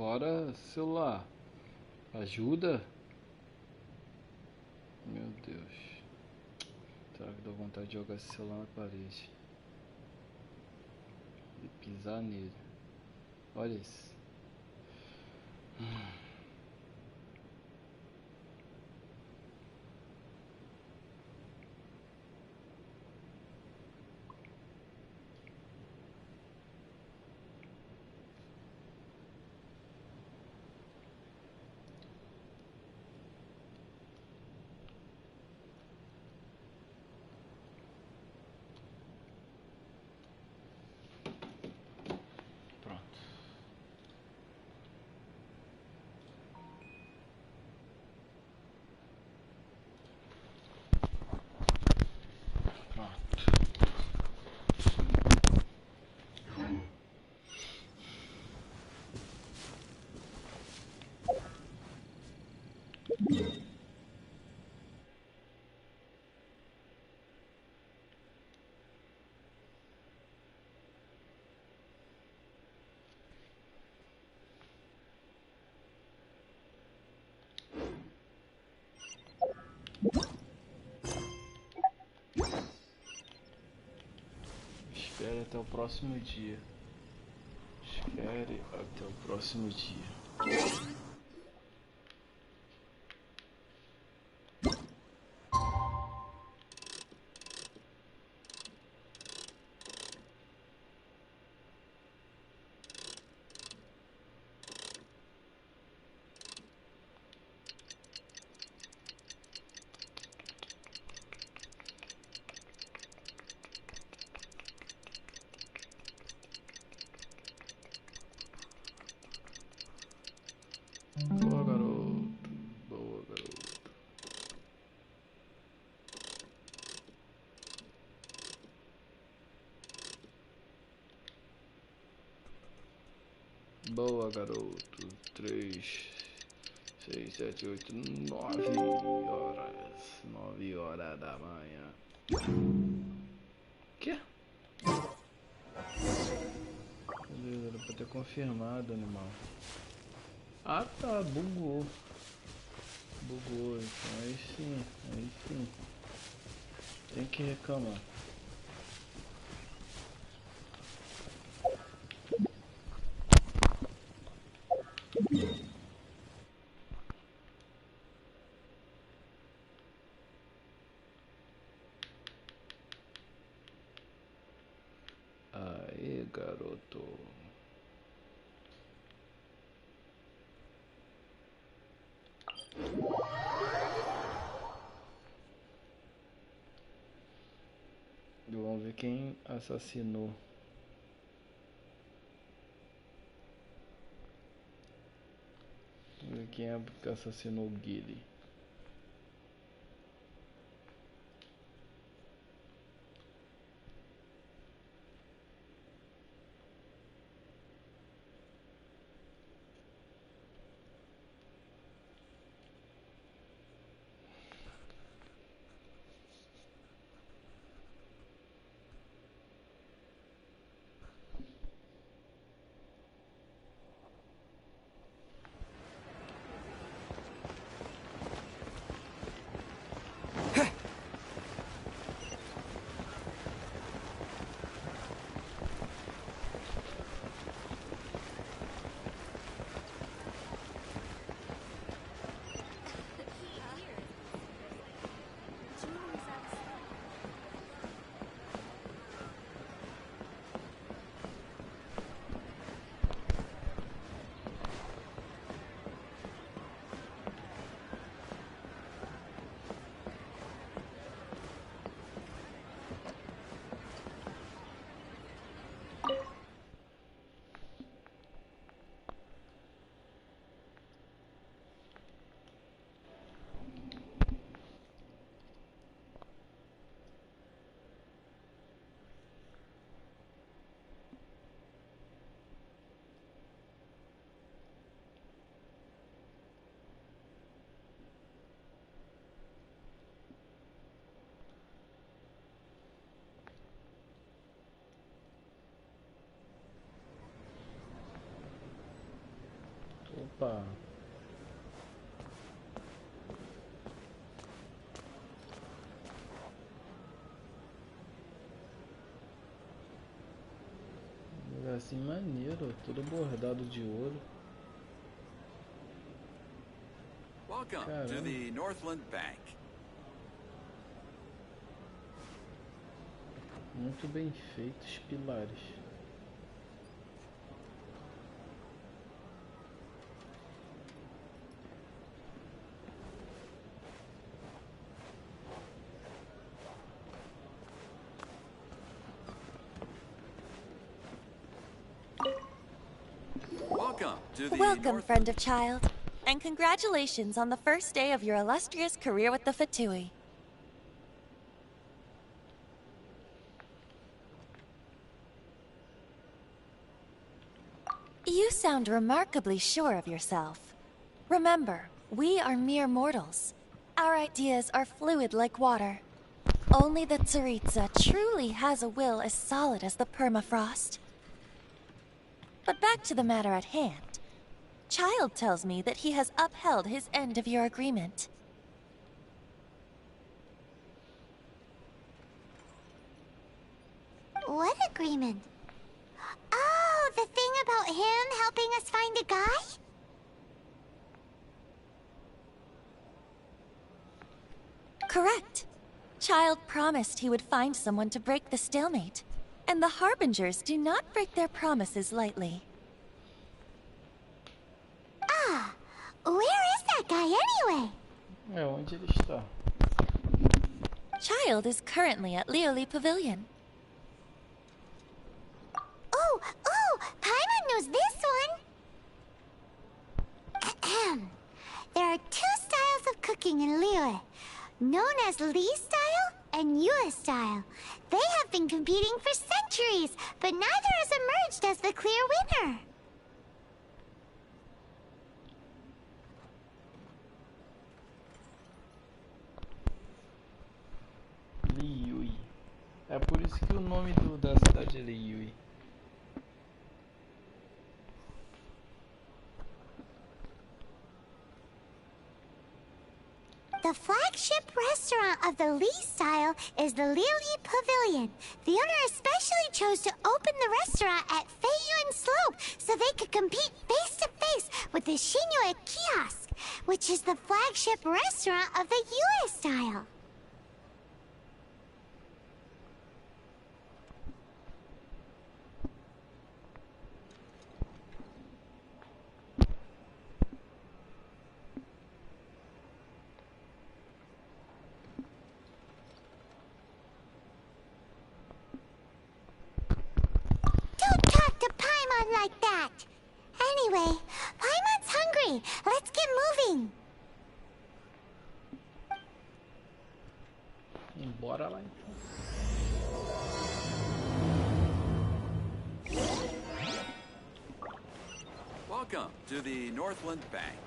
Bora, celular. Ajuda? Meu Deus. Será que dá vontade de jogar esse celular na parede? E pisar nele. Olha isso. Pronto. Pronto. Espere até o próximo dia. Espere até o próximo dia. Boa, garoto. Boa, garoto. Boa, garoto. 3, 6, 7, 8, 9 horas. 9 horas da manhã. Quê? Beleza, era pra ter confirmado, animal. Ah tá, bugou. Bugou, então aí sim, aí sim. Tem que reclamar. Aê, garoto. Vamos ver quem assassinou. Vamos ver quem é que assassinou o Guile. Opa! Lugar assim maneiro, tudo bordado de ouro. Welcome to Caramba. the Northland Bank. Muito bem feitos pilares. Welcome to the Welcome, friend of child, and congratulations on the first day of your illustrious career with the Fatui. You sound remarkably sure of yourself. Remember, we are mere mortals. Our ideas are fluid like water. Only the Tsaritsa truly has a will as solid as the permafrost. But back to the matter at hand. Child tells me that he has upheld his end of your agreement. What agreement? Oh, the thing about him helping us find a guy? Correct. Child promised he would find someone to break the stalemate. And the Harbingers do not break their promises lightly. Ah, where is that guy anyway? Onde ele está? Child is currently at Lioli Pavilion. Oh, Paimon knows this one. There are two styles of cooking in Liyue, known as Li style and Yue style. They have been competing for centuries, but neither has emerged as the clear winner. Liyue. É por isso que o nome da cidade é Liyue. The flagship restaurant of the Li style is the Lioli Pavilion. The owner especially chose to open the restaurant at Feiyuan Slope so they could compete face to face with the Shinue Kiosk, which is the flagship restaurant of the Yue style. Don't talk to Paimon like that! Anyway, Paimon's hungry. Let's get moving. Bora lá então. Welcome to the Northland Bank.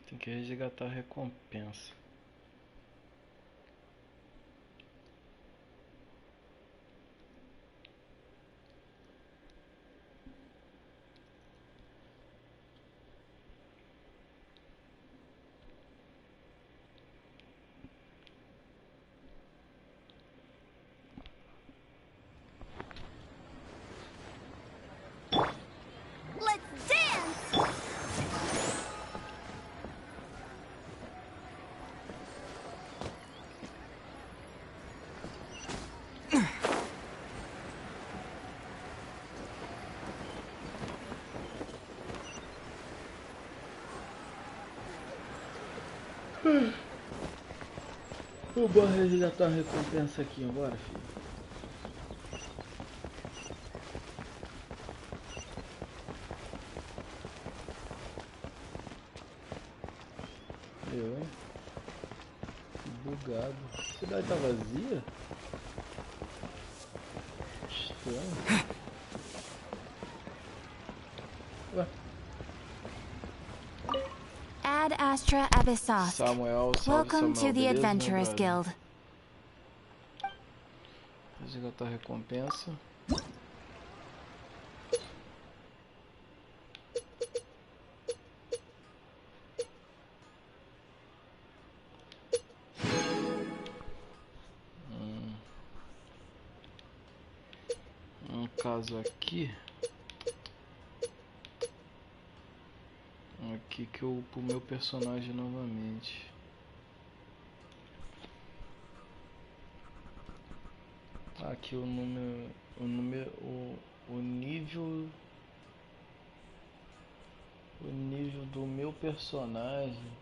Tem que resgatar a recompensa. Let's dance! Eu vou resgatar a recompensa aqui agora, filho. Eu, hein? Bugado. A cidade tá vazia? Estranho. Ué. Ad Astra Abyssos. Samuel, salve, Welcome Samuel. to the Beleza, Adventurers meu Guild. Resgatar a recompensa. Um caso aqui. Aqui que eu upo o meu personagem novamente. Aqui o nível do meu personagem.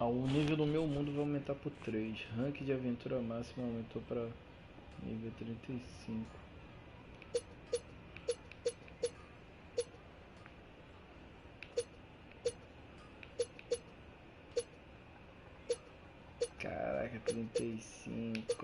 O nível do meu mundo vai aumentar por 3. Rank de aventura máxima aumentou para nível 35. Caraca, 35.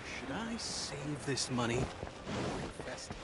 Should I save this money? Invest it.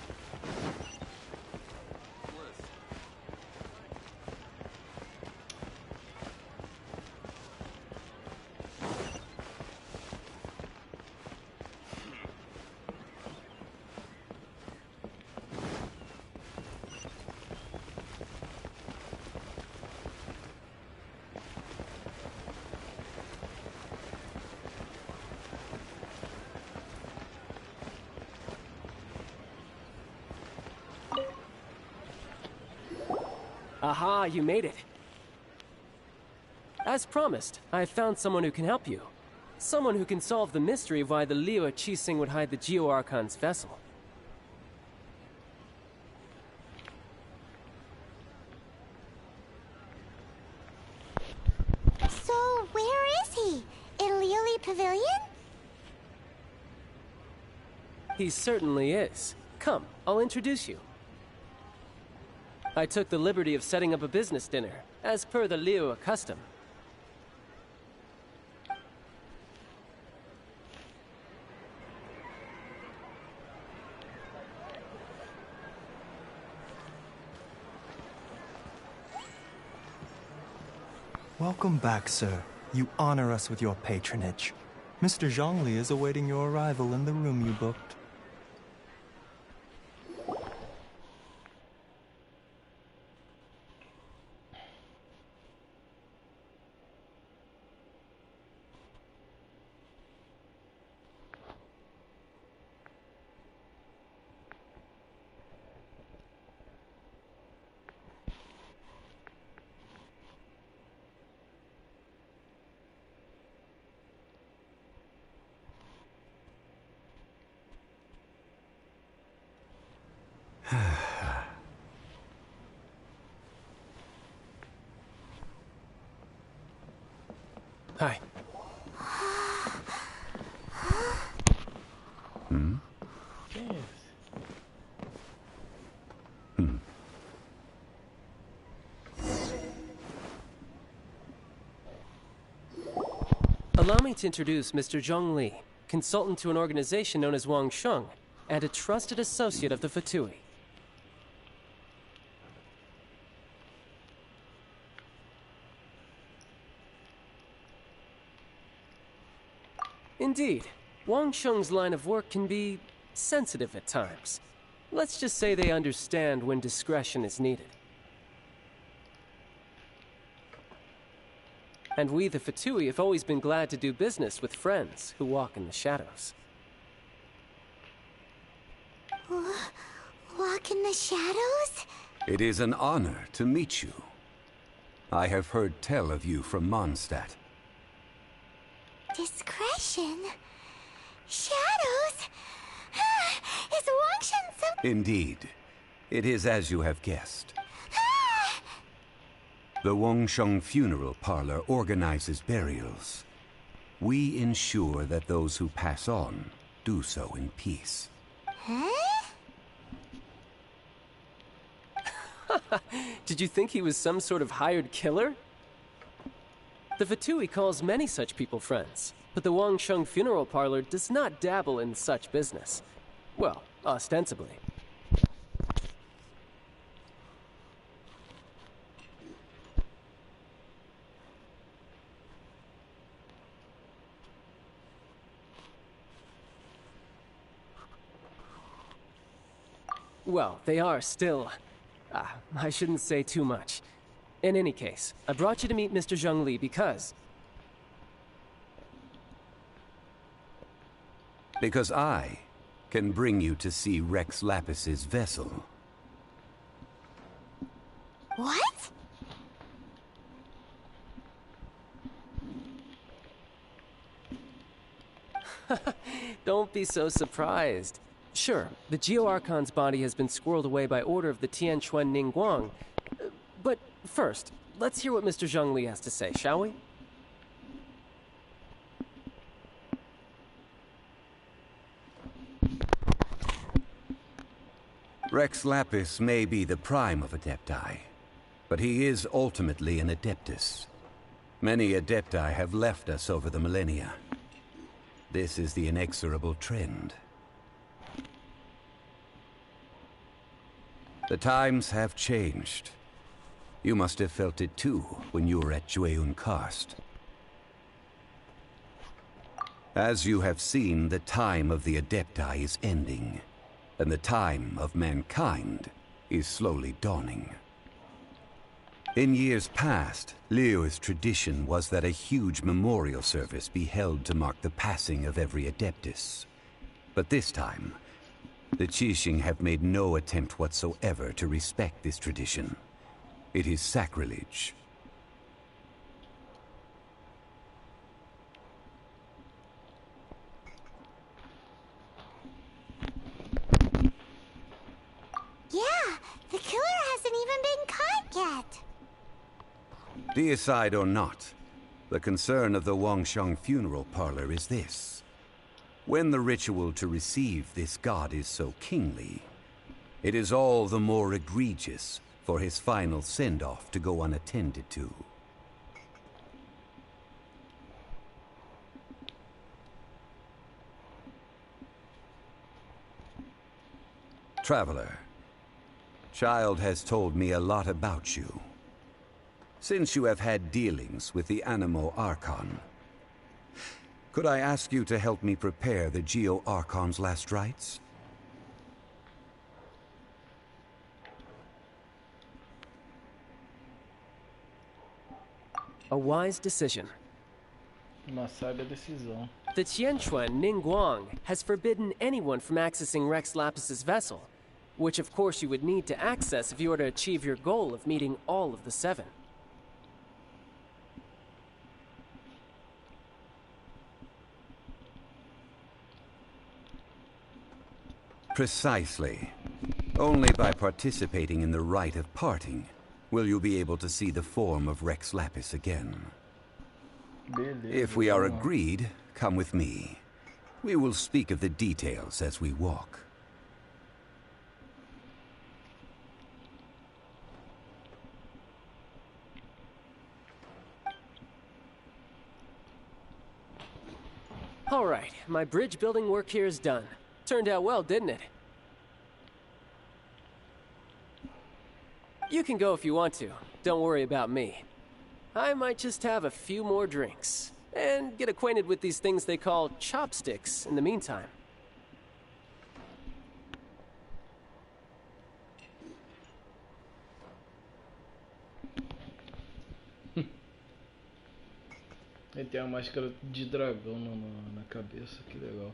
Aha, you made it. As promised, I found someone who can help you. Someone who can solve the mystery of why the Liu Qixing would hide the Geo-Archon's vessel. So, where is he? In Lioli Pavilion? He certainly is. Come, I'll introduce you. I took the liberty of setting up a business dinner, as per the Liu custom. Welcome back, sir. You honor us with your patronage. Mr. Zhongli is awaiting your arrival in the room you booked. Hi. Allow me to introduce Mr. Zhong Li, consultant to an organization known as Wang Sheng, and a trusted associate of the Fatui. Indeed, Wang Sheng's line of work can be sensitive at times. Let's just say they understand when discretion is needed. And we, the Fatui, have always been glad to do business with friends who walk in the shadows. Walk in the shadows? It is an honor to meet you. I have heard tell of you from Mondstadt. Discretion? Shadows? Is Wangshan some... Indeed. It is as you have guessed. The Wangsheng Funeral Parlor organizes burials. We ensure that those who pass on do so in peace. Huh? Did you think he was some sort of hired killer? The Fatui calls many such people friends, but the Wangsheng Funeral Parlor does not dabble in such business. Well, ostensibly. Well, they are still... I shouldn't say too much. In any case, I brought you to meet Mr. Zhongli because... Because I can bring you to see Rex Lapis's vessel. What? Don't be so surprised. Sure, the Geo-Archon's body has been squirreled away by order of the Tianquan Ningguang. But first, let's hear what Mr. Zhongli has to say, shall we? Rex Lapis may be the prime of Adepti, but he is ultimately an Adeptus. Many Adepti have left us over the millennia. This is the inexorable trend. The times have changed. You must have felt it too when you were at Jueyun Karst. As you have seen, the time of the Adepti is ending, and the time of mankind is slowly dawning. In years past, Liyue's tradition was that a huge memorial service be held to mark the passing of every Adeptus. But this time, the Qixing have made no attempt whatsoever to respect this tradition. It is sacrilege. Yeah, the killer hasn't even been caught yet. Deicide or not, the concern of the Wangsheng Funeral Parlor is this. When the ritual to receive this god is so kingly, it is all the more egregious for his final send-off to go unattended to. Traveler, Child has told me a lot about you. Since you have had dealings with the Animo Archon, could I ask you to help me prepare the Geo Archon's last rites? A wise decision. Uma sábia decisão. The Tianquan Ningguang has forbidden anyone from accessing Rex Lapis's vessel, which of course you would need to access if you were to achieve your goal of meeting all of the seven. Precisely. Only by participating in the rite of parting will you be able to see the form of Rex Lapis again. Beleza, If we are vamos lá. agreed, come with me. We will speak of the details as we walk. All right, my bridge building work here is done. Turned out well, didn't it? You can go if you want to. Don't worry about me. I might just have a few more drinks. And get acquainted with these things they call chopsticks in the meantime. Ele tem uma máscara de dragão na cabeça, que legal.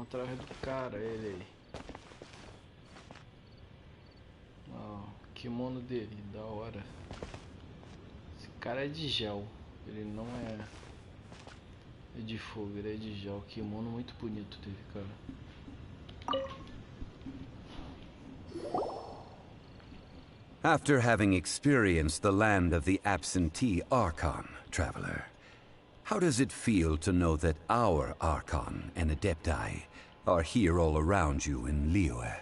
o traje do cara, ele aí. Ó, o kimono dele, da hora. Esse cara é de gel. Ele não é de fogo, ele é de gel. Kimono muito bonito dele, cara. After having experienced the land of the absentee Archon, traveler, how does it feel to know that our Archon and Adepti are here all around you in Liyue?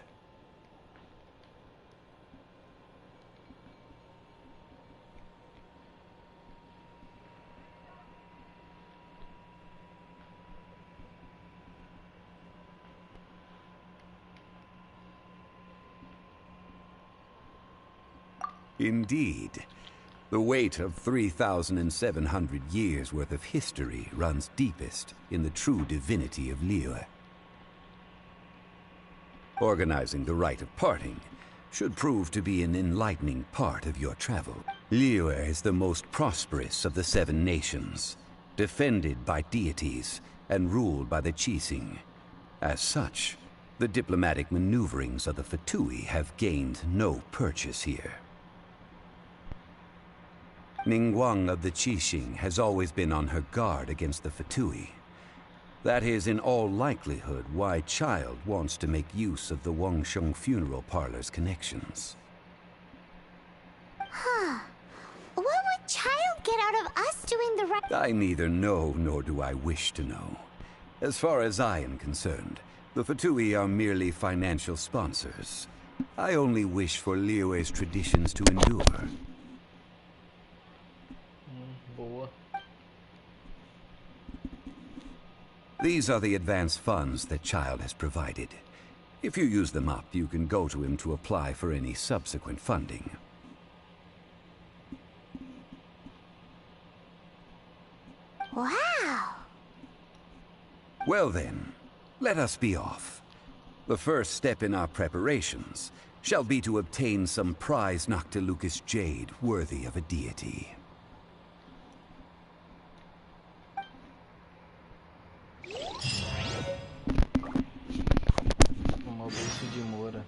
Indeed. The weight of 3,700 years' worth of history runs deepest in the true divinity of Liyue. Organizing the rite of parting should prove to be an enlightening part of your travel. Liyue is the most prosperous of the 7 nations, defended by deities and ruled by the Qixing. As such, the diplomatic maneuverings of the Fatui have gained no purchase here. Ningguang of the Qixing has always been on her guard against the Fatui. That is in all likelihood why Child wants to make use of the Wangsheng funeral parlor's connections. Huh. What would Child get out of us doing the right... I neither know nor do I wish to know. As far as I am concerned, the Fatui are merely financial sponsors. I only wish for Liyue's traditions to endure. These are the advance funds that Child has provided. If you use them up, you can go to him to apply for any subsequent funding. Wow! Well then, let us be off. The first step in our preparations shall be to obtain some prize Noctilucous jade worthy of a deity. Uma bolsa de mora.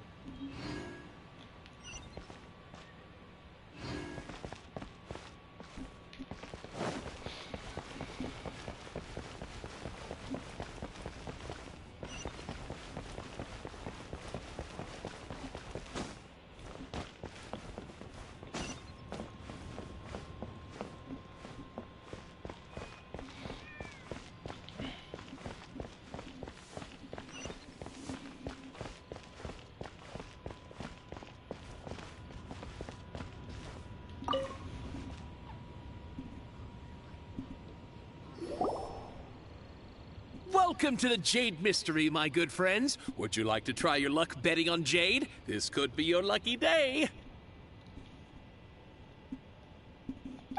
Welcome to the Jade Mystery, my good friends. Would you like to try your luck betting on Jade? This could be your lucky day.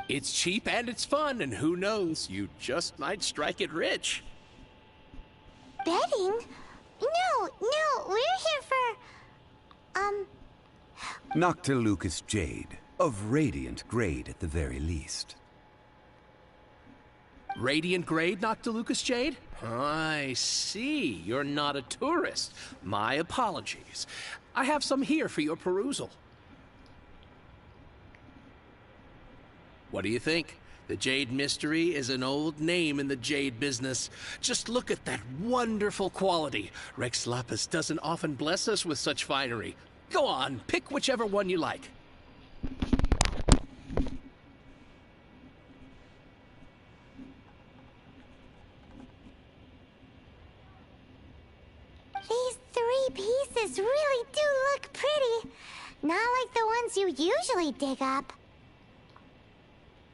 It's cheap and it's fun, and who knows, you just might strike it rich. Betting? No, we're here for... Noctilucous jade, of radiant grade at the very least. Radiant grade, Noctilucous jade? I see. You're not a tourist. My apologies. I have some here for your perusal. What do you think? The Jade Mystery is an old name in the jade business. Just look at that wonderful quality. Rex Lapis doesn't often bless us with such finery. Go on, pick whichever one you like. These 3 pieces really do look pretty. Not like the ones you usually dig up.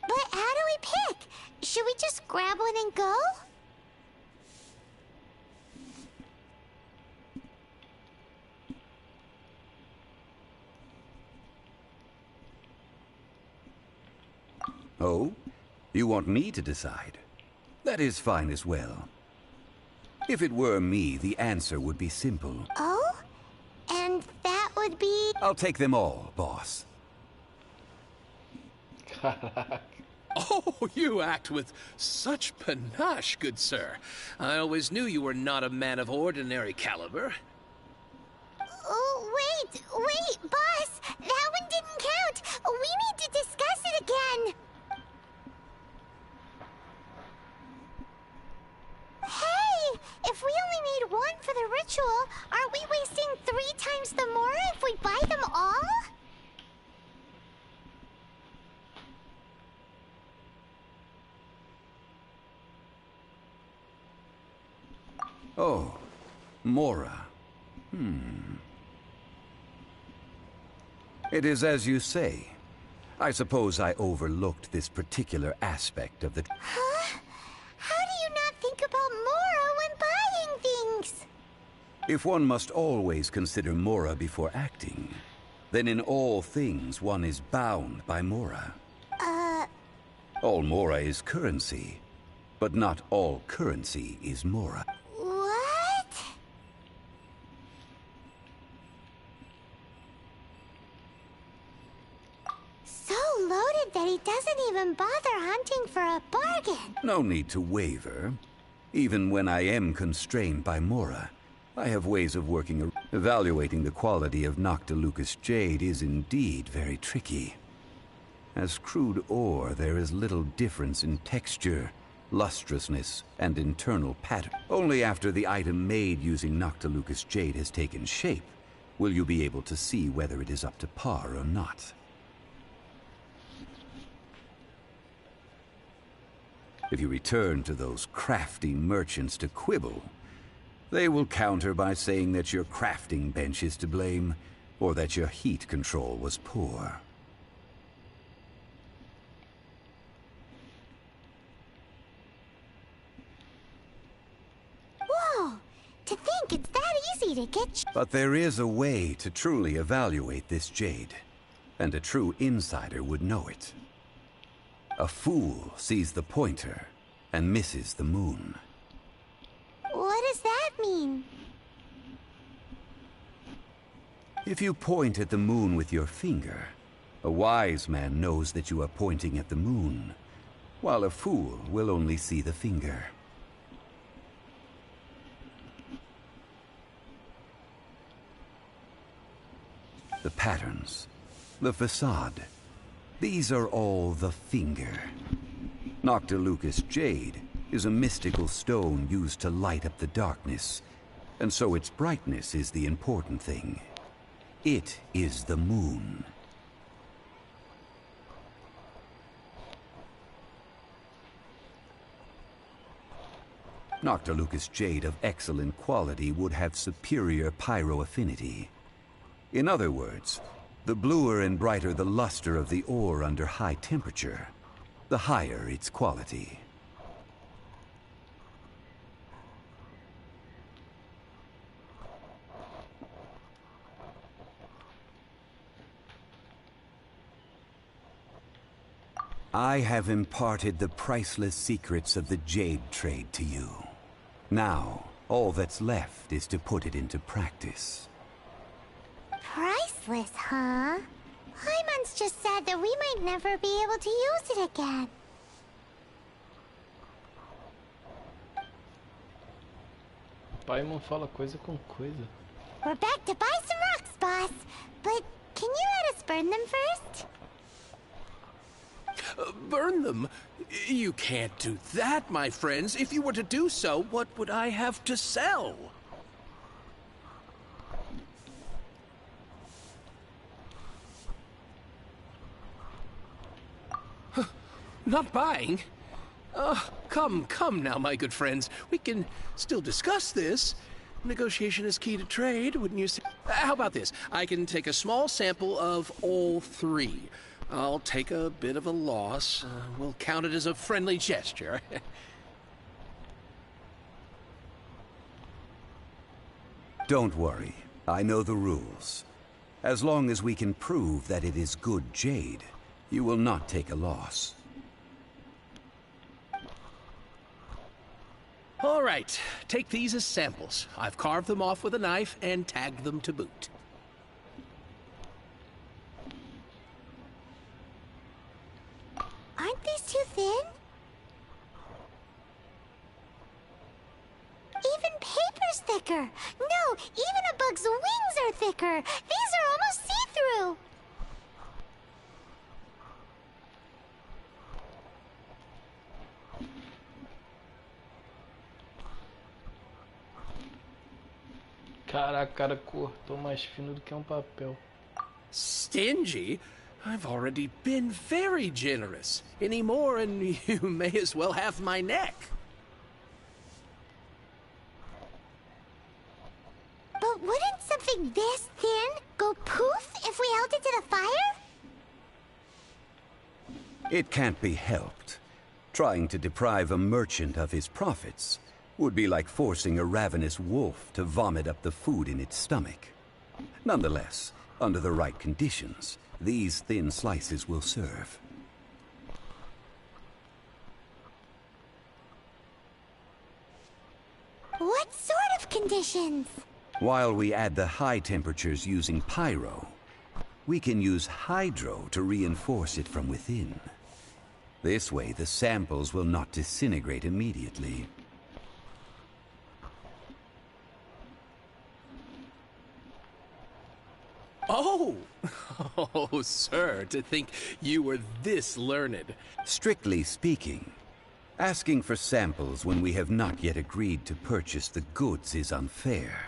But how do we pick? Should we just grab one and go? Oh? You want me to decide? That is fine as well. If it were me, the answer would be simple. Oh? And that would be... I'll take them all, boss. Caraca. Oh, you act with such panache, good sir. I always knew you were not a man of ordinary caliber. Oh, wait, boss! That one didn't count! We need to discuss it again! Hey! If we only need one for the ritual, aren't we wasting 3 times the Mora if we buy them all? Oh, Mora. It is as you say. I suppose I overlooked this particular aspect of the... Huh? How do you not think about Mora when buying things? If one must always consider Mora before acting, then in all things one is bound by Mora. All Mora is currency, but not all currency is Mora. What? So loaded that he doesn't even bother hunting for a bargain. No need to waver. Even when I am constrained by Mora, I have ways of working. Evaluating the quality of Noctilucous jade is indeed very tricky. As crude ore, there is little difference in texture, lustrousness, and internal pattern. Only after the item made using Noctilucous jade has taken shape will you be able to see whether it is up to par or not. If you return to those crafty merchants to quibble, they will counter by saying that your crafting bench is to blame, or that your heat control was poor. Whoa! To think it's that easy to get... But there is a way to truly evaluate this jade, and a true insider would know it. A fool sees the pointer and misses the moon. What does that mean? If you point at the moon with your finger, a wise man knows that you are pointing at the moon, while a fool will only see the finger. The patterns, the facade, these are all the finger. Noctilucous jade is a mystical stone used to light up the darkness, and so its brightness is the important thing. It is the moon. Noctilucous jade of excellent quality would have superior pyroaffinity. In other words, the bluer and brighter the luster of the ore under high temperature, the higher its quality. I have imparted the priceless secrets of the jade trade to you. Now, all that's left is to put it into practice. Priceless, huh? Hyman's just sad that we might never be able to use it again. Paimon fala coisa com coisa. We're back to buy some rocks, boss. But can you let us burn them first? Burn them? You can't do that, my friends. If you were to do so, what would I have to sell? Not buying? Come now, my good friends. We can still discuss this. Negotiation is key to trade, wouldn't you say? How about this? I can take a small sample of all 3. I'll take a bit of a loss. We'll count it as a friendly gesture. Don't worry. I know the rules. As long as we can prove that it is good jade, you will not take a loss. All right, take these as samples. I've carved them off with a knife and tagged them to boot. Aren't these 2 much thicker. No, even a bug's wings are thicker. These are almost see-through. Caraca, cara cortou mais fino do que papel. Stingy? I've already been very generous. Any more and you may as well have my neck. But wouldn't something this thin go poof if we held it to the fire? It can't be helped. Trying to deprive a merchant of his profits would be like forcing a ravenous wolf to vomit up the food in its stomach. Nonetheless, under the right conditions, these thin slices will serve. What sort of conditions? While we add the high temperatures using pyro, we can use hydro to reinforce it from within. This way, the samples will not disintegrate immediately. Oh! Oh, sir, to think you were this learned. Strictly speaking, asking for samples when we have not yet agreed to purchase the goods is unfair.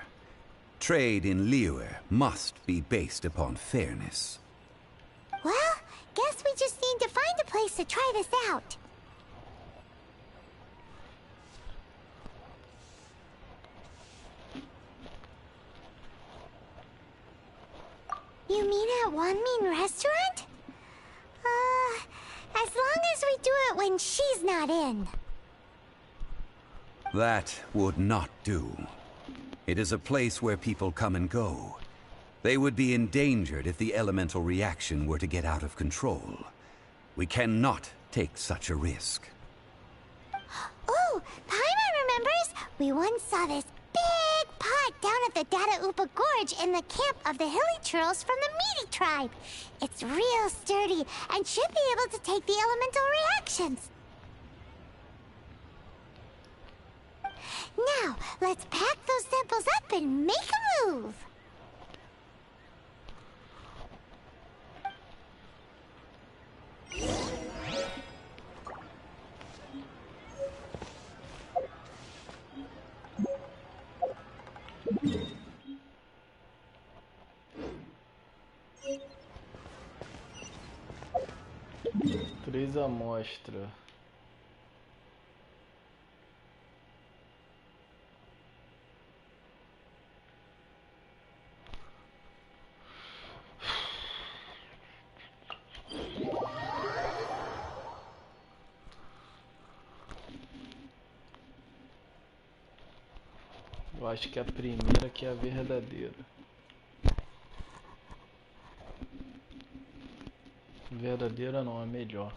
Trade in Liyue must be based upon fairness. Well, guess we just need to find a place to try this out. You mean at One Mean Restaurant? As long as we do it when she's not in. That would not do. It is a place where people come and go. They would be endangered if the elemental reaction were to get out of control. We cannot take such a risk. Oh, Paimon remembers! We once saw this big pot down at the Dada Upa Gorge in the camp of the hilly churls from the Meaty tribe. It's real sturdy and should be able to take the elemental reactions. Now, let's pack those samples up and make a move. Três amostras. Eu acho que a primeira que é a verdadeira. Verdadeira não, a melhor.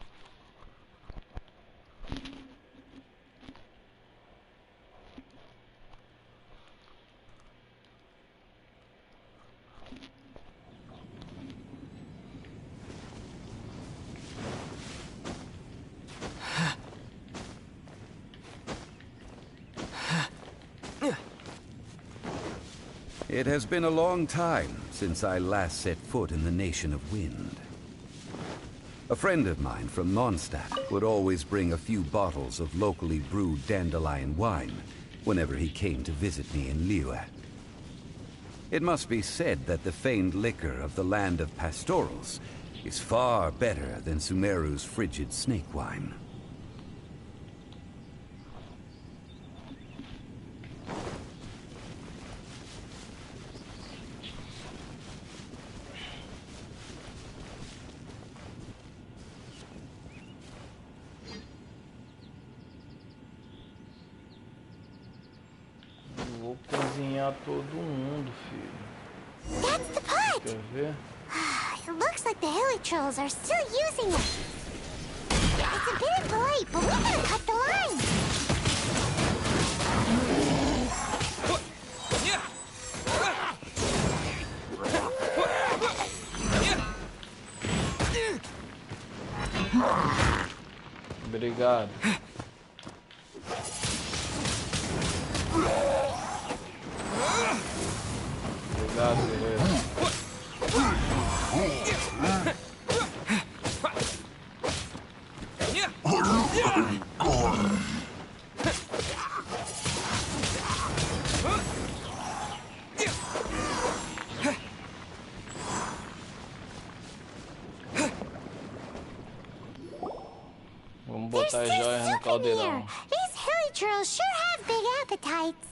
It has been a long time since I last set foot in the Nation of Wind. A friend of mine from Mondstadt would always bring a few bottles of locally brewed dandelion wine whenever he came to visit me in Liyue. It must be said that the famed liquor of the land of pastorals is far better than Sumeru's frigid snake wine. Vou cozinhar todo mundo, filho. That's the pot! Quer ver? It looks like the hilly trolls are still using it. It's a bit impolite, but we gotta cut the line. Obrigado. Obrigado, guerreiro. Vamos botar as joias no caldeirão. These hilly churls sure have big appetites.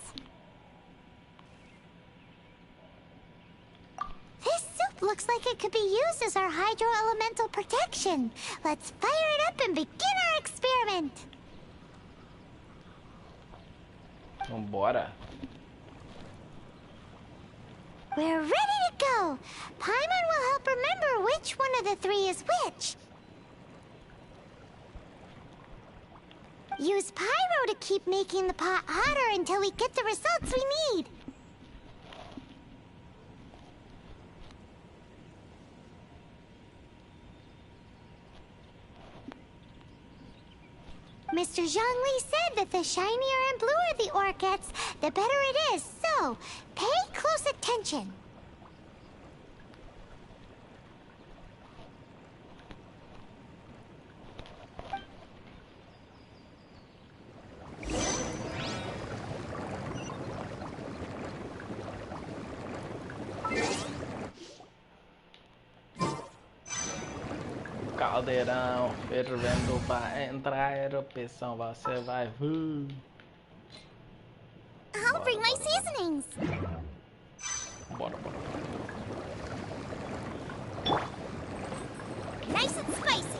This soup looks like it could be used as our hydro-elemental protection. Let's fire it up and begin our experiment. Vambora. We're ready to go. Paimon will help remember which one of the three is which. Use pyro to keep making the pot hotter until we get the results we need. Mr. Zhongli said that the shinier and bluer the ore gets, the better it is. So, pay close attention. Caldeirão fervendo para entrar erupção, você vai ver. I'll bring my seasonings. Bora, bora. Nice and spicy.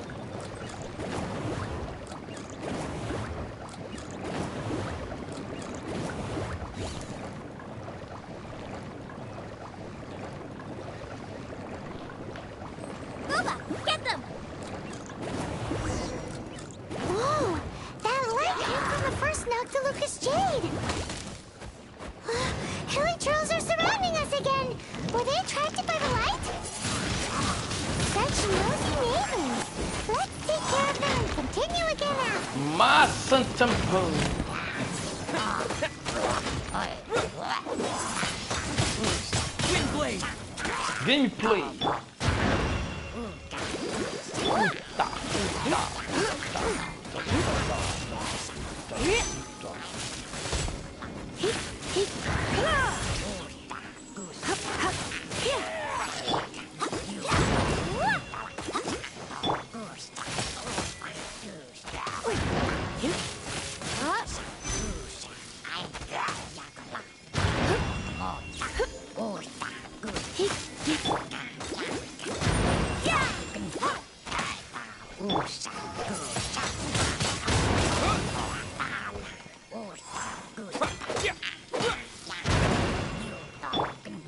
Booba, get them! Whoa! That light came from the first Noctilucous Jade! Hilly trolls are surrounding us again! Were they attracted by the light? Such nosy neighbors! Let's take care of them and continue again after. Massa tempo! Gameplay!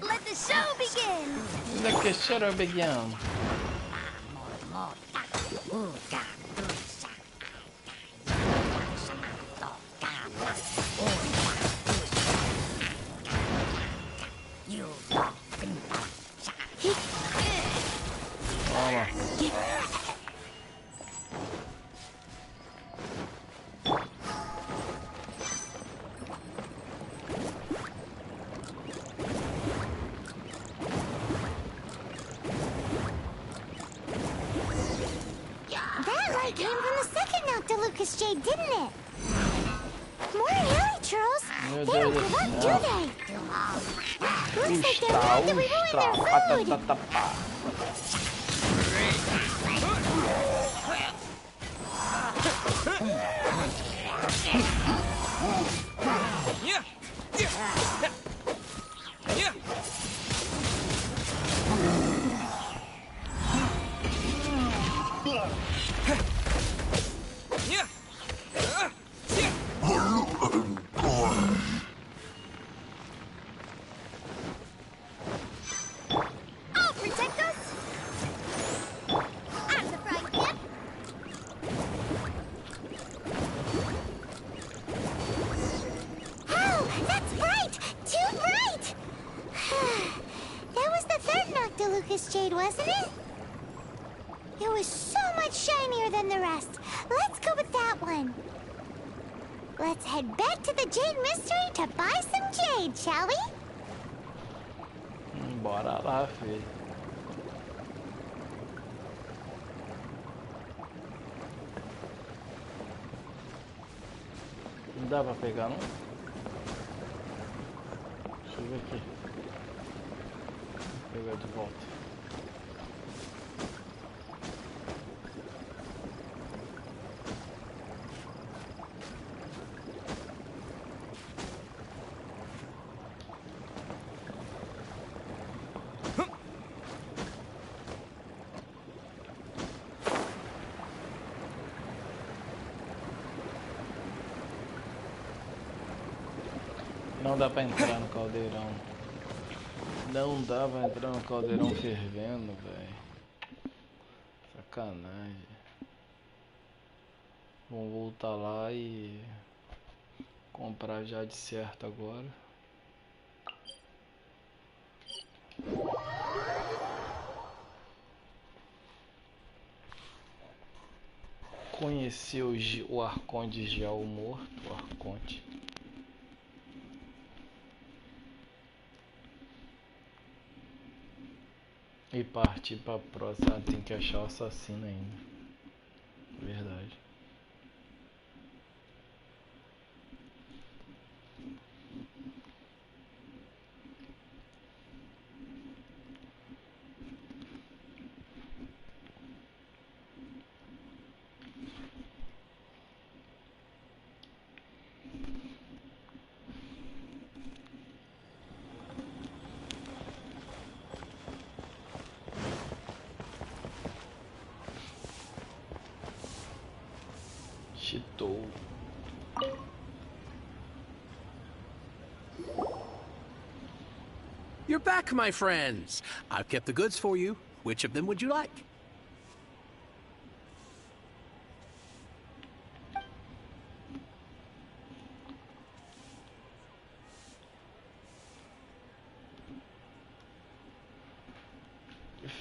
Let the show begin! Let the show begin. Came from the second Noctilucous Jade, didn't it? More hilly trolls. They don't give up, do they? Looks like they're mad that we ruined their food. Jade, wasn't it? It was so much shinier than the rest. Let's go with that one. Let's head back to the Jade Mystery to buy some jade, shall we? Bora lá, filho. Não dá pra pegar, não? Deixa eu ver aqui. Vou pegar de volta. Não dá pra entrar no caldeirão. Não dá pra entrar no caldeirão fervendo, velho. Sacanagem. Vamos voltar lá e comprar já de certo agora. Conhecer o Arconte já, o morto, o Arconte. E partir pra próxima. Tem que achar o assassino ainda. Verdade. Cheatou. You're back, my friends. I've kept the goods for you. Which of them would you like?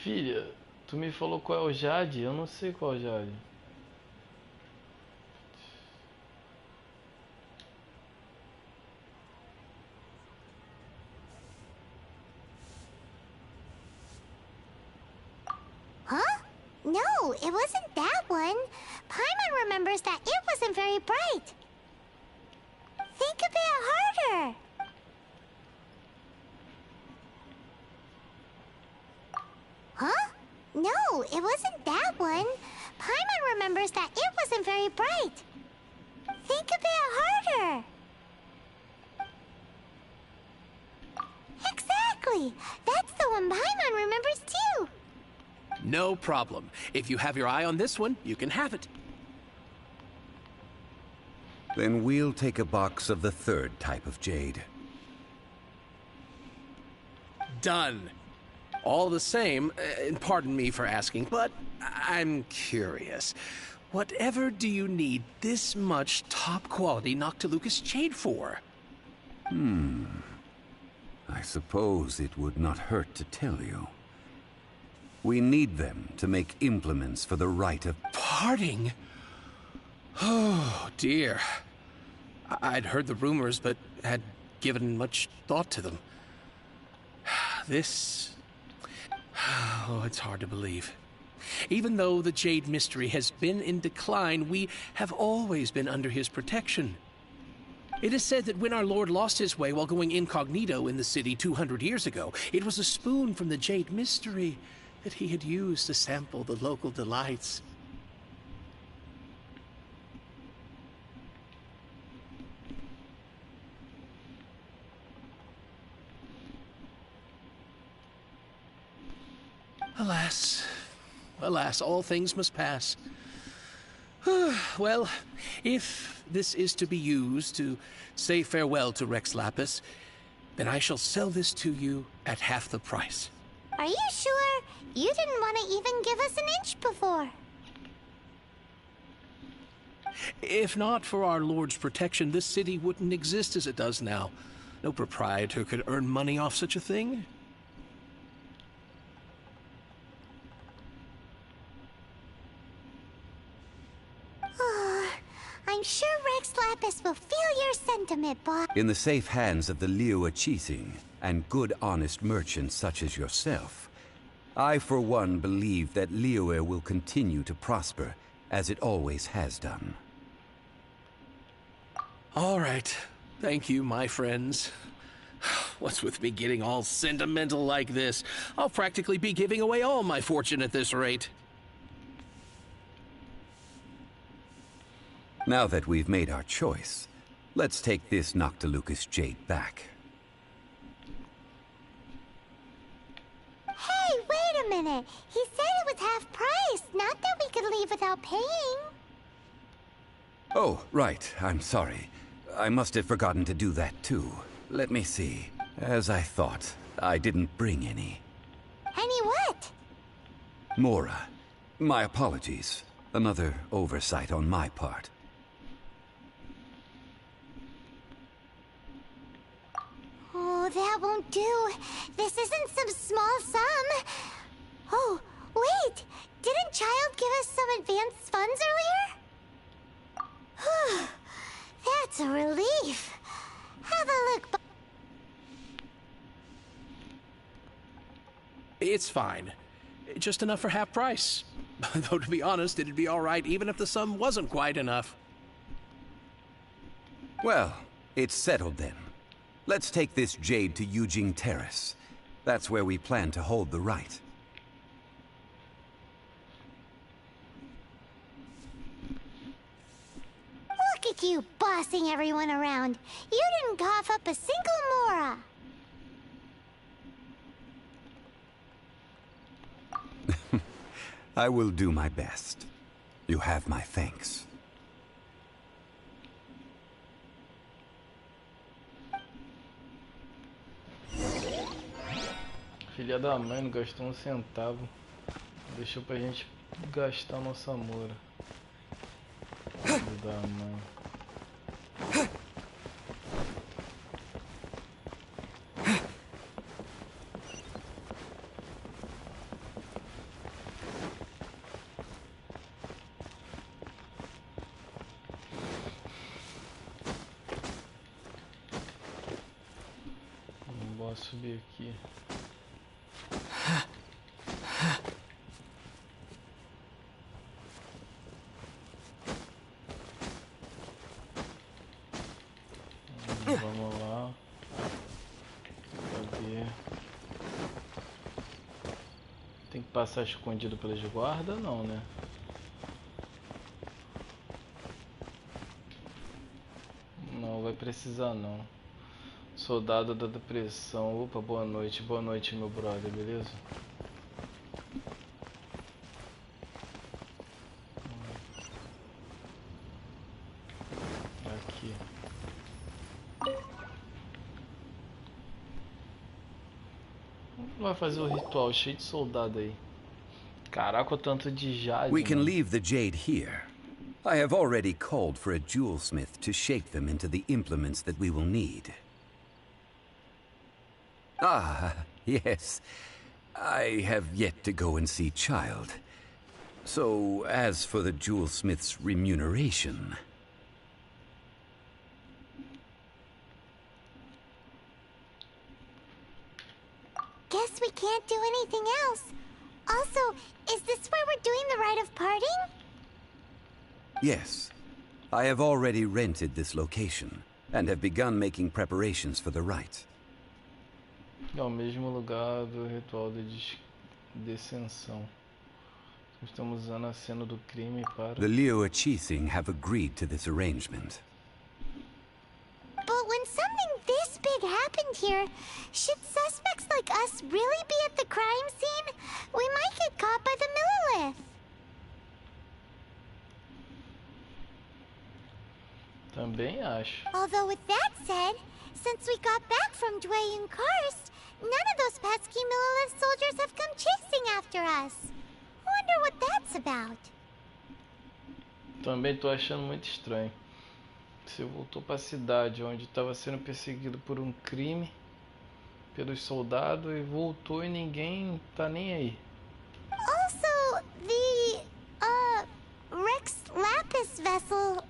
Filha, tu me falou qual é o Jade? Eu não sei qual é o Jade. Huh? No, it wasn't that one. Paimon remembers that it wasn't very bright. Think a bit harder. Huh? No, it wasn't that one. Paimon remembers that it wasn't very bright. Think a bit harder. Exactly. That's the one Paimon remembers too. No problem. If you have your eye on this one, you can have it. Then we'll take a box of the third type of jade. Done. All the same, pardon me for asking, but I'm curious. Whatever do you need this much top-quality Noctilucous jade for? I suppose it would not hurt to tell you. We need them to make implements for the rite of Parting? Oh, dear. I'd heard the rumors, but had given much thought to them. This... Oh, it's hard to believe. Even though the Jade Mystery has been in decline, we have always been under his protection. It is said that when our Lord lost his way while going incognito in the city 200 years ago, it was a spoon from the Jade Mystery that he had used to sample the local delights. Alas, alas, all things must pass. Well, if this is to be used to say farewell to Rex Lapis, then I shall sell this to you at half the price. Are you sure? You didn't want to even give us an inch before. If not for our Lord's protection, this city wouldn't exist as it does now. No proprietor could earn money off such a thing. I'm sure Rex Lapis will feel your sentiment, boss. In the safe hands of the Liu Chising and good honest merchants such as yourself, I for one believe that Liyue will continue to prosper as it always has done. All right. Thank you, my friends. What's with me getting all sentimental like this? I'll practically be giving away all my fortune at this rate. Now that we've made our choice, let's take this Noctilucous jade back. Hey, wait a minute. He said it was half price, not that we could leave without paying. Oh, right. I'm sorry. I must have forgotten to do that too. Let me see. As I thought, I didn't bring any. Any what? Mora. My apologies. Another oversight on my part. Oh, that won't do. This isn't some small sum. Oh, wait. Didn't Child give us some advanced funds earlier? That's a relief. Have a look. It's fine. Just enough for half price. Though, to be honest, it'd be all right even if the sum wasn't quite enough. Well, it's settled then. Let's take this jade to Yujing Terrace. That's where we plan to hold the rite. Look at you bossing everyone around. You didn't cough up a single Mora. I will do my best. You have my thanks. Filha da mãe, não gastou um centavo. Deixou pra gente gastar nossa Mora. Filha da mãe. Vamos subir aqui. Vamos lá. Cadê? Tem que passar escondido pelas guardas? Não, né? Não vai precisar não. Soldado da depressão. Opa, boa noite meu brother, beleza? Aqui. Vai fazer o ritual cheio de soldado aí. Caraca, o tanto de jade. We can mano. leave the jade here. I have already called for a jewelsmith to shape them into the implements that we will need. Ah, yes. I have yet to go and see Child. So, as for the jewelsmith's remuneration... Guess we can't do anything else. Also, is this where we're doing the rite of parting? Yes. I have already rented this location, and have begun making preparations for the rite. É o mesmo lugar do ritual de descensão. Estamos usando a cena do crime para... The Liu Chising have agreed to this arrangement. But when something this big happened here, should suspects like us really be at the crime scene? We might get caught by the Millilith. Também acho. Although with that said, since we got back from Dway and Karst, none of those pesky Millilith soldiers have come chasing after us. Wonder what that's about. Também tô achando muito estranho. Você voltou para a cidade onde estava sendo perseguido por um crime pelos soldados e voltou e ninguém tá nem aí. Also, the Rex Lapis vessel.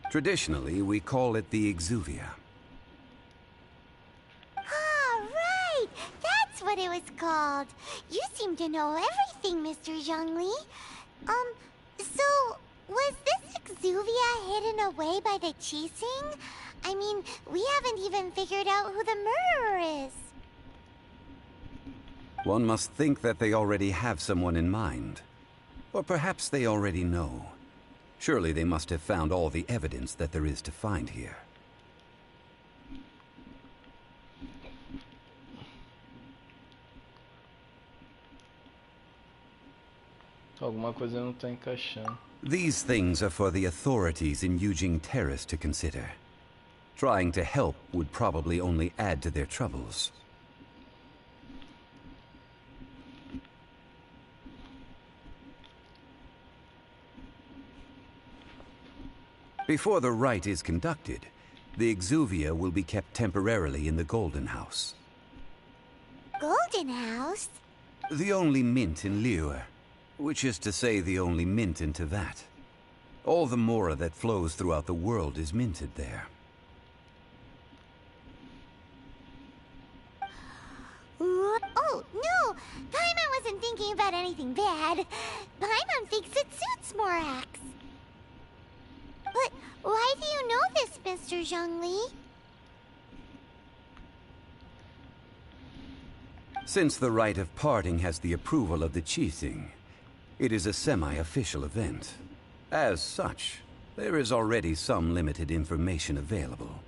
Traditionally, we call it the Exuvia. Ah, right! That's what it was called. You seem to know everything, Mr. Zhongli. So, was this Exuvia hidden away by the Qixing? I mean, we haven't even figured out who the murderer is. One must think that they already have someone in mind. Or perhaps they already know. Surely they must have found all the evidence that there is to find here. Alguma coisa não tá encaixando. These things are for the authorities in Yujing Terrace to consider. Trying to help would probably only add to their troubles. Before the rite is conducted, the Exuvia will be kept temporarily in the Golden House. Golden House? The only mint in Liyue, which is to say the only mint in Teyvat. All the mora that flows throughout the world is minted there. Oh, no! Paimon wasn't thinking about anything bad. Paimon thinks it suits Morax. But why do you know this, Mr. Zhongli? Since the rite of parting has the approval of the Qixing, it is a semi-official event. As such, there is already some limited information available.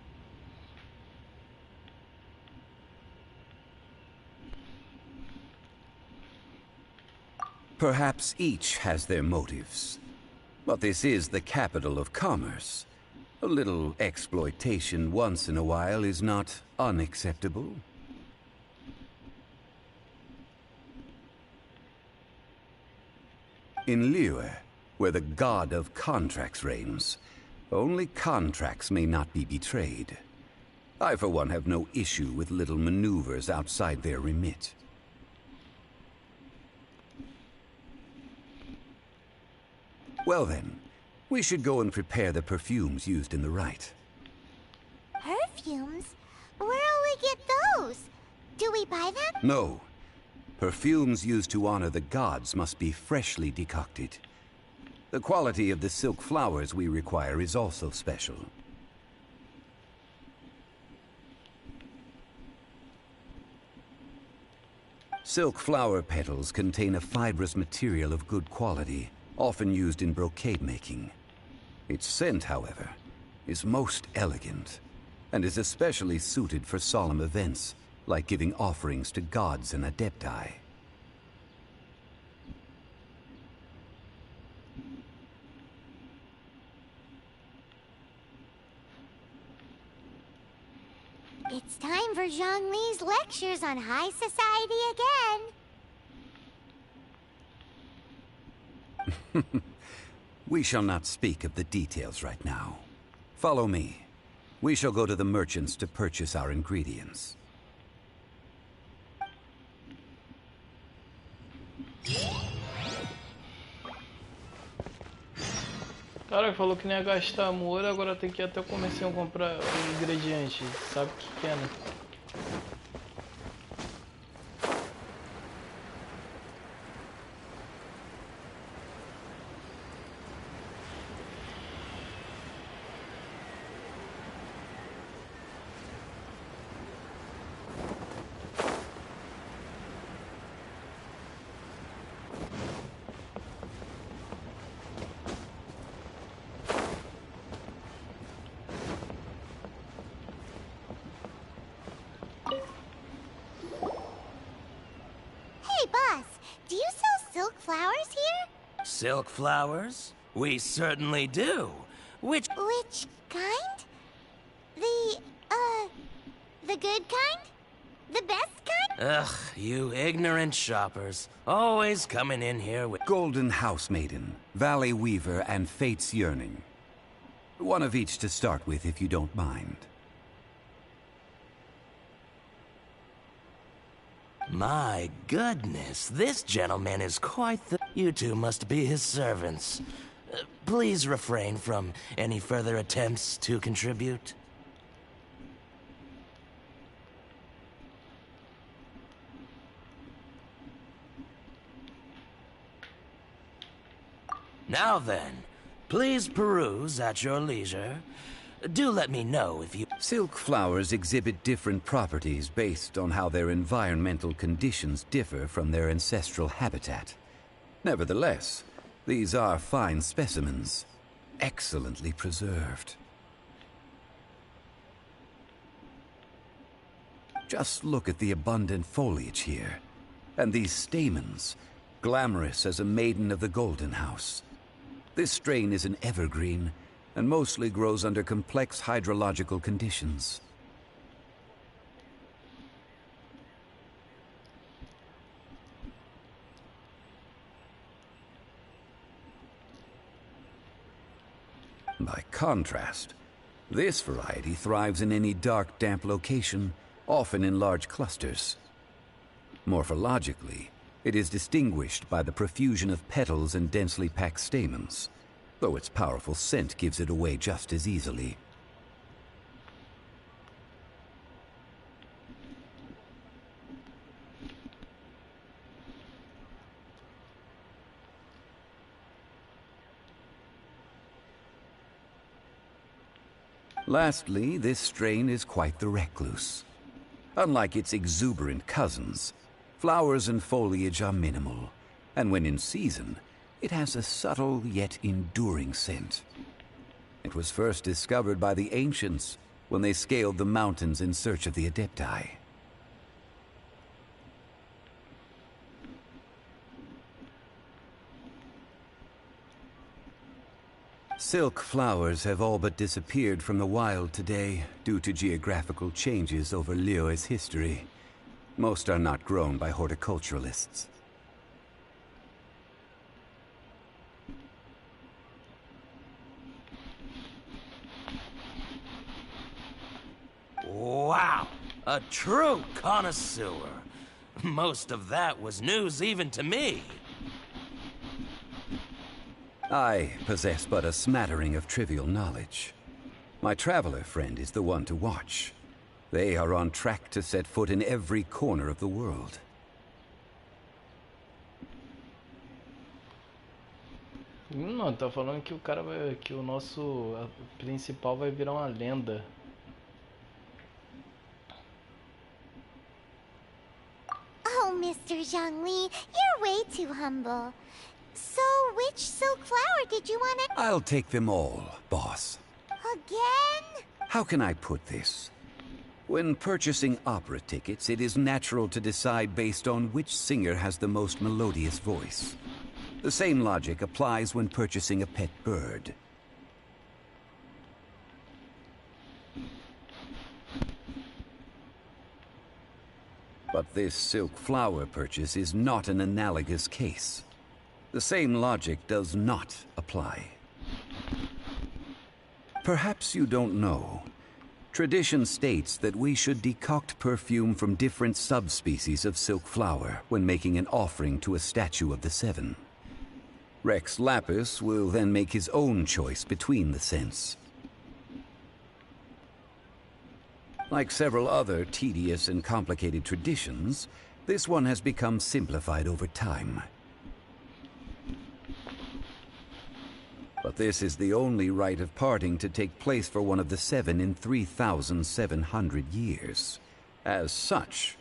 Perhaps each has their motives. But this is the capital of commerce. A little exploitation once in a while is not unacceptable. In Liyue, where the god of contracts reigns, only contracts may not be betrayed. I, for one, have no issue with little maneuvers outside their remit. Well then, we should go and prepare the perfumes used in the rite. Perfumes? Where'll we get those? Do we buy them? No. Perfumes used to honor the gods must be freshly decocted. The quality of the silk flowers we require is also special. Silk flower petals contain a fibrous material of good quality, often used in brocade making. Its scent, however, is most elegant, and is especially suited for solemn events, like giving offerings to gods and adepti. It's time for Zhongli's lectures on high society again. We shall not speak of the details right now. Follow me. We shall go to the merchants to purchase our ingredients. Cara, falou que nem ia gastar amor, agora tem que ir até o comerciante comprar o ingrediente. Sabe o que é, né? Silk flowers? We certainly do. Which kind? The good kind? The best kind? Ugh, you ignorant shoppers. Always coming in here with... Golden House Maiden, Valley Weaver, and Fate's Yearning. One of each to start with, if you don't mind. My goodness, this gentleman is quite the... You two must be his servants. Please refrain from any further attempts to contribute. Now then, please peruse at your leisure. Do let me know if you... Silk flowers exhibit different properties based on how their environmental conditions differ from their ancestral habitat. Nevertheless, these are fine specimens, excellently preserved. Just look at the abundant foliage here, and these stamens, glamorous as a maiden of the Golden House. This strain is an evergreen, and mostly grows under complex hydrological conditions. By contrast, this variety thrives in any dark, damp location, often in large clusters. Morphologically, it is distinguished by the profusion of petals and densely packed stamens, though its powerful scent gives it away just as easily. Lastly, this strain is quite the recluse. Unlike its exuberant cousins, flowers and foliage are minimal, and when in season, it has a subtle yet enduring scent. It was first discovered by the ancients when they scaled the mountains in search of the Adepti. Silk flowers have all but disappeared from the wild today due to geographical changes over Liyue's history. Most are not grown by horticulturalists. Wow! A true connoisseur. Most of that was news even to me. I possess but a smattering of trivial knowledge. My traveler friend is the one to watch. They are on track to set foot in every corner of the world. Não, tá falando que o cara vai, que o nosso principal vai virar uma lenda. Oh, Mr. Zhongli, you're way too humble. So, which silk flower did you want to... I'll take them all, boss. Again? How can I put this? When purchasing opera tickets, it is natural to decide based on which singer has the most melodious voice. The same logic applies when purchasing a pet bird. But this silk flower purchase is not an analogous case. The same logic does not apply. Perhaps you don't know. Tradition states that we should decoct perfume from different subspecies of silk flower when making an offering to a statue of the Seven. Rex Lapis will then make his own choice between the scents. Like several other tedious and complicated traditions, this one has become simplified over time. But this is the only rite of parting to take place for one of the Seven in 3,700 years. As such,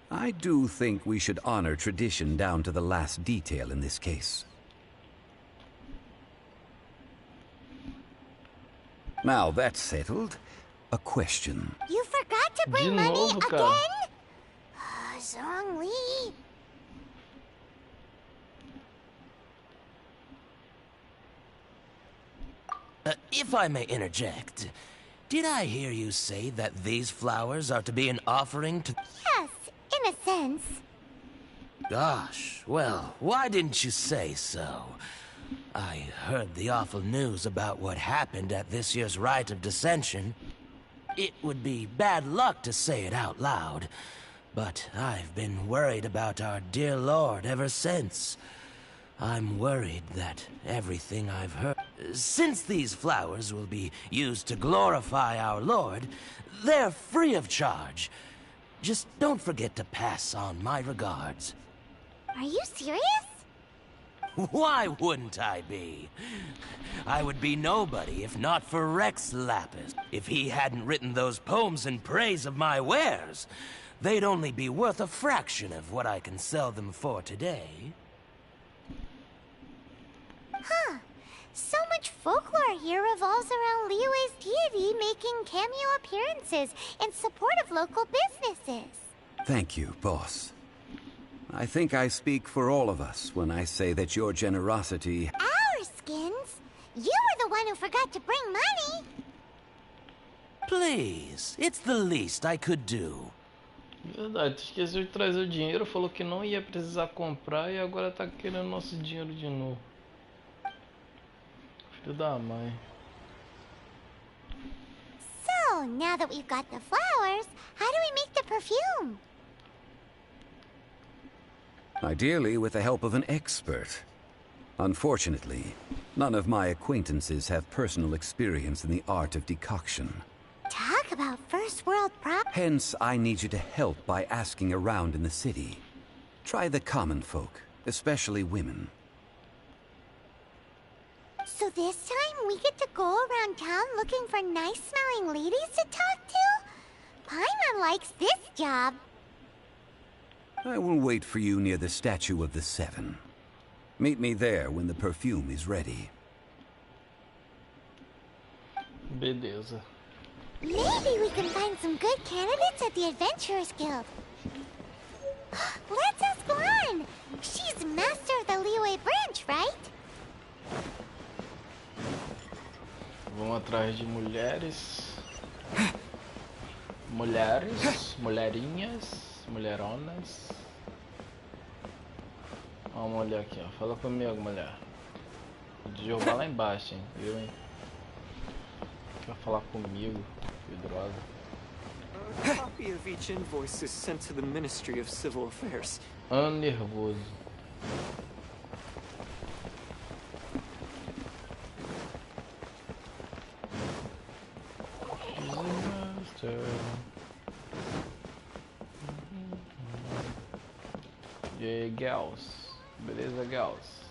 I do think we should honor tradition down to the last detail in this case. Now that's settled, a question. You forgot to bring money again? Zhongli. If I may interject, did I hear you say that these flowers are to be an offering to... Yes, in a sense. Gosh, well, why didn't you say so? I heard the awful news about what happened at this year's Rite of Dissension. It would be bad luck to say it out loud, but I've been worried about our dear Lord ever since. I'm worried that everything I've heard... Since these flowers will be used to glorify our Lord, they're free of charge. Just don't forget to pass on my regards. Are you serious? Why wouldn't I be? I would be nobody if not for Rex Lapis. If he hadn't written those poems in praise of my wares, they'd only be worth a fraction of what I can sell them for today. Huh. So much folklore here revolves around Liyue's deity making cameo appearances in support of local businesses. Thank you, boss. I think I speak for all of us when I say that your generosity... Our skins? You were the one who forgot to bring money. Please, it's the least I could do. Verdade, esqueceu de trazer o dinheiro, falou que não ia precisar comprar e agora tá querendo nosso dinheiro de novo. Filho da mãe. So, now that we've got the flowers, how do we make the perfume? Ideally with the help of an expert. Unfortunately, none of my acquaintances have personal experience in the art of decoction. Talk about first world problems. Hence, I need you to help by asking around in the city. Try the common folk, especially women. So this time we get to go around town looking for nice-smelling ladies to talk to? Paimon likes this job. I will wait for you near the Statue of the Seven. Meet me there when the perfume is ready. Beleza. Maybe we can find some good candidates at the Adventurers Guild. Let's ask Lan. She's master of the Liyue branch, right? Vamos atrás de mulheres. Mulherinhas, mulheronas. Ó, uma mulher aqui, ó. Fala comigo, mulher. Vou te jogar lá embaixo, hein? Viu, hein? Quer falar comigo? Que droga. A copy of each invoice is sent to the Ministry of Civil Affairs. Nervoso. E aí, Gals? Beleza, Gals?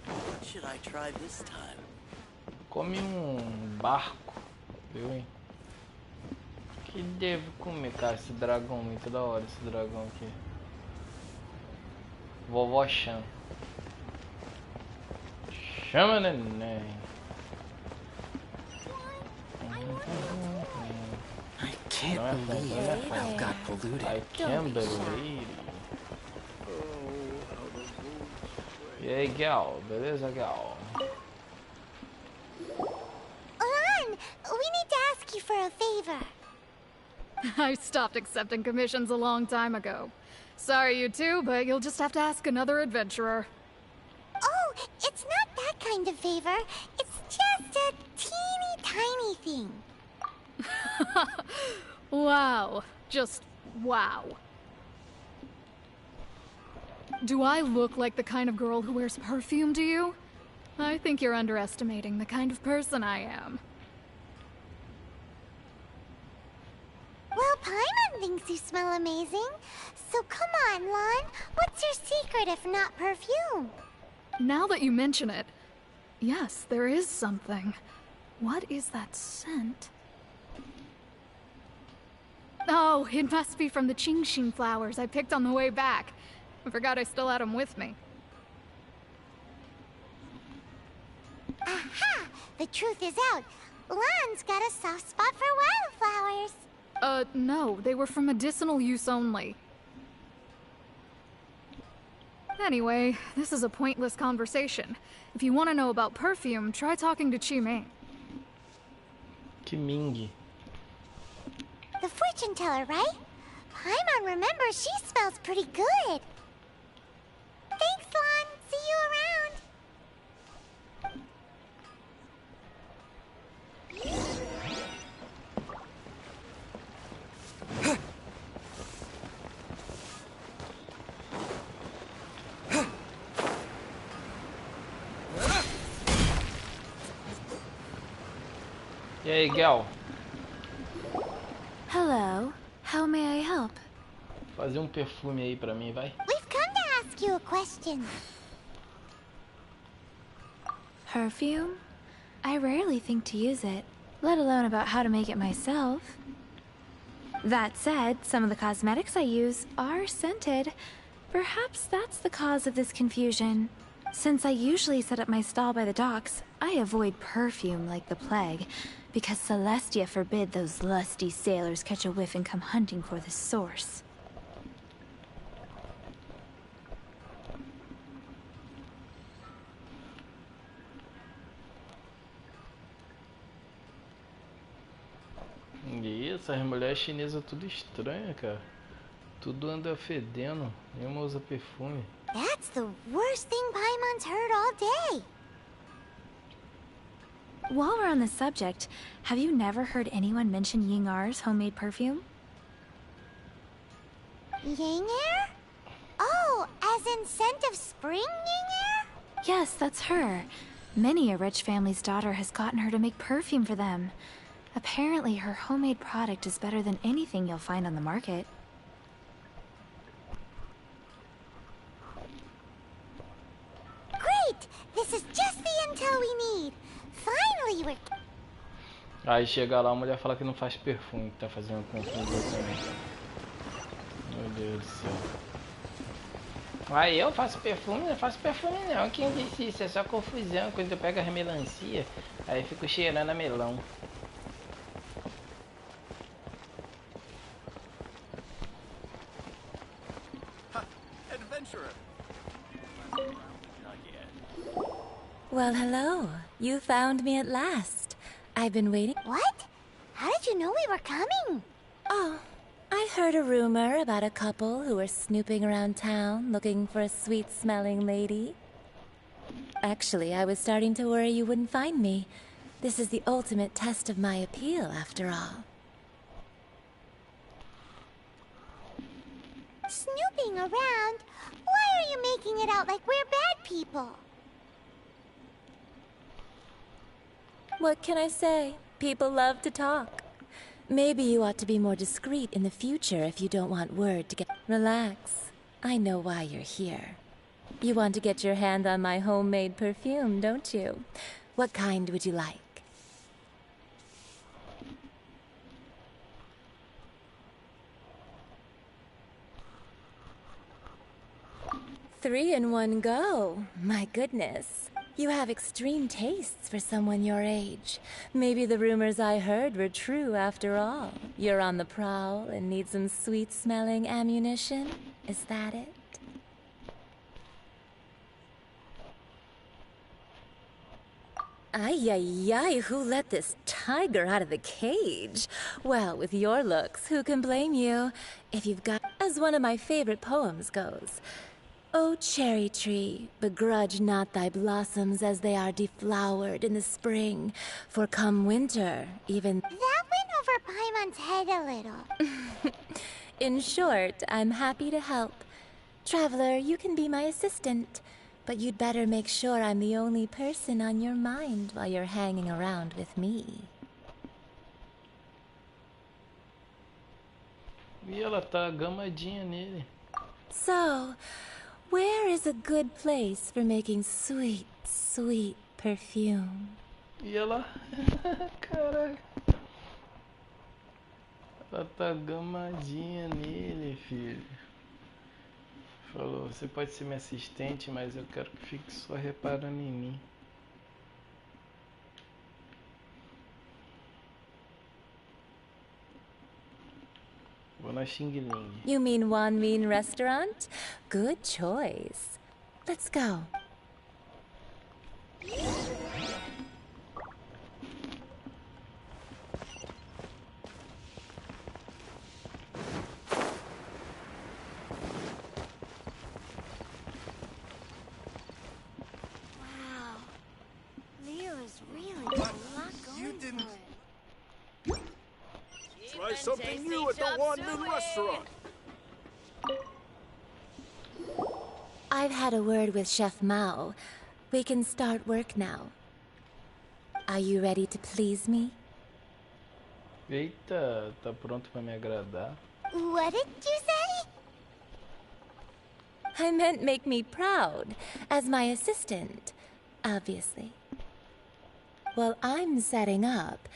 What should I try this time? Come barco, viu, hein? Que devo comer, cara, esse dragão, muito da hora esse dragão aqui. Vovó Chan. Chama, neném. I can't believe I've got polluted. I can't believe. E aí, Gal? Beleza, Gal? Lan, we need to ask you for a favor. I stopped accepting commissions a long time ago. Sorry, you two, but you'll just have to ask another adventurer. Oh, it's not that kind of favor. It's just a teeny tiny thing. Wow. Just wow. Do I look like the kind of girl who wears perfume to you? I think you're underestimating the kind of person I am. Well, Paimon thinks you smell amazing. So come on, Lan. What's your secret if not perfume? Now that you mention it, yes, there is something. What is that scent? Oh, it must be from the Genshin flowers I picked on the way back. I forgot I still had them with me. Aha! The truth is out. Lan's got a soft spot for wildflowers. No, they were for medicinal use only. Anyway, this is a pointless conversation. If you want to know about perfume, try talking to Qiming. Qiming. The fortune teller, right? Paimon remembers she smells pretty good. Thanks, Lan. See you around. E aí, Gal? Hello. How may I help? Fazer um perfume aí pra mim, vai? We've come to ask you a question. Perfume? I rarely think to use it, let alone about how to make it myself. That said, some of the cosmetics I use are scented. Perhaps that's the cause of this confusion. Since I usually set up my stall by the docks, I avoid perfume like the plague, because Celestia forbid those lusty sailors catch a whiff and come hunting for the source. E essas mulheres chinesas tudo estranha, cara. Tudo anda fedendo, nenhuma usa perfume. That's the worst thing Paimon's heard all day. While we're on the subject, have you never heard anyone mention Ying-Ar's homemade perfume? Ying-Er? Oh, as in scent of spring, Ying-Er? Yes, that's her. Many a rich family's daughter has gotten her to make perfume for them. Apparently, her homemade product is better than anything you'll find on the market. Great! This is just the intel we need. Finally, we're... Aí chega lá, a mulher fala que não faz perfume, que tá fazendo confusão também. Meu Deus do céu. Aí eu faço perfume? Não faço perfume não. Quem disse isso? É só confusão. Quando eu pego a melancia, aí eu fico cheirando a melão. Well, hello. You found me at last. I've been waiting. What? How did you know we were coming? Oh, I heard a rumor about a couple who were snooping around town looking for a sweet-smelling lady. Actually, I was starting to worry you wouldn't find me. This is the ultimate test of my appeal, after all. Snooping around? Why are you making it out like we're bad people? What can I say? People love to talk. Maybe you ought to be more discreet in the future if you don't want word to get... Relax. I know why you're here. You want to get your hand on my homemade perfume, don't you? What kind would you like? Three in one go. My goodness. You have extreme tastes for someone your age. Maybe the rumors I heard were true after all. You're on the prowl and need some sweet-smelling ammunition? Is that it? Ay, ay, ay, who let this tiger out of the cage? Well, with your looks, who can blame you? If you've got... As one of my favorite poems goes... O cherry tree, begrudge not thy blossoms as they are deflowered in the spring, for come winter, even... That went over Paimon's head a little. In short, I'm happy to help. Traveler, you can be my assistant, but you'd better make sure I'm the only person on your mind while you're hanging around with me. E ela tá gamadinha nele. So... where is a good place for making sweet, sweet perfume? E ela... Caraca. Ela tá gamadinha nele, filho. Falou, você pode ser minha assistente, mas eu quero que fique só reparando em mim. Vou na Xing Ling. You mean Wan Min Restaurant? Good choice. Let's go. Wow. Leo is really got a lot going for it. Try something new at the Wan Min restaurant. I've had a word with Chef Mao. We can start work now. Are you ready to please me? Eita, tá pronto pra me agradar? What did you say? I meant make me proud, as my assistant, obviously. While I'm setting up,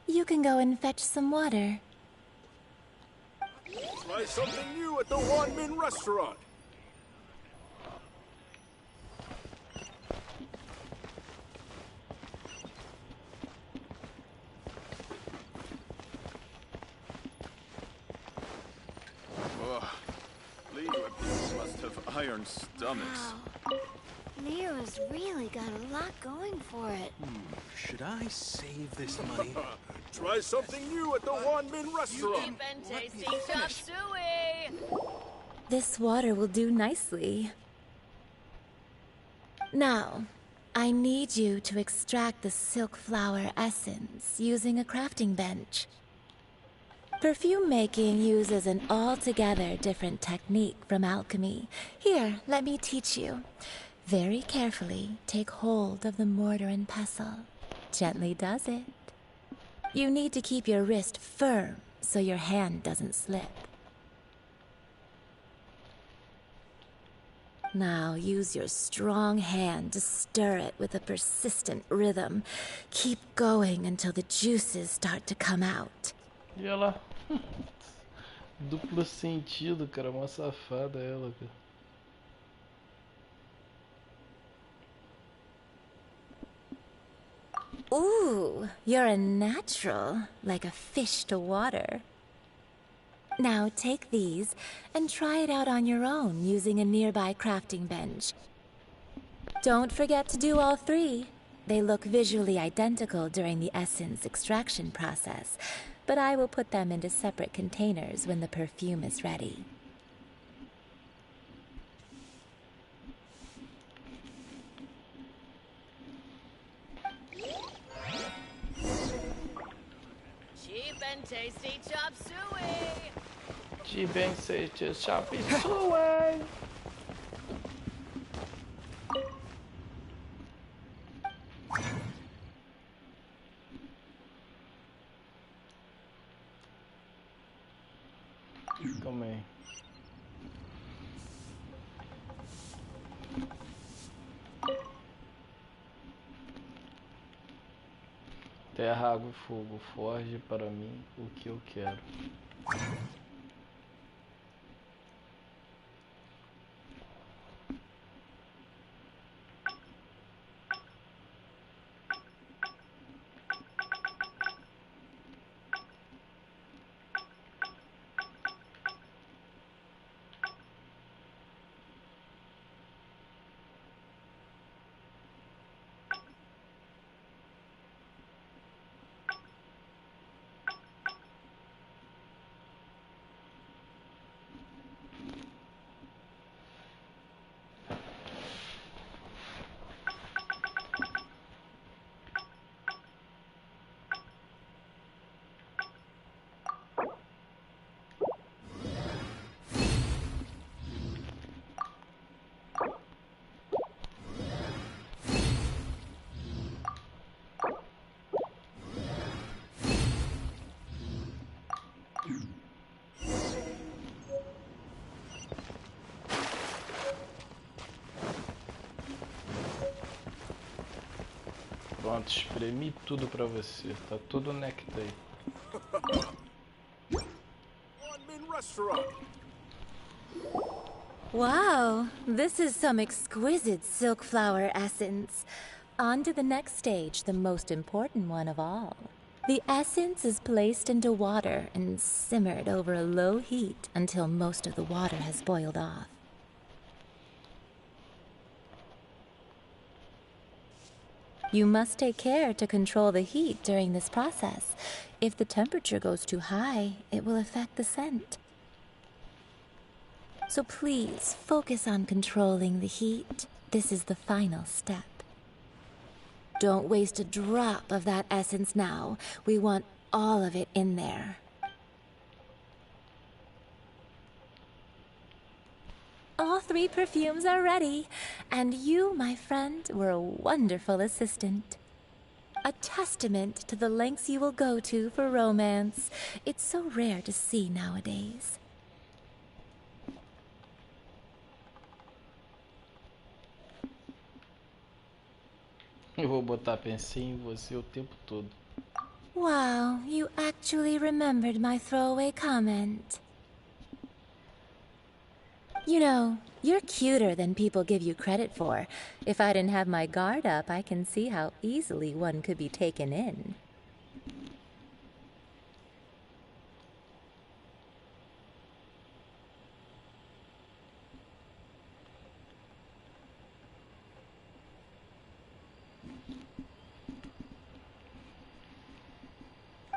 you can go and fetch some water. Try something new at the Wanmin restaurant. Must have iron stomachs. Wow. Nero's really got a lot going for it. Should I save this money? Try something new at the Wanmin restaurant. This water will do nicely. Now, I need you to extract the silk flower essence using a crafting bench. Perfume making uses an altogether different technique from alchemy. Here, let me teach you. Very carefully, take hold of the mortar and pestle. Gently does it. You need to keep your wrist firm so your hand doesn't slip. Now use your strong hand to stir it with a persistent rhythm. Keep going until the juices start to come out. E ela... Duplo sentido, cara. Uma safada ela, cara. Ooh, you're a natural, like a fish to water. Now take these and try it out on your own using a nearby crafting bench. Don't forget to do all three. They look visually identical during the essence extraction process, but I will put them into separate containers when the perfume is ready. Cheap and tasty chop suey. Cheap and tasty chop suey. Calma aí. Terra, água e fogo, forge para mim o que eu quero. Pronto, espremi tudo pra você. Tá tudo nectar aí. Wow, this is some exquisite silk flower essence. On to the next stage, the most important one of all. The essence is placed into water and simmered over a low heat until most of the water has boiled off. You must take care to control the heat during this process. If the temperature goes too high, it will affect the scent. So please, focus on controlling the heat. This is the final step. Don't waste a drop of that essence now. We want all of it in there. All three perfumes are ready, and you, my friend, were a wonderful assistant. A testament to the lengths you will go to for romance. It's so rare to see nowadays. Eu vou botar pensei em você o tempo todo. Wow, you actually remembered my throwaway comment. You know, you're cuter than people give you credit for. If I didn't have my guard up, I can see how easily one could be taken in.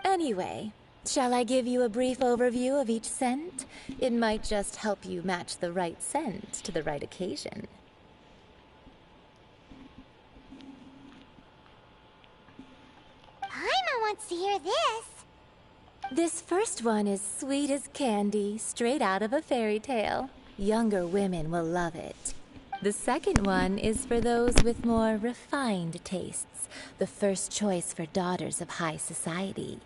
Anyway, shall I give you a brief overview of each scent? It might just help you match the right scent to the right occasion. Paimon wants to hear this. This first one is sweet as candy, straight out of a fairy tale. Younger women will love it. The second one is for those with more refined tastes, the first choice for daughters of high society.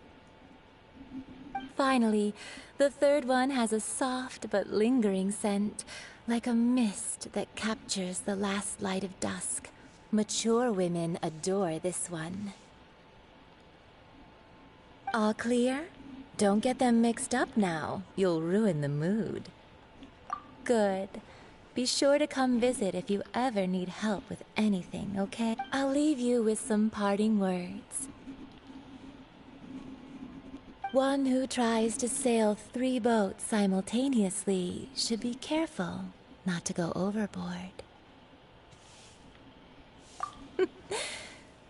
Finally, the third one has a soft but lingering scent, like a mist that captures the last light of dusk. Mature women adore this one. All clear? Don't get them mixed up now. You'll ruin the mood. Good. Be sure to come visit if you ever need help with anything, okay? I'll leave you with some parting words. One who tries to sail 3 boats simultaneously should be careful not to go overboard.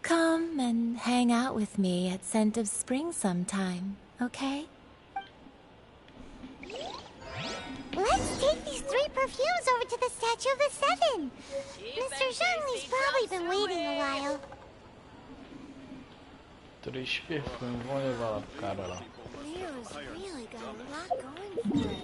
Come and hang out with me at Scent of Spring sometime, okay? Let's take these 3 perfumes over to the Statue of the Seven. Mr. Zhongli's probably been waiting a while. 3 perfumes, vamos levar lá pro cara lá. Leo's really got a lot going for it.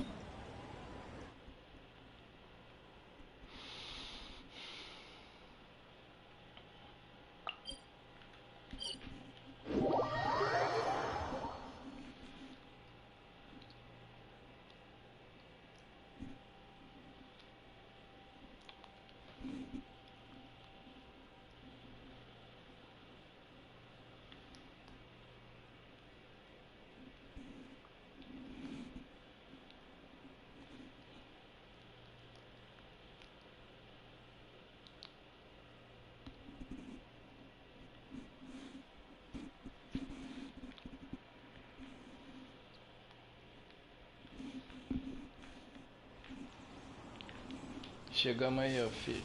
Chegamos aí, ó, filho.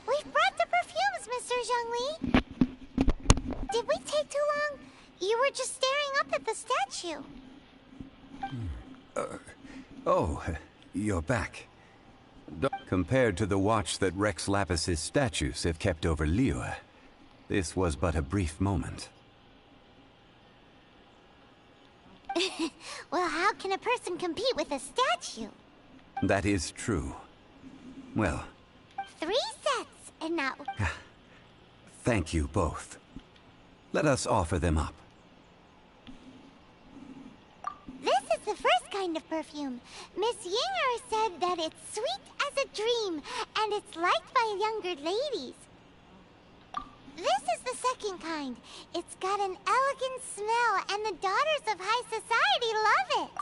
We've brought the perfumes, Mr. Zhongli. Did we take too long? You were just staring up at the statue. Oh, you're back. Compared to the watch that Rex Lapis's statues have kept over Liyue, this was but a brief moment. Well, how can a person compete with a statue? That is true. Well... 3 sets, and now... Thank you both. Let us offer them up. This is the first kind of perfume. Miss Yinger said that it's sweet as a dream, and it's liked by younger ladies. This is the second kind. It's got an elegant smell, and the daughters of high society love it.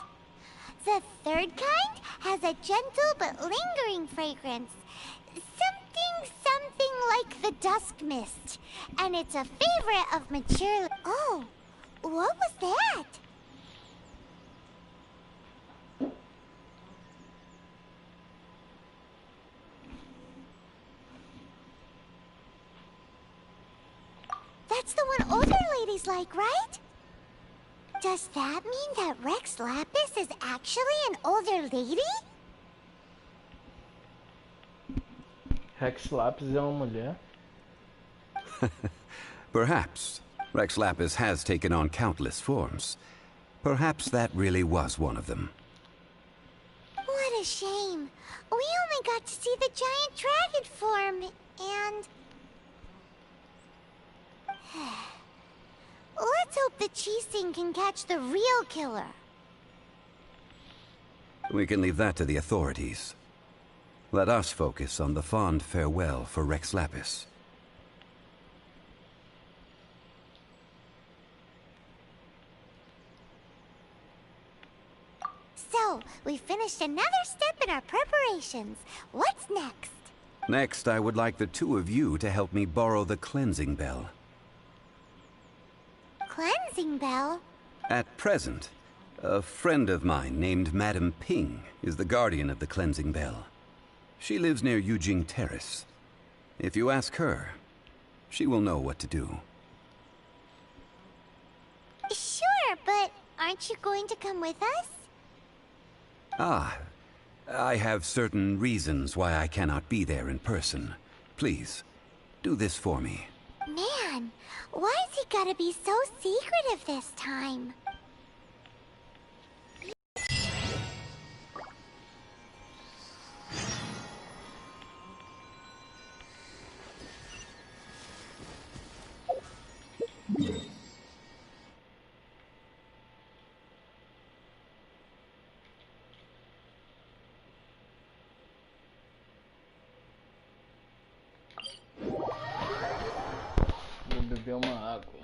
The third kind has a gentle but lingering fragrance. Something like the dusk mist. And it's a favorite of mature... Oh, what was that? That's the one older ladies like, right? Does that mean that Rex Lapis is actually an older lady? Rex Lapis é uma mulher? Perhaps. Rex Lapis has taken on countless forms. Perhaps that really was one of them. What giant dragon form, and... Let's hope the Chising can catch the real killer. We can leave that to the authorities. Let us focus on the fond farewell for Rex Lapis. So, we finished another step in our preparations. What's next? Next, I would like the two of you to help me borrow the cleansing bell. Cleansing bell? At present, a friend of mine named Madame Ping is the guardian of the cleansing bell. She lives near Yujing Terrace. If you ask her, she will know what to do. Sure, but aren't you going to come with us? Ah, I have certain reasons why I cannot be there in person. Please, do this for me. Man, why is he gotta be so secretive this time? Vou beber uma água.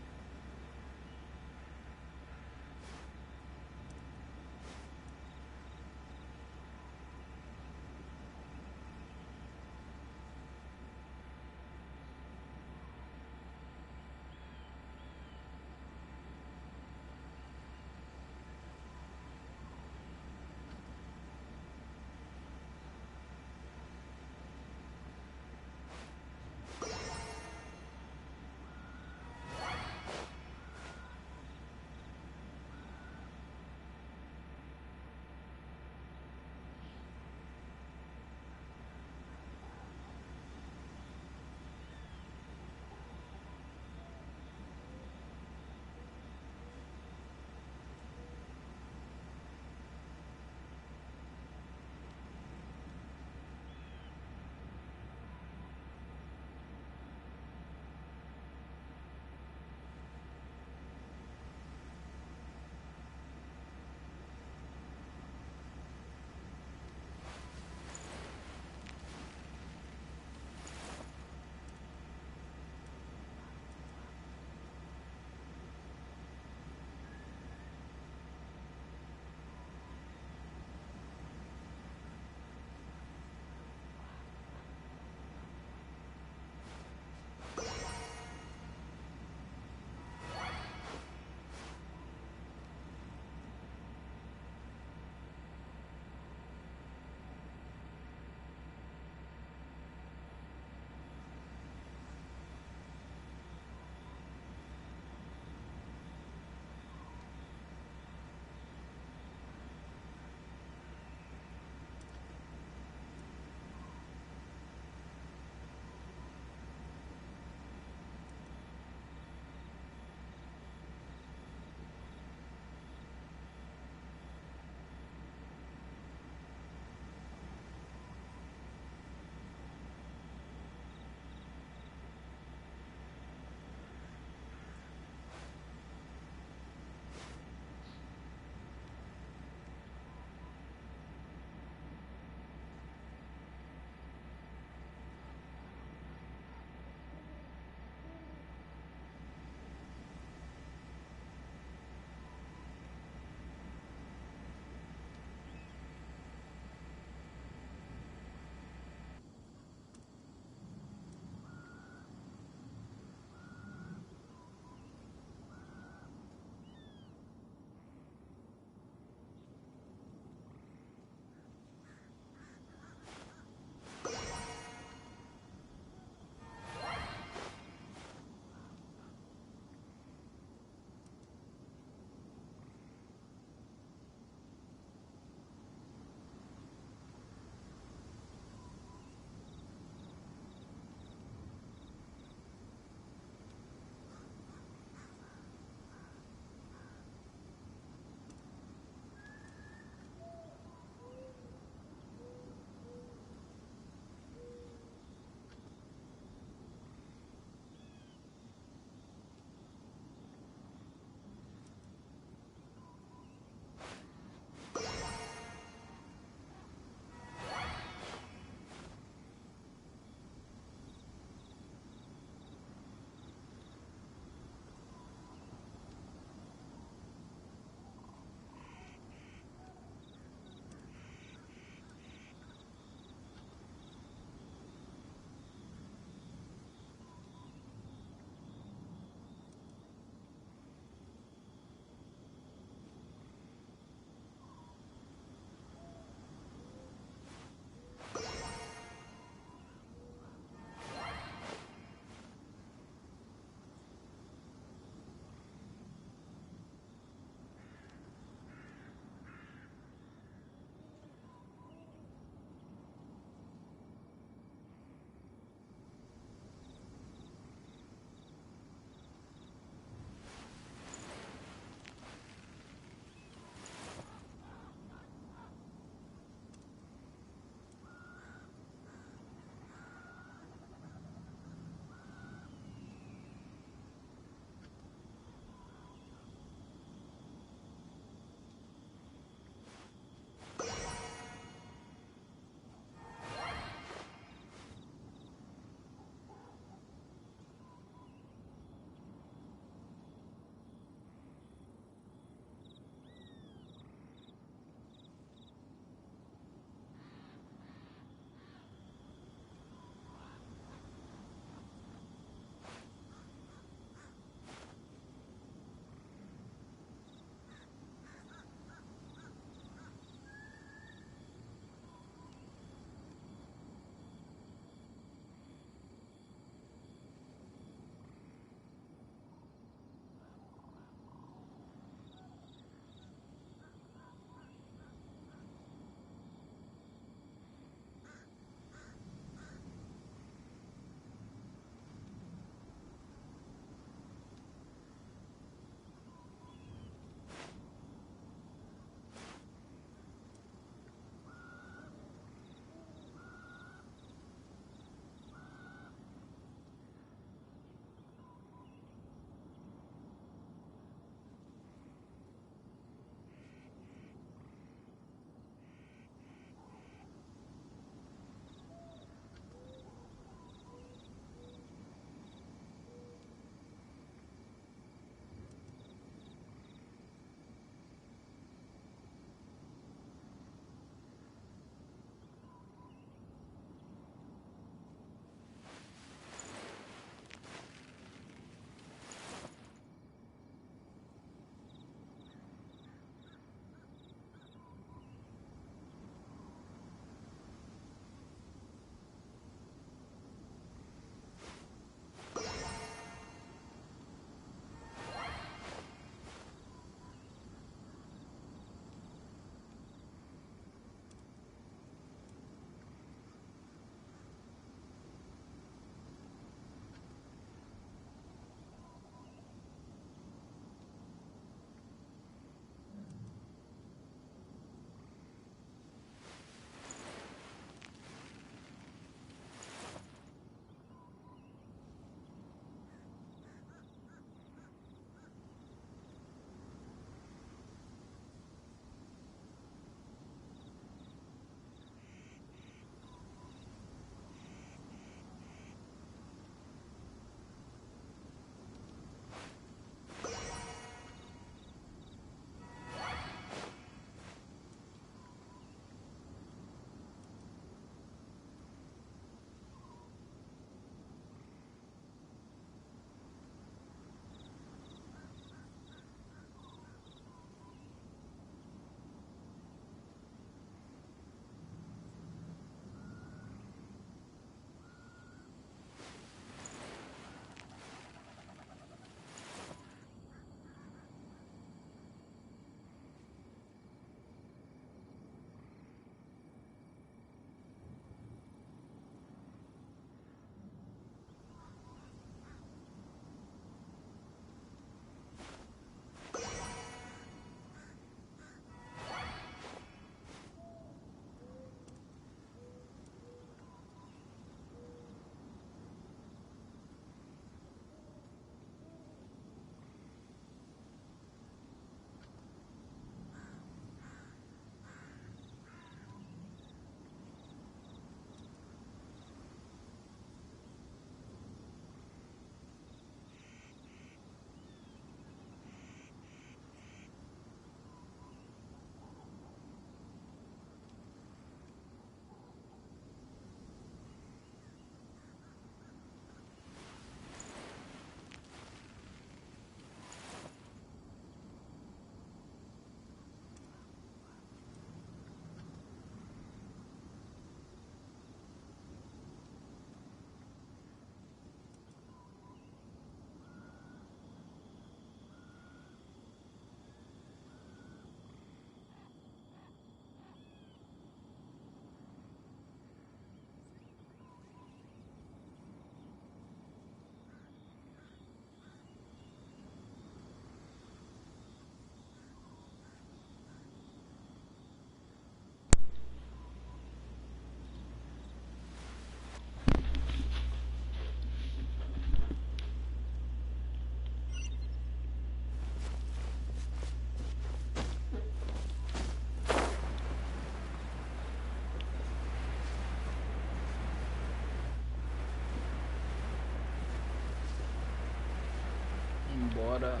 Agora,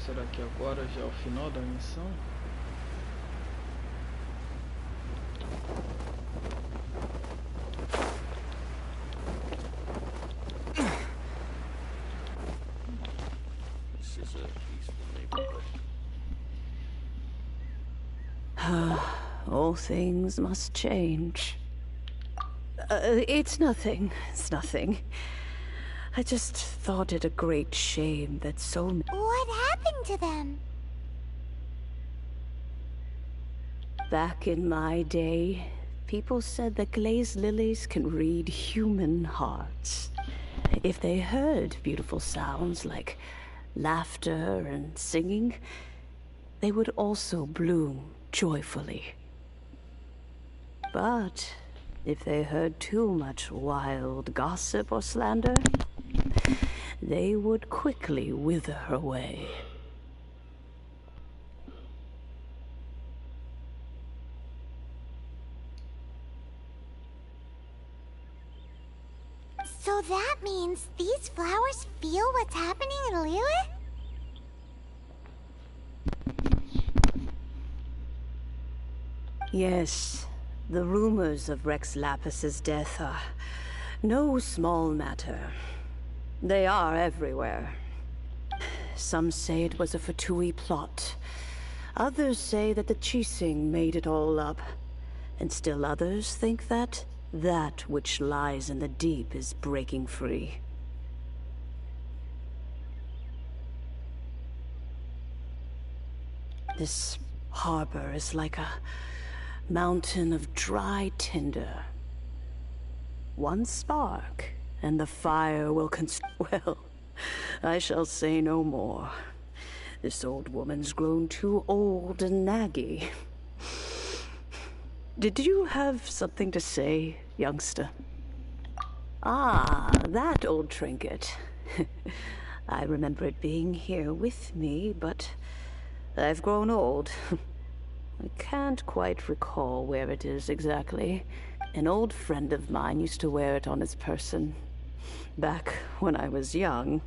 será que agora já é o final da missão? This is a peaceful neighborhood. All things must change. It's nothing. It's nothing. I just thought it a great shame that so many... What happened to them? Back in my day, people said that glazed lilies can read human hearts. If they heard beautiful sounds like laughter and singing, they would also bloom joyfully. But if they heard too much wild gossip or slander, they would quickly wither away. So that means these flowers feel what's happening in Liyue? Yes, the rumors of Rex Lapis's death are no small matter. They are everywhere. Some say it was a Fatui plot. Others say that the Chising made it all up. And still others think that that which lies in the deep is breaking free. This harbor is like a mountain of dry tinder. One spark, and the fire will well, I shall say no more. This old woman's grown too old and naggy. Did you have something to say, youngster? Ah, that old trinket. I remember it being here with me, but I've grown old. I can't quite recall where it is exactly. An old friend of mine used to wear it on his person. Back when I was young.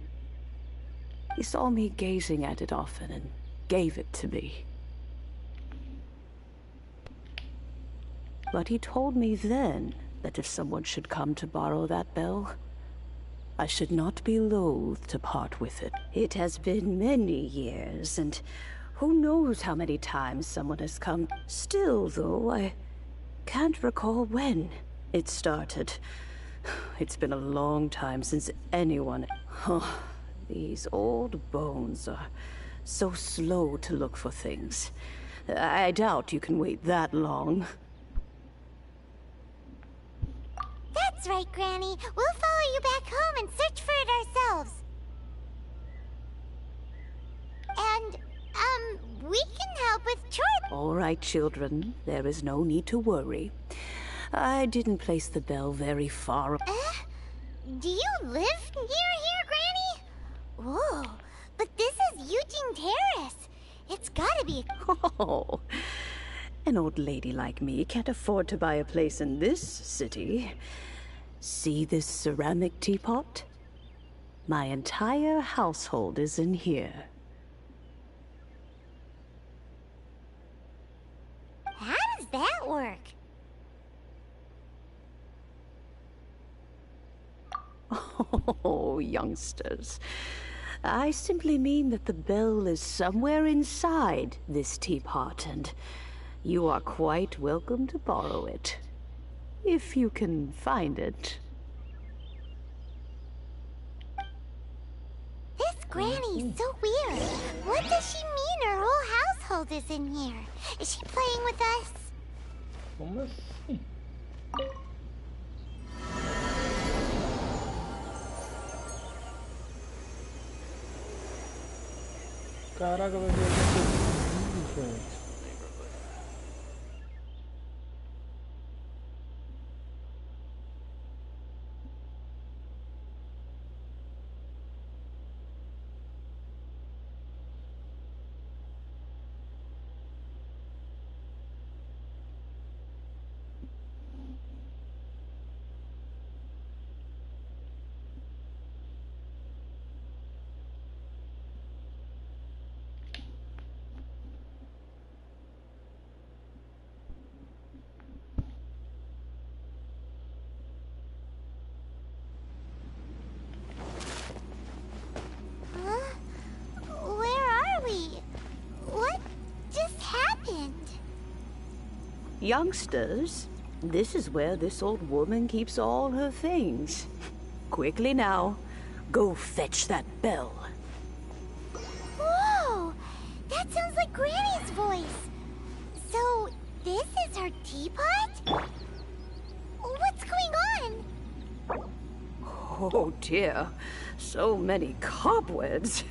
He saw me gazing at it often and gave it to me. But he told me then that if someone should come to borrow that bell, I should not be loath to part with it. It has been many years, and who knows how many times someone has come. Still, though, I can't recall when it started. It's been a long time since anyone... Oh, these old bones are so slow to look for things. I doubt you can wait that long. That's right, Granny. We'll follow you back home and search for it ourselves. And, we can help with chores. All right, children. There is no need to worry. I didn't place the bell very far. Do you live near here, Granny? Whoa, but this is Eugene Terrace. It's gotta be... Oh, an old lady like me can't afford to buy a place in this city. See this ceramic teapot? My entire household is in here. How does that work? Oh, youngsters. I simply mean that the bell is somewhere inside this teapot, and you are quite welcome to borrow it. If you can find it. This Granny's so weird. What does she mean her whole household is in here? Is she playing with us? Como assim? Caraca, vai viajar todo mundo, velho. Youngsters, this is where this old woman keeps all her things. Quickly now, go fetch that bell. Whoa! That sounds like Granny's voice. So, this is her teapot? What's going on? Oh dear, so many cobwebs.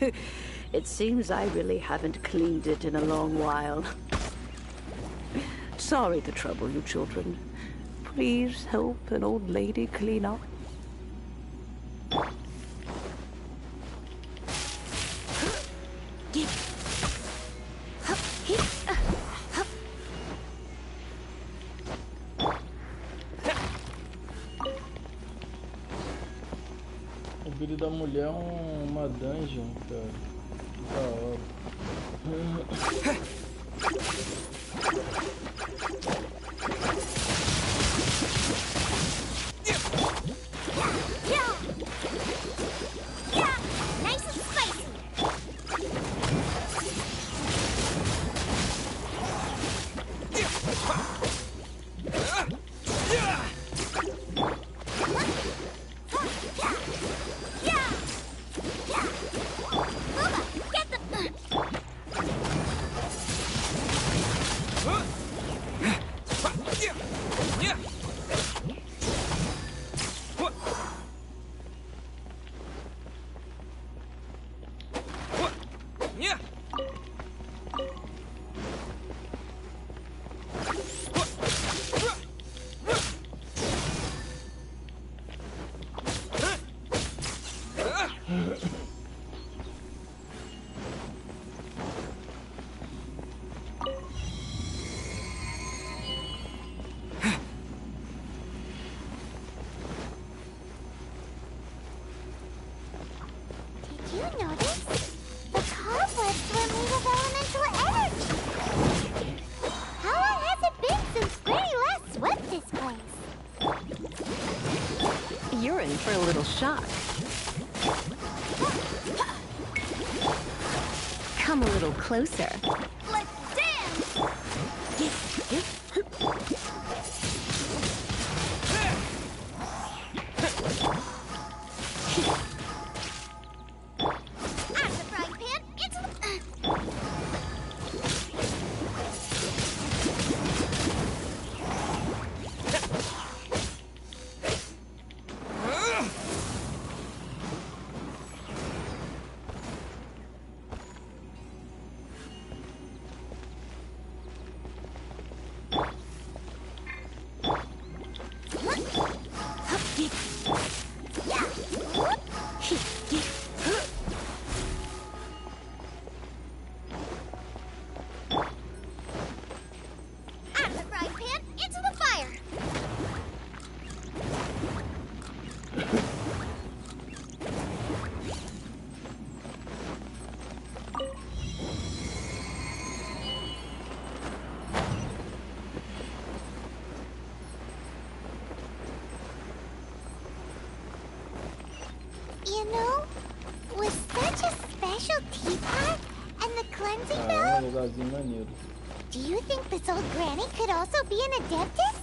It seems I really haven't cleaned it in a long while. Sorry to trouble you, children. Please help an old lady clean up. O vídeo da mulher é uma dungeon, cara. Da hora. Nice and spicy. Did you notice? The cobwebs were made of elemental energy. How long has it been since Granny last swept this place? You're in for a little shock. Come a little closer. Let's dance! Out of the frying pan, into the... Out of the frying pan, into the fire! You know, with such a special teapot and the cleansing Ah, é bell, um lugarzinho maneiro. do you think this old granny could also be an adeptus?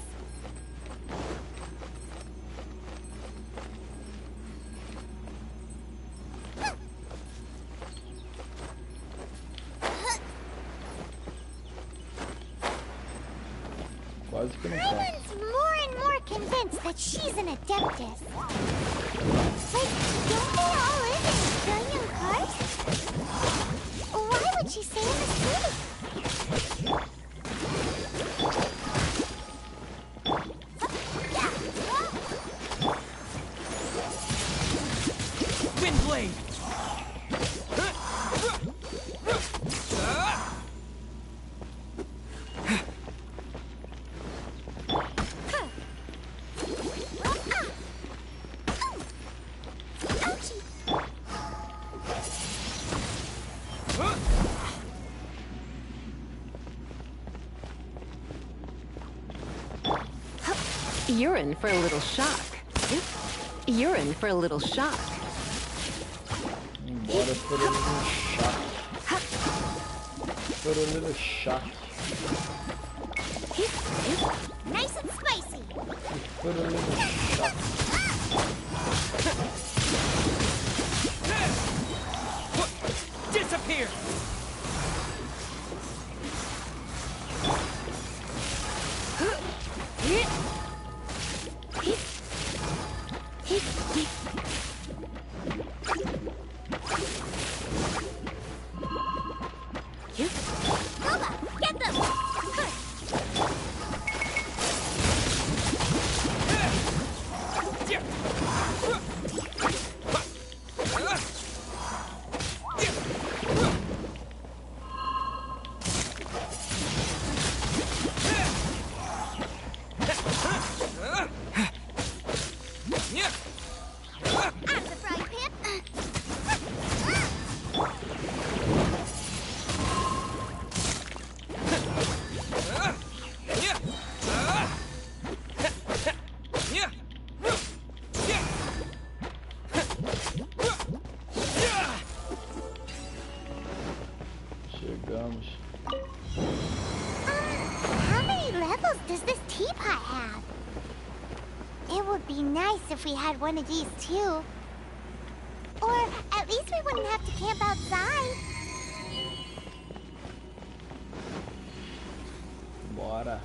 Quase que não faço. Ryland's more and more convinced that she's an adeptus. Like, don't they all live in trillium cars? Why would she stay in the city? Windblade! You're in for a little shock. You're in for a little shock. Bora por a little shock. For a little shock. Nice and spicy. Put a little shot. Disappear! Nova, get them! Out of the frying pan. Chegamos. How many levels does this teapot have? It would be nice if we had one of these too. Or at least we wouldn't have to camp outside. Bora.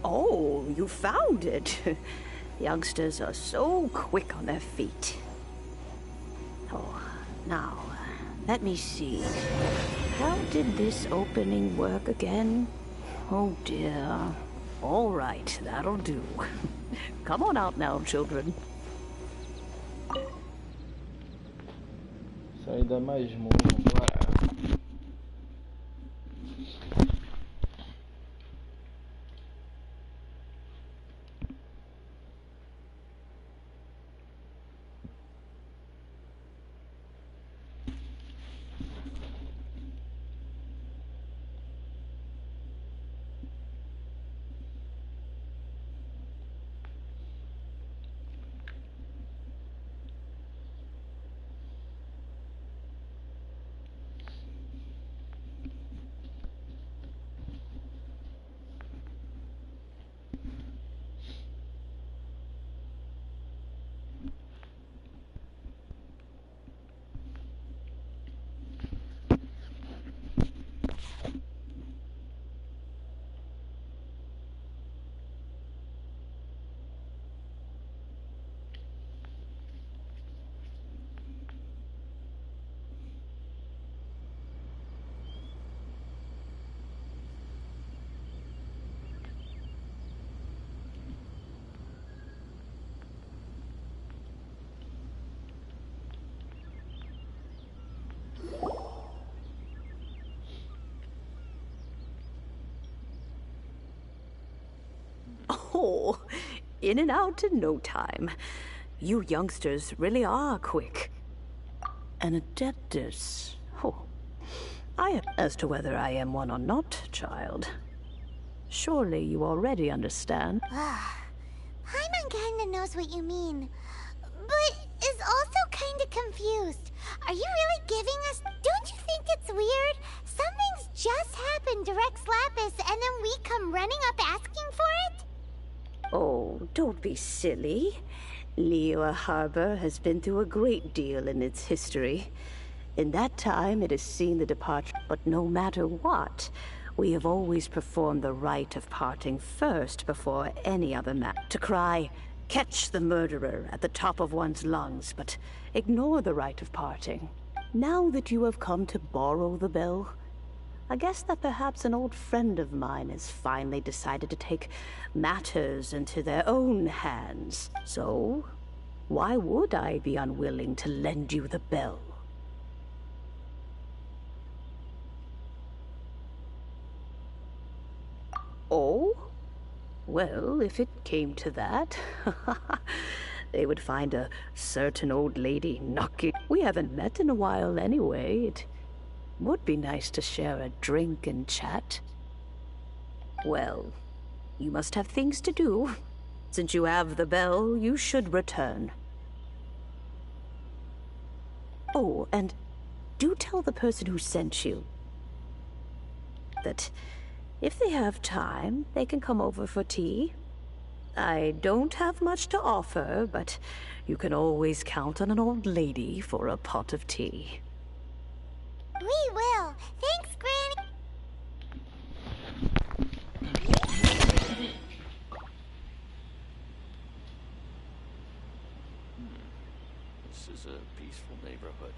Oh, you found it. Youngsters are so quick on their feet. Oh, now, let me see. How did this opening work again? Oh dear. All right, that'll do. Come on out now, children. Saída mais muito, bora. Oh, in and out in no time. You youngsters really are quick. An adeptus. Oh, as to whether I am one or not, child. Surely you already understand. Paimon kinda knows what you mean, but is also kinda confused. Are you really giving us... Don't you think it's weird? Something's just happened to Rex Lapis and then we come running up asking for it? Oh, don't be silly. Liyue Harbor has been through a great deal in its history. In that time, it has seen the departure, but no matter what, we have always performed the rite of parting first before any other matter. To cry, "Catch the murderer," at the top of one's lungs, but ignore the rite of parting. Now that you have come to borrow the bell, I guess that perhaps an old friend of mine has finally decided to take matters into their own hands. So, why would I be unwilling to lend you the bell? Oh? Well, if it came to that, they would find a certain old lady knocking. We haven't met in a while anyway. It would be nice to share a drink and chat. Well, you must have things to do. Since you have the bell, you should return. Oh, and do tell the person who sent you that if they have time, they can come over for tea. I don't have much to offer, but you can always count on an old lady for a pot of tea. We will. Thanks, Granny. This is a peaceful neighborhood.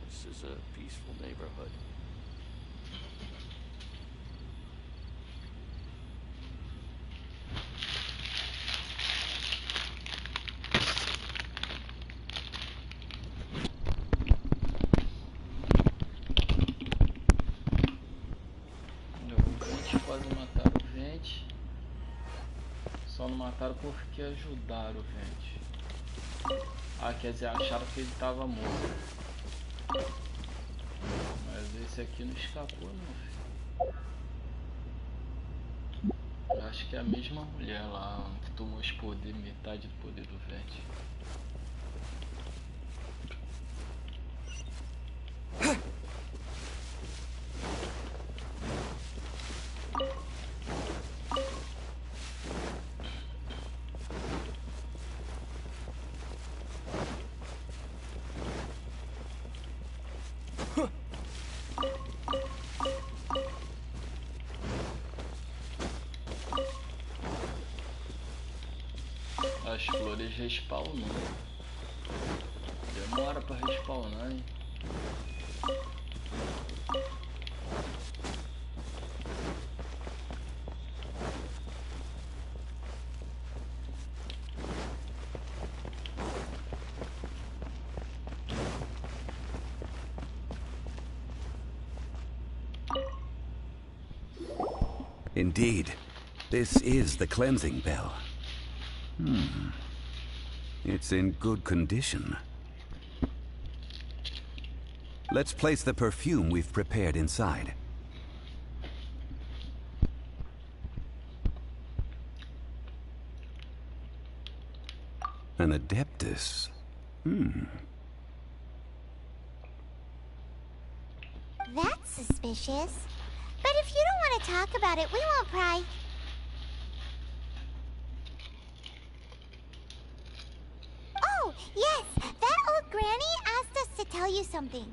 This is a peaceful neighborhood. Os quase mataram o Vente. Só não mataram porque ajudaram o Vente. Ah, quer dizer, acharam que ele estava morto. Mas esse aqui não escapou não, filho. Eu acho que é a mesma mulher lá que tomou os poderes, metade do poder do Vente. As flores respawnam. Demora pra respawnar, hein? Indeed, this is the cleansing bell. It's in good condition. Let's place the perfume we've prepared inside. An Adeptus. That's suspicious. But if you don't want to talk about it, we won't pry. Oh, yes! That old granny asked us to tell you something.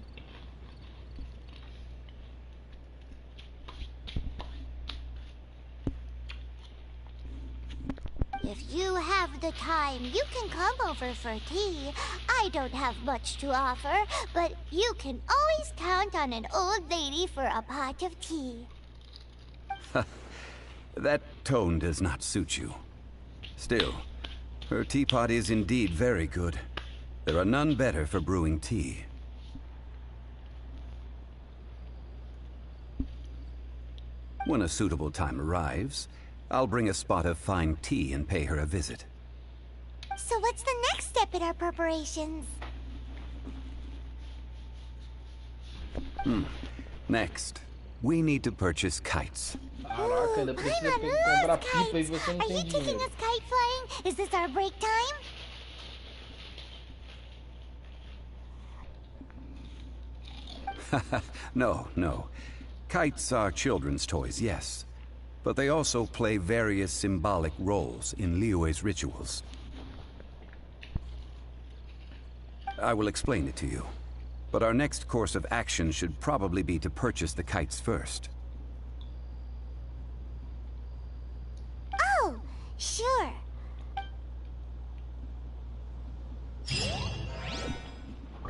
If you have the time, you can come over for tea. I don't have much to offer, but you can always count on an old lady for a pot of tea. That tone does not suit you. Still, her teapot is indeed very good. There are none better for brewing tea. When a suitable time arrives, I'll bring a spot of fine tea and pay her a visit. So what's the next step in our preparations? Next, we need to purchase kites. Caraca, ainda precisa comprar pipa e você não Are tem you taking dinheiro. us kite flying? Is this our break time? No. Kites are children's toys, yes. But they also play various symbolic roles in Liyue's rituals. I will explain it to you. But our next course of action should probably be to purchase the kites first. Oh, sure.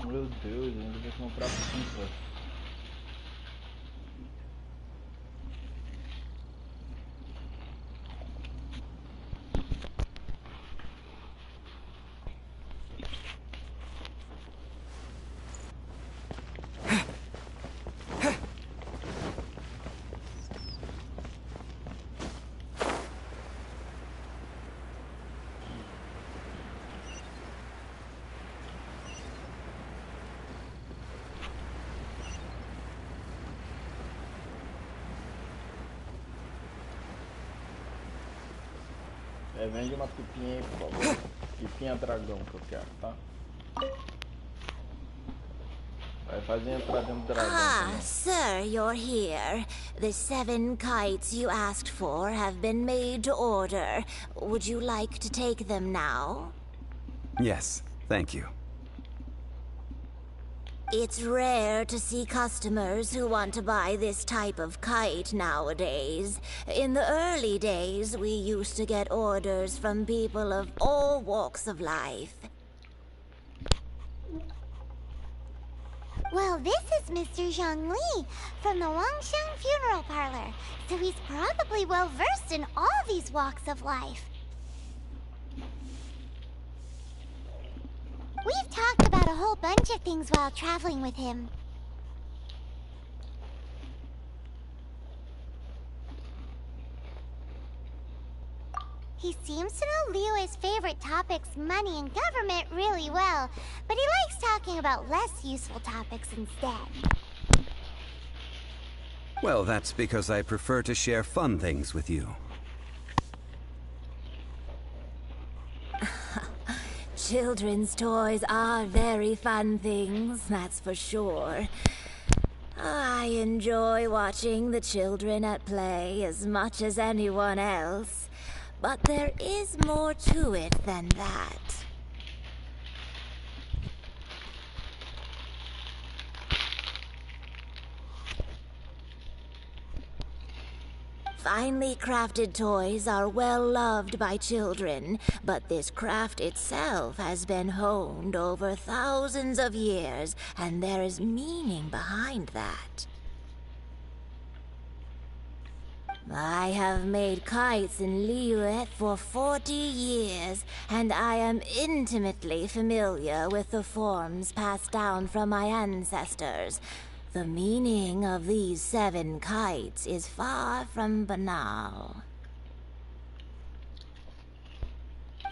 Meu Deus, ainda vou comprar pipa. Vende uma pipinha aí, por favor. Pipinha dragão que eu quero, tá? Vai fazer entrar dentro do dragão. Ah, sir, you're here. The 7 kites you asked for have been made to order. Would you like to take them now? Yes, thank you. It's rare to see customers who want to buy this type of kite nowadays. In the early days, we used to get orders from people of all walks of life. Well, this is Mr. Zhongli from the Wangsheng Funeral Parlor, so he's probably well versed in all these walks of life. We've talked about a whole bunch of things while traveling with him. He seems to know Liyue's favorite topics, money and government, really well, but he likes talking about less useful topics instead. Well, that's because I prefer to share fun things with you. Children's toys are very fun things, that's for sure. I enjoy watching the children at play as much as anyone else. But there is more to it than that. Finely crafted toys are well loved by children, but this craft itself has been honed over thousands of years, and there is meaning behind that. I have made kites in Liyue for 40 years, and I am intimately familiar with the forms passed down from my ancestors. The meaning of these 7 kites is far from banal.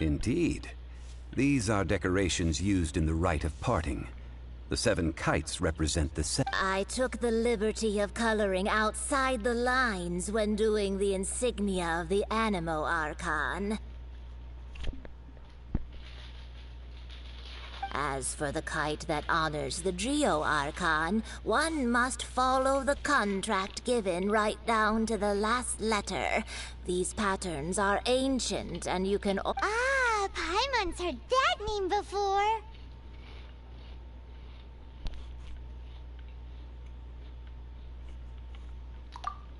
Indeed. These are decorations used in the rite of parting. The 7 kites represent the I took the liberty of coloring outside the lines when doing the insignia of the Animo Archon. As for the kite that honors the Geo Archon, one must follow the contract given right down to the last letter. These patterns are ancient, and you can... Ah, Paimon's heard that name before.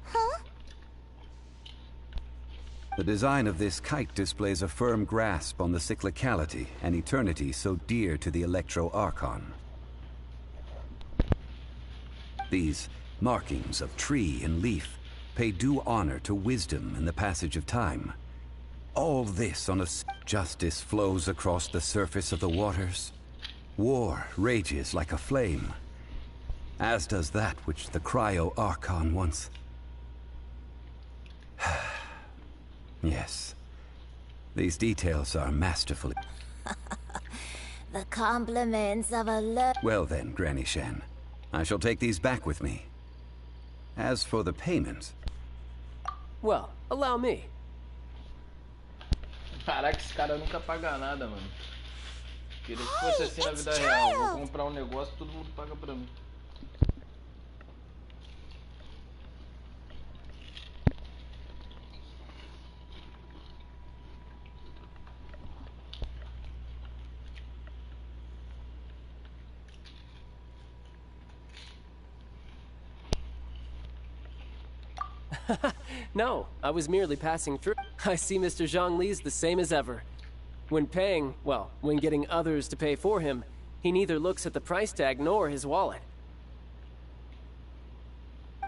Huh? The design of this kite displays a firm grasp on the cyclicality and eternity so dear to the Electro Archon. These markings of tree and leaf pay due honor to wisdom and the passage of time. All this on a... Justice flows across the surface of the waters. War rages like a flame, as does that which the Cryo Archon once... Yes. These details are masterful. The compliments of a Well then, Granny Shen. I shall take these back with me. As for the payment... Well, allow me. Caraca, esse cara nunca paga nada, mano. Queria que fosse assim na vida real. Vou comprar um negócio, todo mundo paga pra mim. No, I was merely passing through. I see Mr. Zhongli's the same as ever. When paying, well, when getting others to pay for him, he neither looks at the price tag nor his wallet.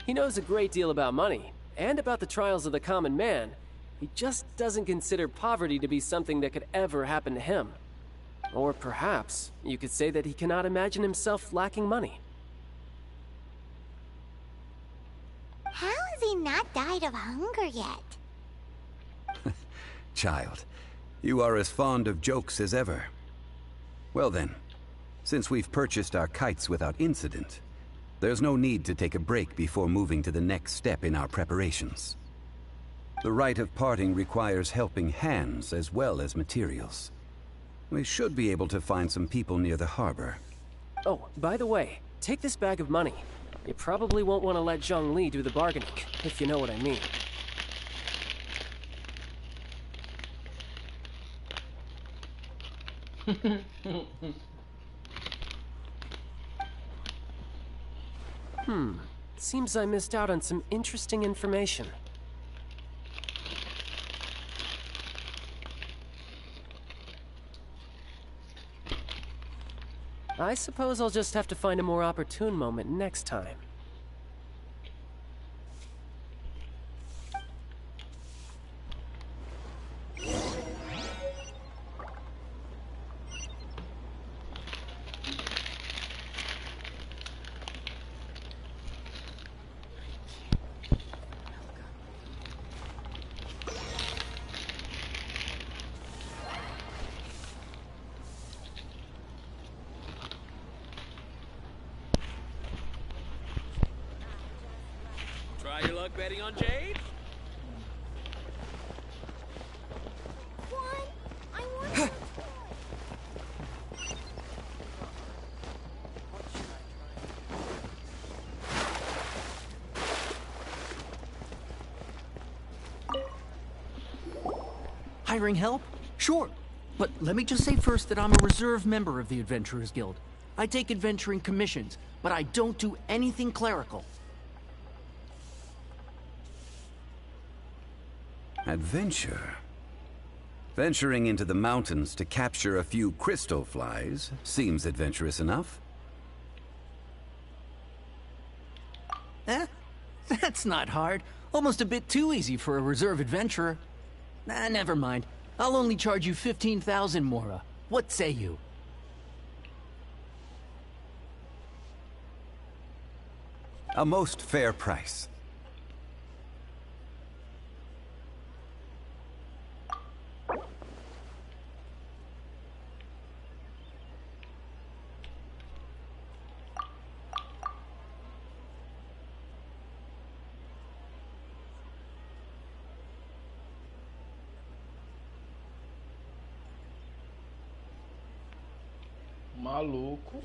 He knows a great deal about money, and about the trials of the common man. He just doesn't consider poverty to be something that could ever happen to him. Or perhaps, you could say that he cannot imagine himself lacking money. How has he not died of hunger yet? Child, you are as fond of jokes as ever. Well then, since we've purchased our kites without incident, there's no need to take a break before moving to the next step in our preparations. The rite of parting requires helping hands as well as materials. We should be able to find some people near the harbor. Oh, by the way, take this bag of money. You probably won't want to let Zhongli do the bargaining, if you know what I mean. Seems I missed out on some interesting information. I suppose I'll just have to find a more opportune moment next time. Try your luck betting on Jade? Hiring help? Sure. But let me just say first that I'm a reserve member of the Adventurers Guild. I take adventuring commissions, but I don't do anything clerical. Adventure? Venturing into the mountains to capture a few crystal flies seems adventurous enough. That's not hard. Almost a bit too easy for a reserve adventurer. Never mind. I'll only charge you 15,000 Mora. What say you? A most fair price. Maluco.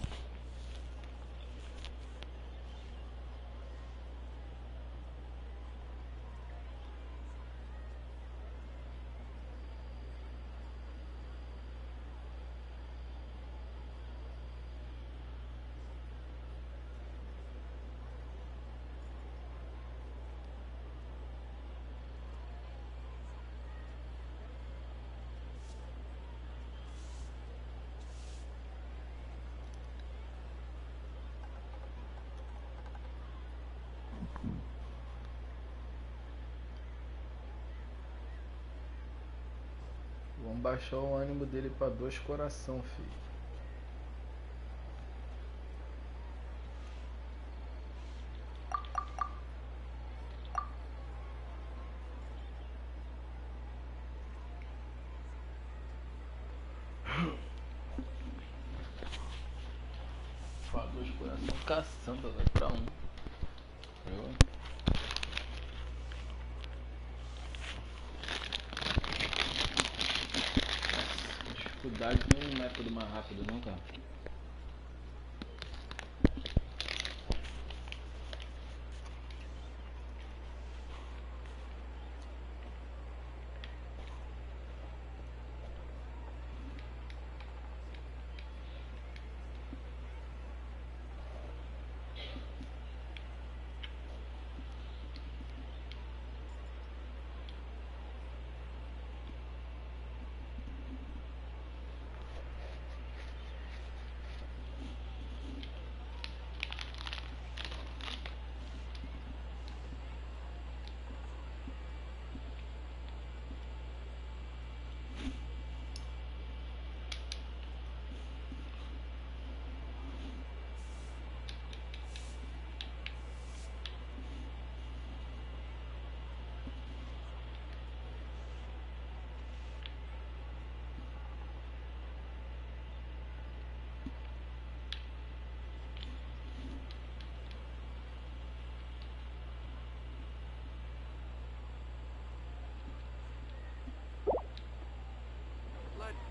Vamos baixar o ânimo dele pra 2 coração, filho. Pra 2 coração caçamba, vai pra 1. Eu... Dificuldade nem um método mais rápido, não, cara.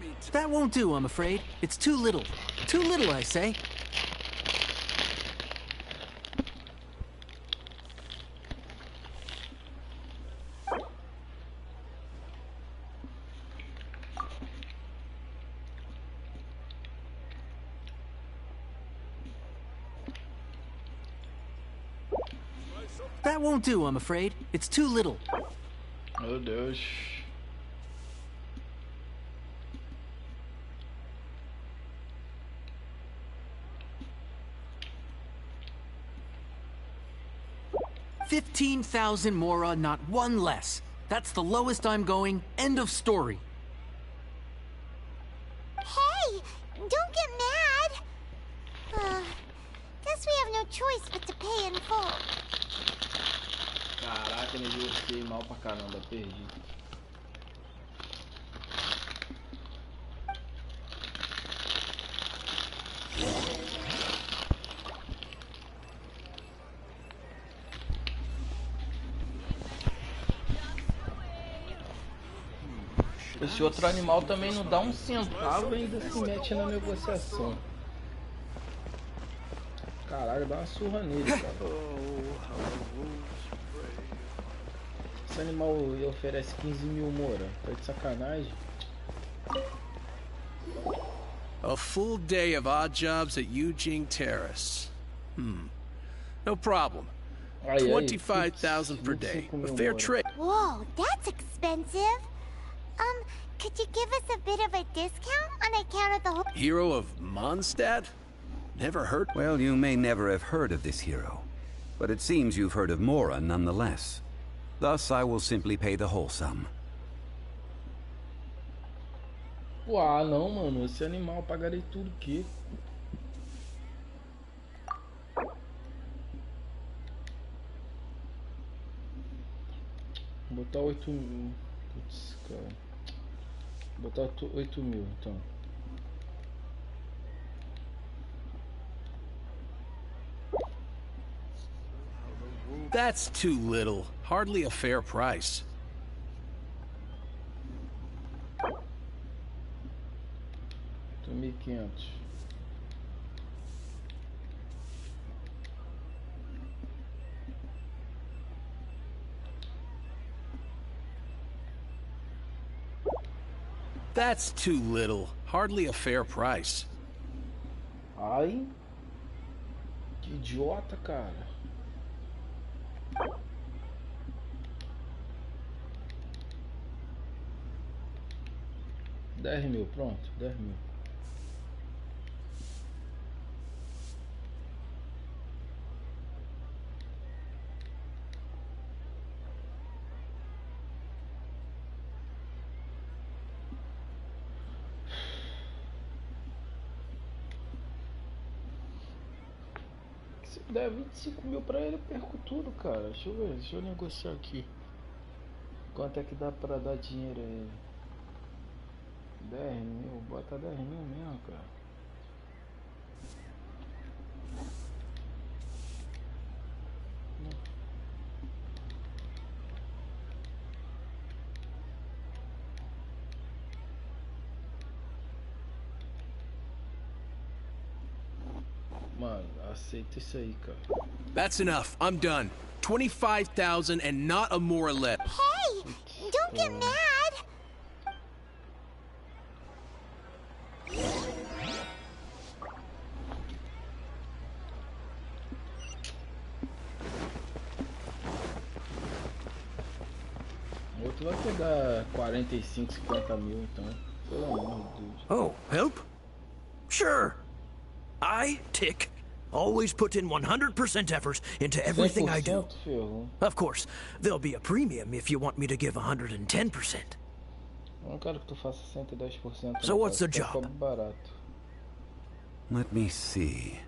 me to... That won't do, I'm afraid. It's too little. Too little, I say. That won't do, I'm afraid. It's too little. Meu Deus. $15,000 Mora, not one less. That's the lowest I'm going. End of story. Hey, don't get mad. Guess we have no choice but to pay in full. Caraca, eu fiquei mal pra caramba, perdi. Esse outro animal também não dá um centavo e ainda se mete na negociação. Caralho, dá uma surra nele, cara. Esse animal oferece 15 mil Mora. Tá de sacanagem. A full day of odd jobs at Eugene Terrace. No problem. 25,000 per day. A fair trade. Whoa, that's expensive. Could you give us a bit of a discount on account of the whole... Hero of Mondstadt? Never heard? Well, you may never have heard of this hero, but it seems you've heard of Mora nonetheless. Thus, I will simply pay the whole sum. Uau, não, mano. Esse animal pagarei tudo que... Vou botar 8 mil. Putz, cara. Vou botar 8 mil, então. That's too little. Hardly a fair price. Tô 1.500. That's too little. Hardly a fair price. Ai. Que idiota, cara. $10.000, pronto, 10.000. Se der 25 mil pra ele, eu perco tudo, cara. Deixa eu ver, deixa eu negociar aqui. Quanto é que dá pra dar dinheiro a ele? 10 mil, bota 10 mil mesmo, cara. Mano, aceita isso aí, cara. That's enough. I'm done. 25,000 and not a more less. Hey, don't get mad. O outro vai pegar 45, 50 mil, então. Pelo amor de Deus. Oh, help? Sure. I, Tick, always put in 100% effort into everything I do. Of course, there'll be a premium if you want me to give 110%. Eu não quero que tu faça 110%. So what's the job? Let me see.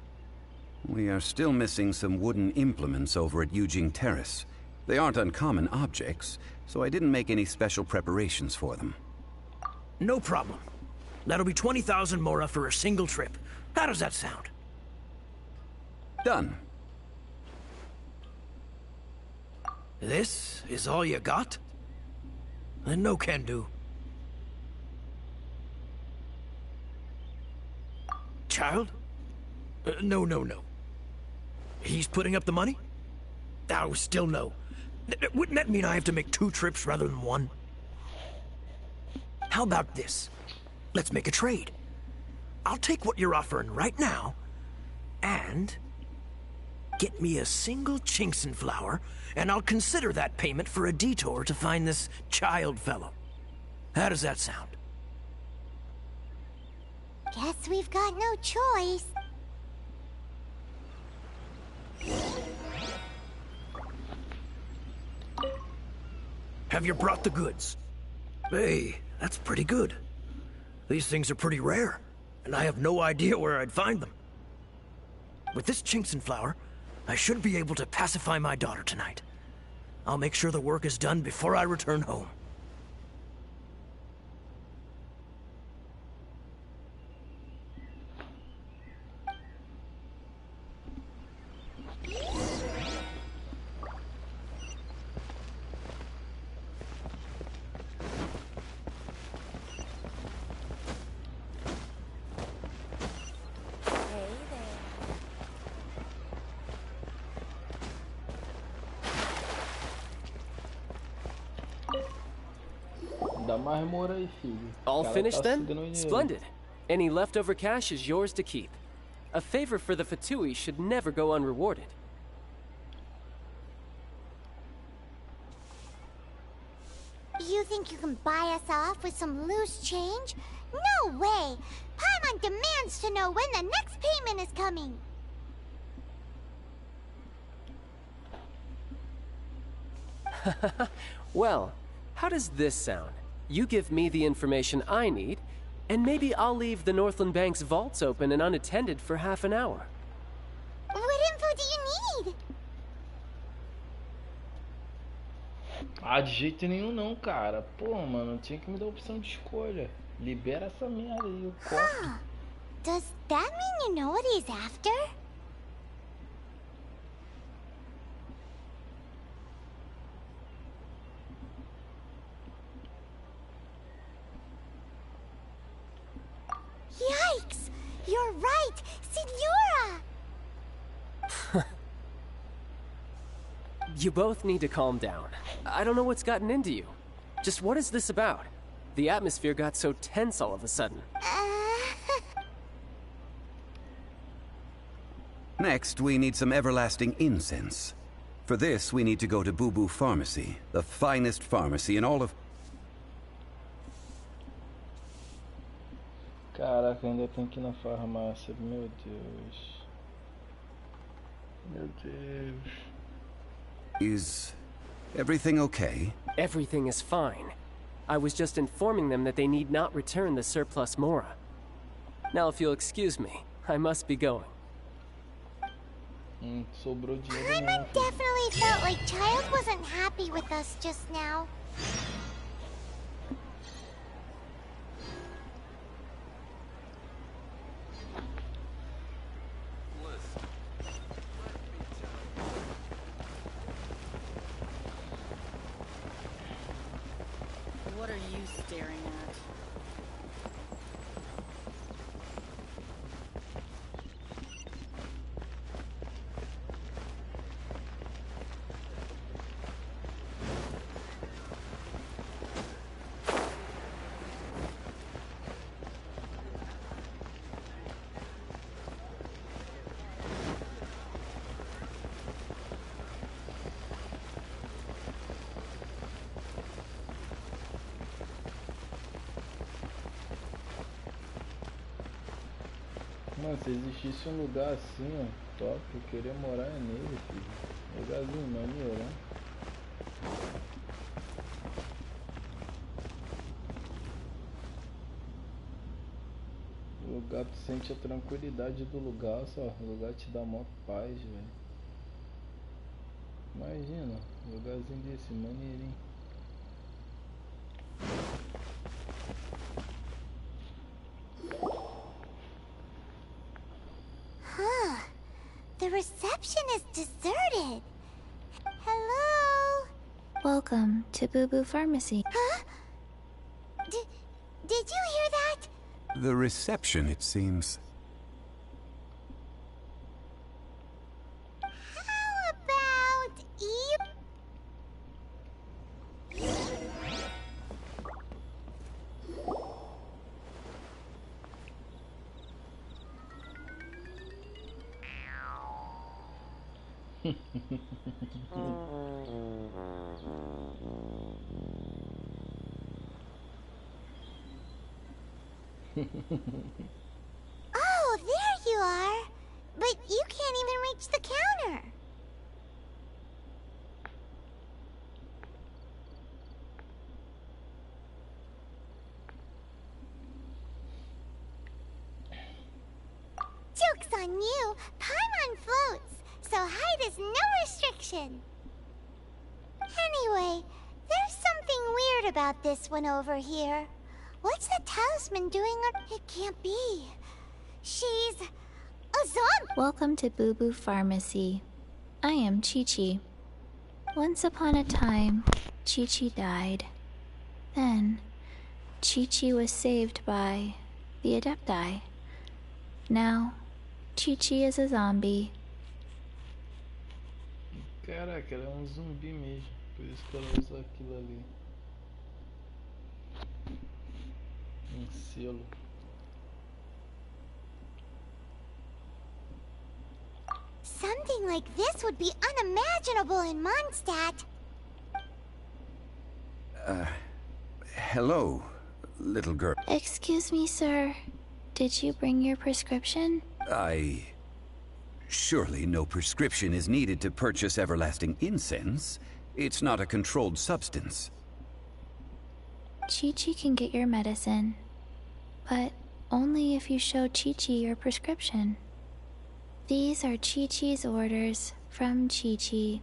We are still missing some wooden implements over at Eugene Terrace. They aren't uncommon objects, so I didn't make any special preparations for them. No problem. That'll be 20,000 Mora for a single trip. How does that sound? Done. This is all you got? Then no can do. child? No. He's putting up the money? Oh, still no. Wouldn't that mean I have to make 2 trips rather than 1? How about this? Let's make a trade. I'll take what you're offering right now, and get me a single Chinxin flower, and I'll consider that payment for a detour to find this child fellow. How does that sound? Guess we've got no choice. Have you brought the goods? Hey, that's pretty good. These things are pretty rare, and I have no idea where I'd find them. With this Chinxin flower, I should be able to pacify my daughter tonight. I'll make sure the work is done before I return home. All finished then? Splendid. Any leftover cash is yours to keep. A favor for the Fatui should never go unrewarded. You think you can buy us off with some loose change? No way! Paimon demands to know when the next payment is coming! Well, how does this sound? You give me the information I need, and maybe I'll leave the Northland Bank's vaults open and unattended for half an hour. What info do you need? Ah, de jeito nenhum não, cara. Pô, mano, tinha que me dar a opção de escolha. Libera essa merda aí, o copo. Does that mean you know what he's after? Yikes! You're right! Signora! You both need to calm down. I don't know what's gotten into you. Just what is this about? The atmosphere got so tense all of a sudden. Next, we need some everlasting incense. For this, we need to go to Boo Boo Pharmacy, the finest pharmacy in all of... Caraca, ainda tem que ir na farmácia. Meu Deus. Meu Deus. Is everything okay? Everything is fine. I was just informing them that they need not return the surplus Mora. Now, if you'll excuse me, I must be going. Sobrou dinheiro Paimon mesmo. definitely felt like Child wasn't happy with us just now. What are you staring at? Mano, se existisse um lugar assim, ó, top, eu queria morar nele, filho. Lugarzinho maneiro, né? O lugar, tu sente a tranquilidade do lugar, só. O lugar te dá maior paz, velho. Imagina, um lugarzinho desse, maneirinho. Huh. The reception is deserted. Hello? Welcome to Boo Boo Pharmacy. Huh? Did you hear that? The reception, it seems. Oh, there you are. But you can't even reach the counter. Joke's on you. Paimon floats, so height is no restriction. Anyway, there's something weird about this one over here. What's the talisman doing on... It can't be. She's... a zombie! Welcome to Boo Boo Pharmacy. I am Chi-Chi. Once upon a time, Chi-Chi died. Then, Chi-Chi was saved by the Adepti. Now, Chi-Chi is a zombie. Caraca, ela é um zumbi mesmo. Por isso que ela usa aquilo ali. Selo. Something like this would be unimaginable in Mondstadt. Hello, little girl. Excuse me, sir. Did you bring your prescription? Surely no prescription is needed to purchase everlasting incense. It's not a controlled substance. Chi-Chi can get your medicine, but only if you show Chi-Chi your prescription. These are Chi-Chi's orders from Chi-Chi.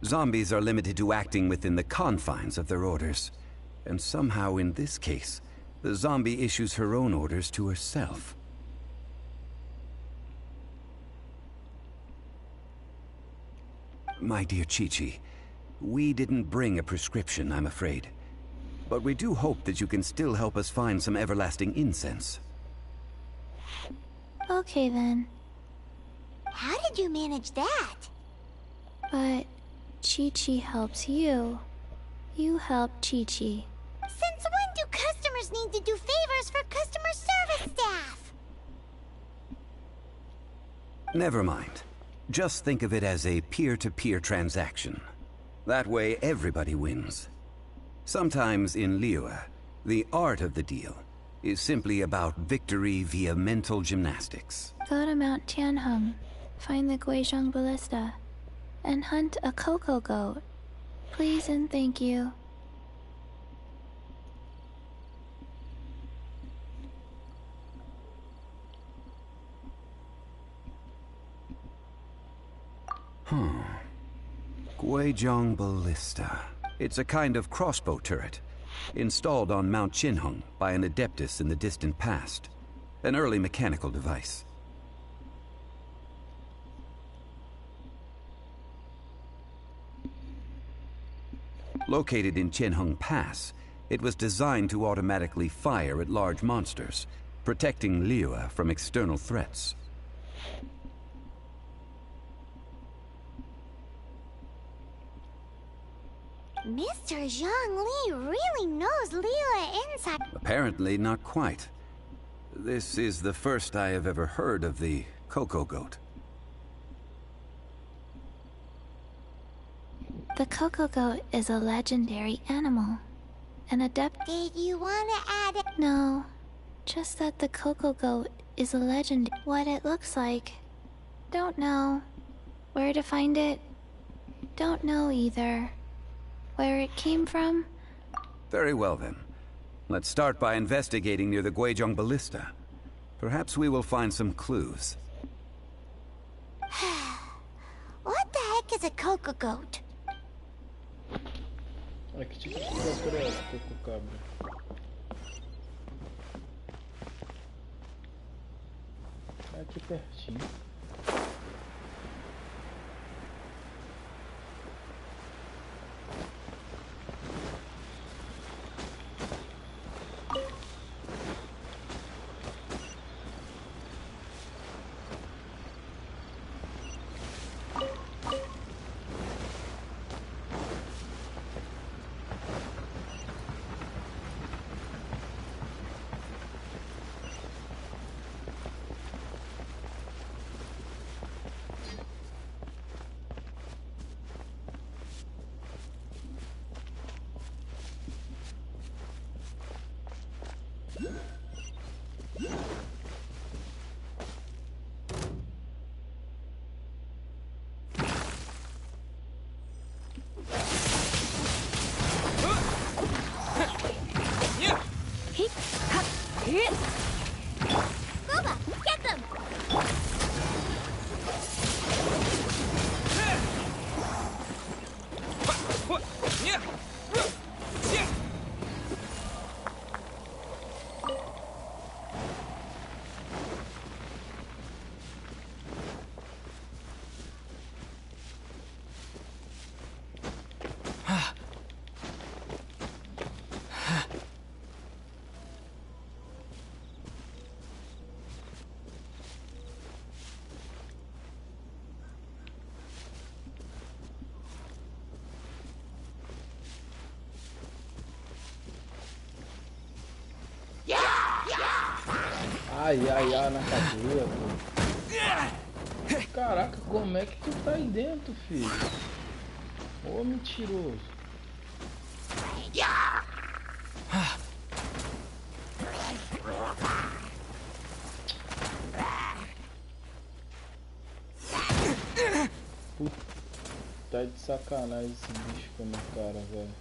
Zombies are limited to acting within the confines of their orders. And somehow in this case, the zombie issues her own orders to herself. My dear Chi-Chi, we didn't bring a prescription, I'm afraid. But we do hope that you can still help us find some everlasting incense. Okay then. How did you manage that? But Chi-Chi helps you. You help Chi-Chi. Since when do customers need to do favors for customer service staff? Never mind. Just think of it as a peer-to-peer transaction. That way everybody wins. Sometimes in Liyue, the art of the deal is simply about victory via mental gymnastics. Go to Mount Tianheng, find the Guizhong Ballista, and hunt a cocoa goat. Please and thank you. Guizhong Ballista. It's a kind of crossbow turret, installed on Mount Tianheng by an adeptus in the distant past. An early mechanical device. Located in Tianheng Pass, it was designed to automatically fire at large monsters, protecting Liyue from external threats. Mr. Zhongli really knows Liyue inside. Apparently not quite. This is the first I have ever heard of the cocoa goat. The cocoa goat is a legendary animal. An adept. Did you want to add it? No, just that the cocoa goat is a legend. What it looks like, don't know. Where to find it, don't know either. Where it came from? Very well then. Let's start by investigating near the Guizhong Ballista. Perhaps we will find some clues. What the heck is a cocoa goat? Ah, que tipo de criatura é essa, coco cabra? Aqui pertinho. Booba, get them! Ai, ai, ai, na cadeira, pô. Caraca, como é que tu tá aí dentro, filho? Ô, mentiroso. Puta, tá de sacanagem esse bicho com a minha cara, velho.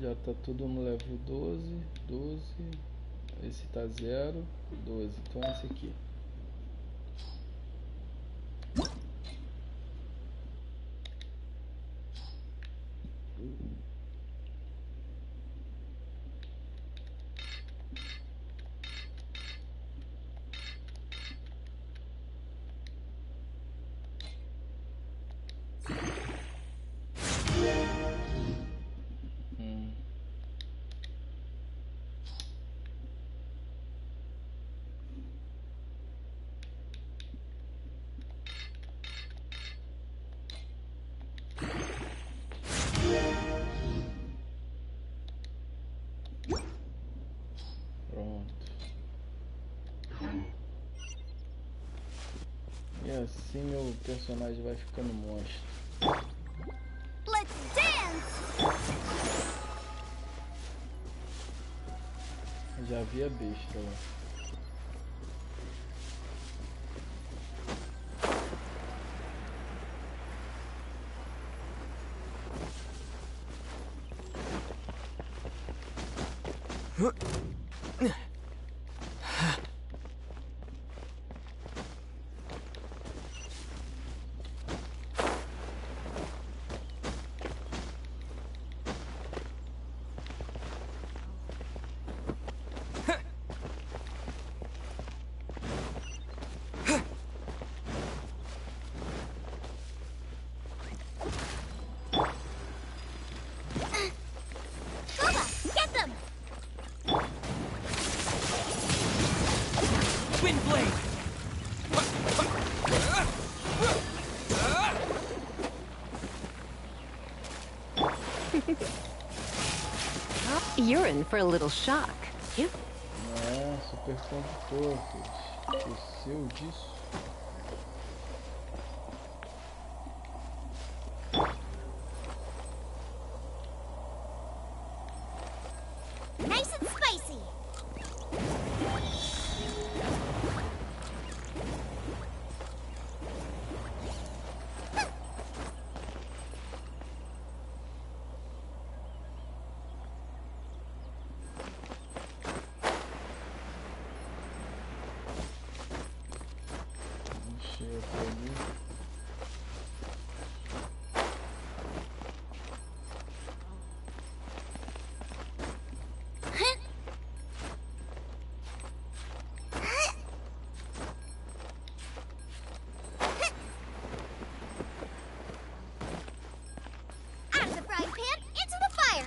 Já tá tudo no level 12. Esse tá 0, 12. Então esse aqui. E assim meu personagem vai ficando monstro. Let's dance! Já vi a besta lá. Twin blade! You're in for a little shock. You? É, super condutor, esqueceu disso? Nice and spicy. Out of the frying pan, into the fire.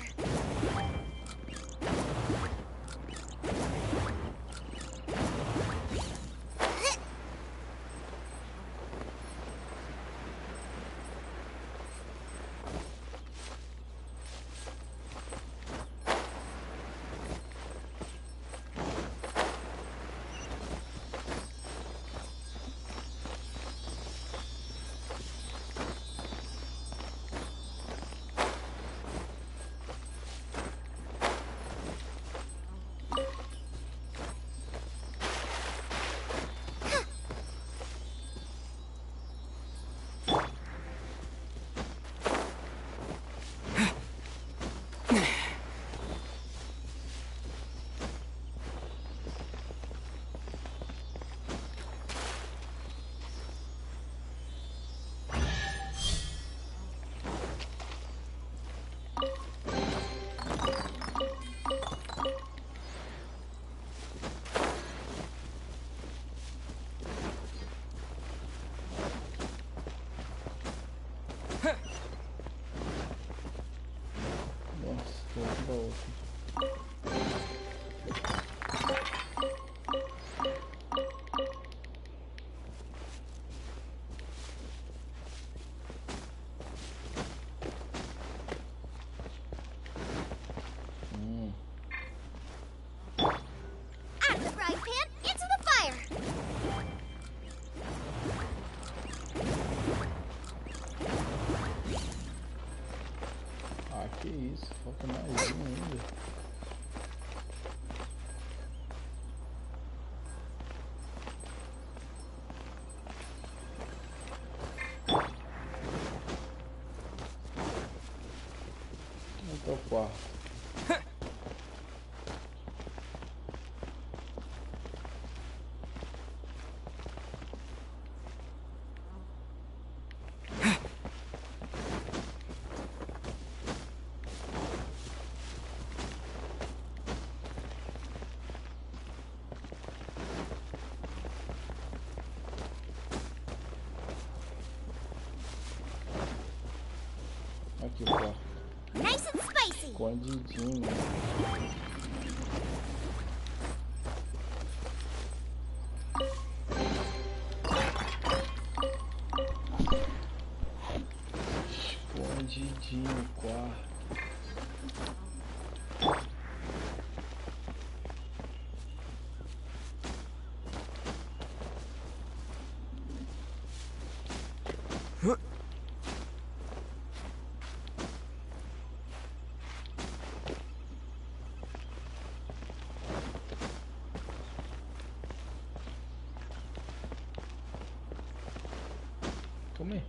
Out of the frying pan, into the fire. Ah, que isso, falta mais um ainda. Onde é o quarto? Aqui o quarto. Nice and spicy. Escondidinho. Escondidinho o quarto. Calma aí.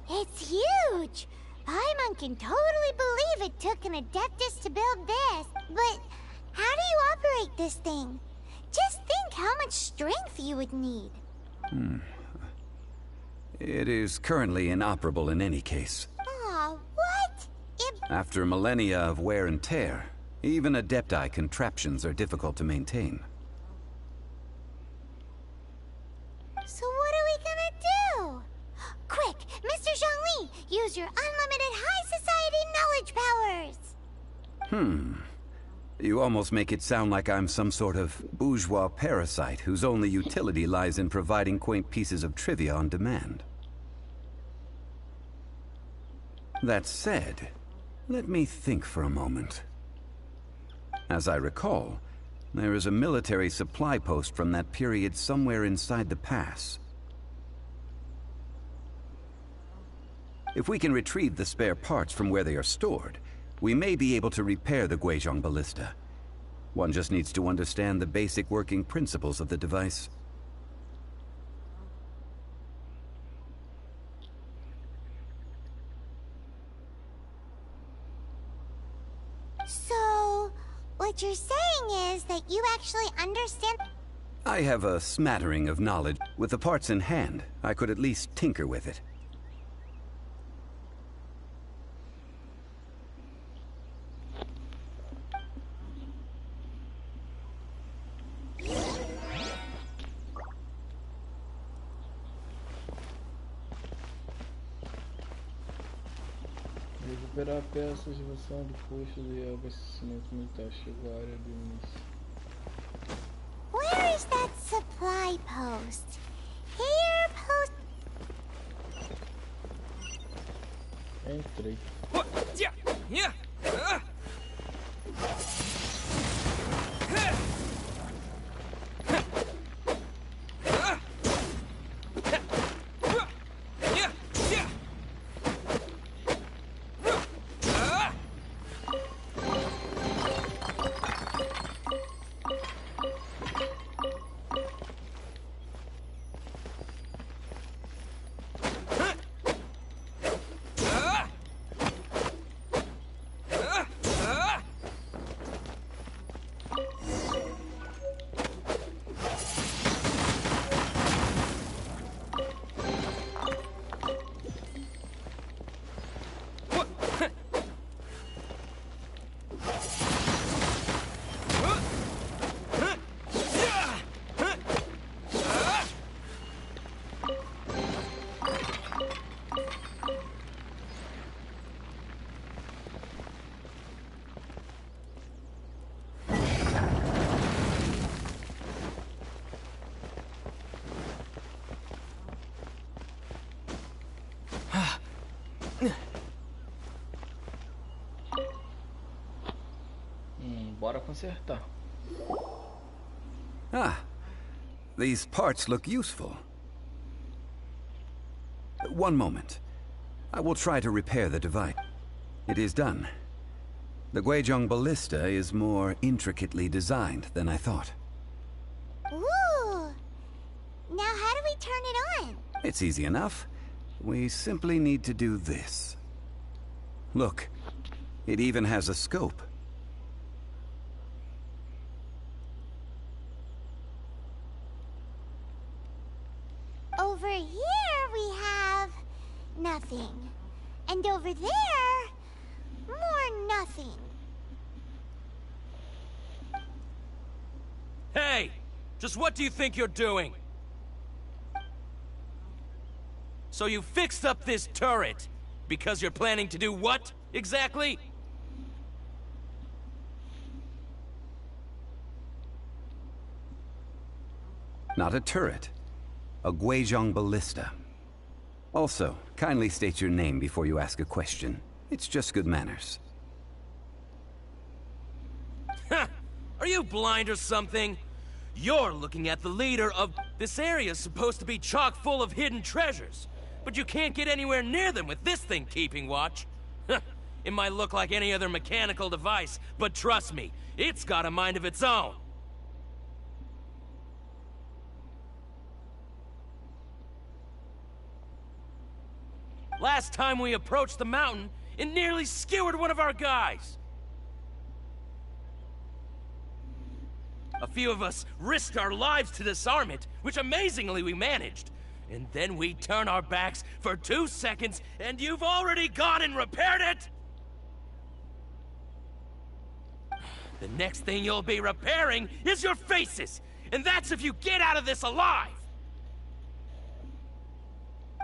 It's huge! Paimon can totally believe it took an Adeptus to build this. But how do you operate this thing? Just think how much strength you would need. It is currently inoperable in any case. Aw, what? After millennia of wear and tear, even Adepti contraptions are difficult to maintain. So what are we gonna do? Quick, Mr. Zhongli, use your unlimited high society knowledge powers! You almost make it sound like I'm some sort of bourgeois parasite whose only utility lies in providing quaint pieces of trivia on demand. That said, let me think for a moment. As I recall, there is a military supply post from that period somewhere inside the pass. If we can retrieve the spare parts from where they are stored, we may be able to repair the Guizhong ballista. One just needs to understand the basic working principles of the device. So, what you're saying is that you actually understand... I have a smattering of knowledge. With the parts in hand, I could at least tinker with it. Recuperar peças de versão do posto de abastecimento militar. Chegou à área do início. Where is that supply post? Here, post... Entrei. Bora consertar. Ah, these parts look useful. One moment. I will try to repair the device. It is done. The Guizhong ballista is more intricately designed than I thought. Ooh! Now how do we turn it on? It's easy enough. We simply need to do this. Look, it even has a scope. Over here we have... nothing. And over there... more nothing. Hey! Just what do you think you're doing? So you fixed up this turret because you're planning to do what, exactly? not a turret. A Guizhong ballista. Also, kindly state your name before you ask a question. It's just good manners. Are you blind or something? You're looking at the leader of... This area's supposed to be chock full of hidden treasures. But you can't get anywhere near them with this thing keeping watch. It might look like any other mechanical device, but trust me, it's got a mind of its own. Last time we approached the mountain, it nearly skewered one of our guys. A few of us risked our lives to disarm it, which amazingly we managed. And then we turn our backs for 2 seconds, and you've already gone and repaired it! The next thing you'll be repairing is your faces! And that's if you get out of this alive!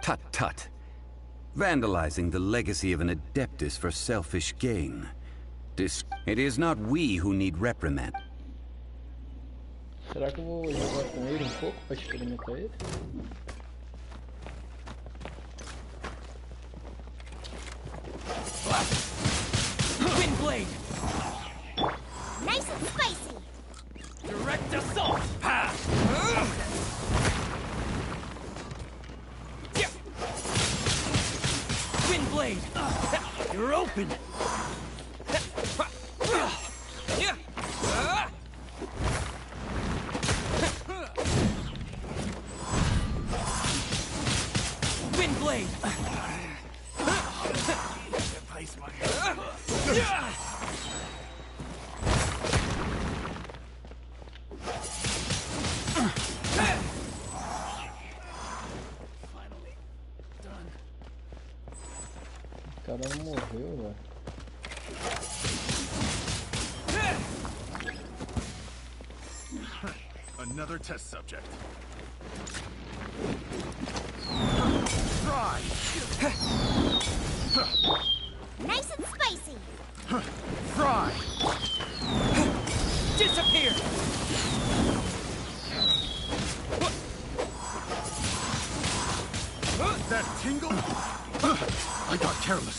Tut tut. Vandalizing the legacy of an Adeptus for selfish gain. It is not we who need reprimand. Será que eu vou jogar com ele pouco para experimentar ele? Wind blade! Nice and spicy! Direct assault! Ha! Wind blade! You're open! Wind blade! O cara não morreu, velho. Another test subject. Try. Nice and spicy! Fry. Disappear! That tingle? I got careless.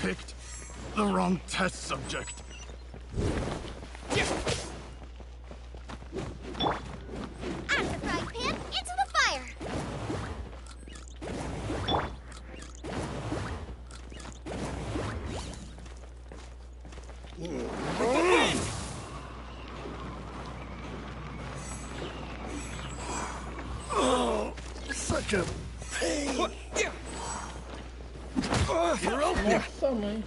Picked the wrong test subject. Out of the frying pan, into the fire! Oh, such a pain. You're open. Nossa, mãe.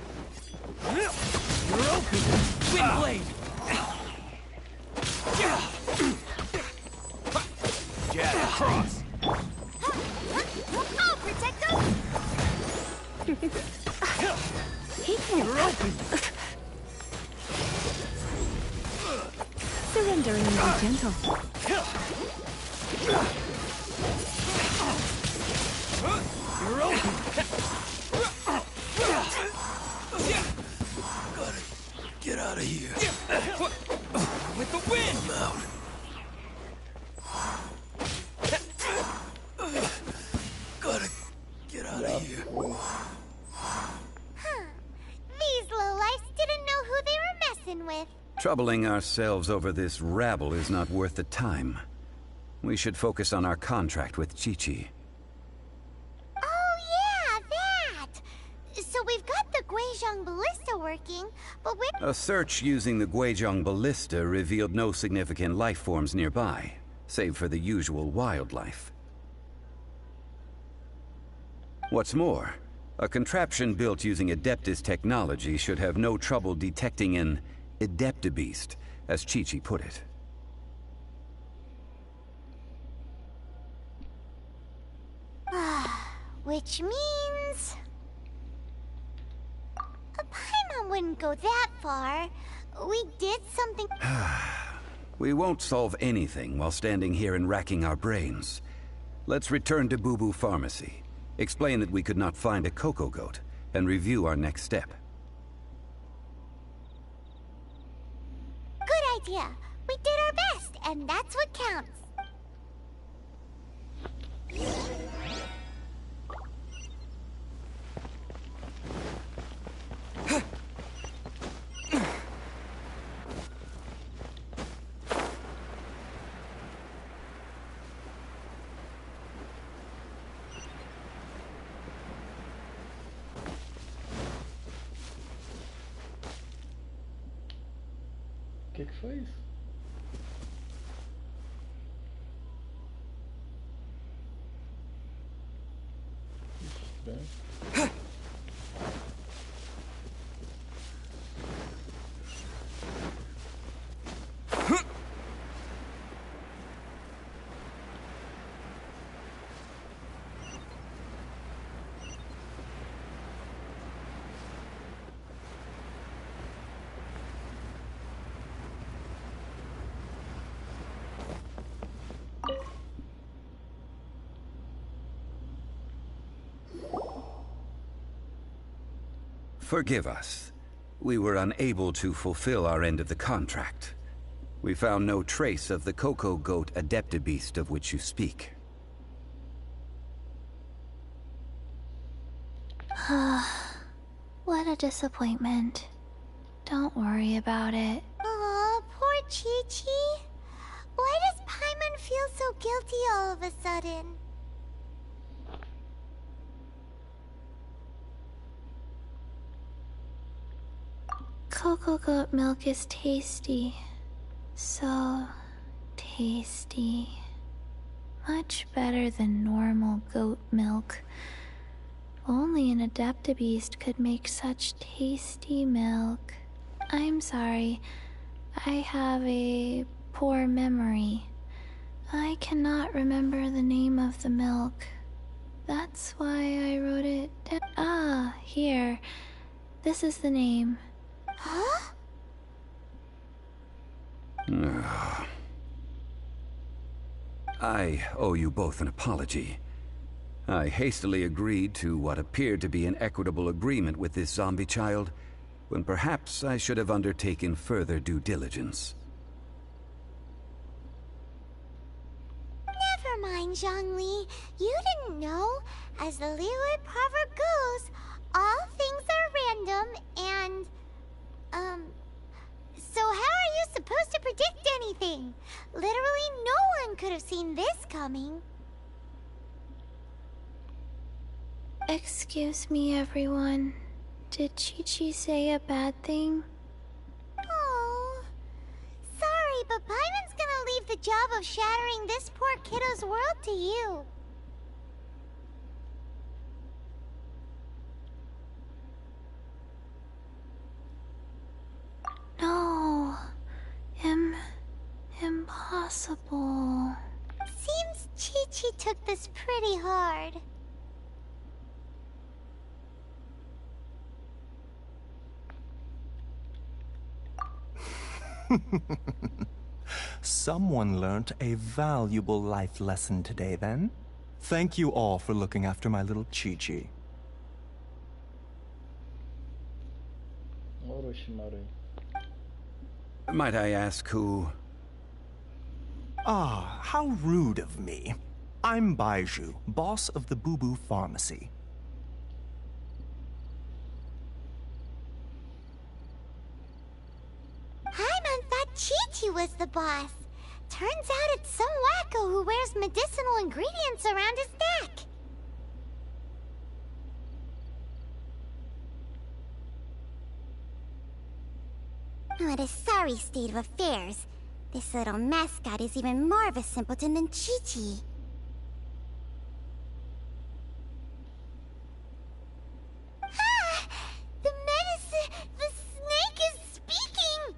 You're open. Wind blade! Jab across! I'll protect them! You're open. Surrendering and be gentle. You're open. Gotta get out of here. With the wind! I'm out. Gotta get out of here. These lowlifes didn't know who they were messing with. Troubling ourselves over this rabble is not worth the time. We should focus on our contract with Chi-Chi. Oh yeah, that! So we've got the Guizhong ballista working, but A search using the Guizhong ballista revealed no significant life forms nearby, save for the usual wildlife. What's more, a contraption built using Adeptus technology should have no trouble detecting an Adeptabeast, as Chi-Chi put it. which means... A Paimon wouldn't go that far. We did something... We won't solve anything while standing here and racking our brains. Let's return to Boo Boo Pharmacy, explain that we could not find a Coco Goat, and review our next step. Good idea. We did our best, and that's what counts. Que foi isso? Estranho. Forgive us. We were unable to fulfill our end of the contract. We found no trace of the Coco Goat Adeptabeast of which you speak. What a disappointment. Don't worry about it. Aw, poor Chi-Chi. Why does Paimon feel so guilty all of a sudden? Cocoa goat milk is tasty. So tasty. Much better than normal goat milk. Only an Adeptabeast could make such tasty milk. I'm sorry. I have a poor memory. I cannot remember the name of the milk. That's why I wrote it down. Ah, here. This is the name. Huh? I owe you both an apology. I hastily agreed to what appeared to be an equitable agreement with this zombie child, when perhaps I should have undertaken further due diligence. Never mind, Zhongli. You didn't know. As the Liyue proverb goes, all things are random and... So how are you supposed to predict anything? Literally no one could have seen this coming. Excuse me, everyone. Did Chi-Chi say a bad thing? Oh, sorry, but Paimon's gonna leave the job of shattering this poor kiddo's world to you. No. Impossible. Seems Chi-Chi took this pretty hard. Someone learnt a valuable life lesson today, then. Thank you all for looking after my little Chi-Chi. Orochimaru. Might I ask who... Ah, how rude of me. I'm Baiju, boss of the Boo Boo Pharmacy. Paimon thought Chi-Chi was the boss. Turns out it's some wacko who wears medicinal ingredients around his neck. What a sorry state of affairs. This little mascot is even more of a simpleton than Chi-Chi. Ah! The medicine... The snake is speaking!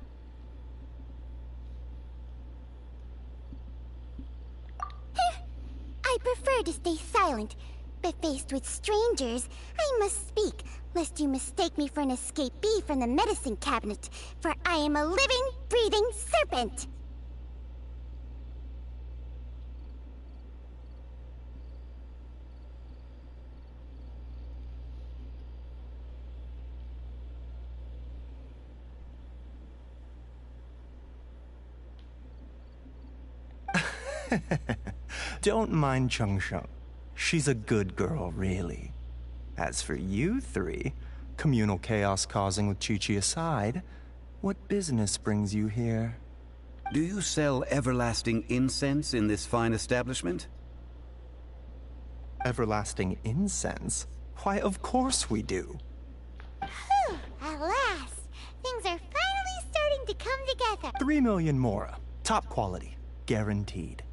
I prefer to stay silent, but faced with strangers, I must speak, lest you mistake me for an escapee from the medicine cabinet, for I am a living, breathing serpent! Don't mind Chung Sheng. She's a good girl, really. As for you three, communal chaos causing with Chi-Chi aside, what business brings you here? Do you sell everlasting incense in this fine establishment? Everlasting incense? Why, of course we do. Whew, at last. Things are finally starting to come together. 3 million mora. Top quality. Guaranteed.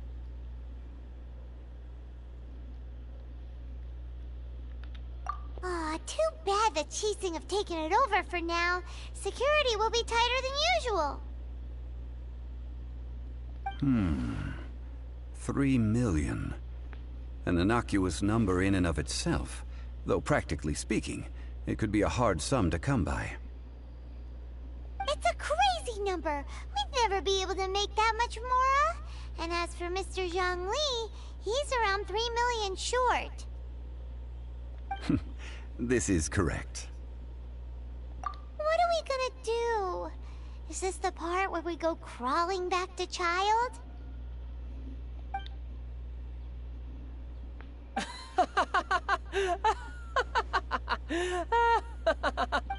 Aw, too bad the Chising have taken it over for now. Security will be tighter than usual. 3 million. An innocuous number in and of itself, though practically speaking, it could be a hard sum to come by. It's a crazy number. We'd never be able to make that much mora. And as for Mr. Zhongli, he's around 3 million short. This is correct. What are we gonna do? Is this the part where we go crawling back to Child?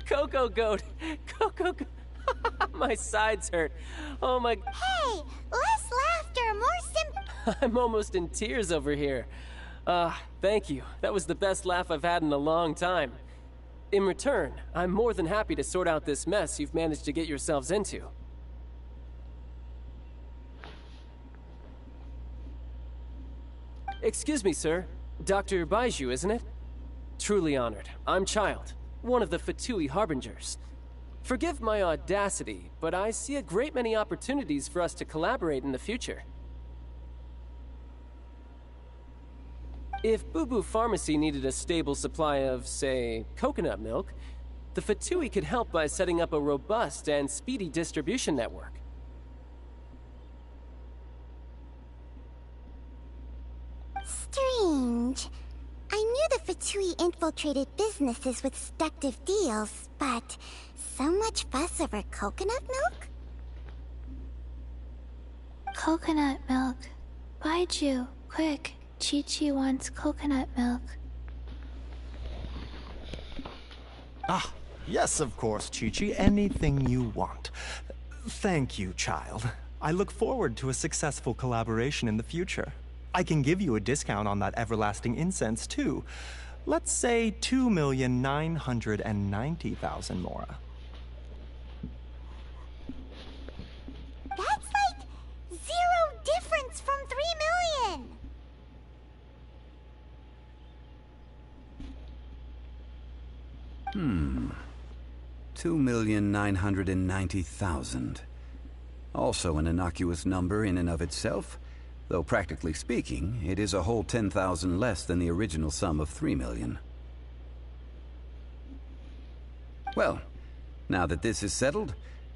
Coco Goat! Coco Goat! My sides hurt. Oh my... Hey! Less laughter, more I'm almost in tears over here. Thank you. That was the best laugh I've had in a long time. In return, I'm more than happy to sort out this mess you've managed to get yourselves into. Excuse me, sir. Dr. Baiju, isn't it? Truly honored. I'm Child, one of the Fatui Harbingers. Forgive my audacity, but I see a great many opportunities for us to collaborate in the future. If Boo Boo Pharmacy needed a stable supply of, say, coconut milk, the Fatui could help by setting up a robust and speedy distribution network. Strange. I knew the Fatui infiltrated businesses with seductive deals, but so much fuss over coconut milk? Coconut milk. Baiju, quick. Chi-Chi wants coconut milk. Ah, yes, of course, Chi-Chi. Anything you want. Thank you, Child. I look forward to a successful collaboration in the future. I can give you a discount on that everlasting incense, too. Let's say 2,990,000 mora. That's like 0 difference from 3 million! 2,990,000. Also an innocuous number in and of itself, though practically speaking, it is a whole 10,000 less than the original sum of 3 million. Well, now that this is settled,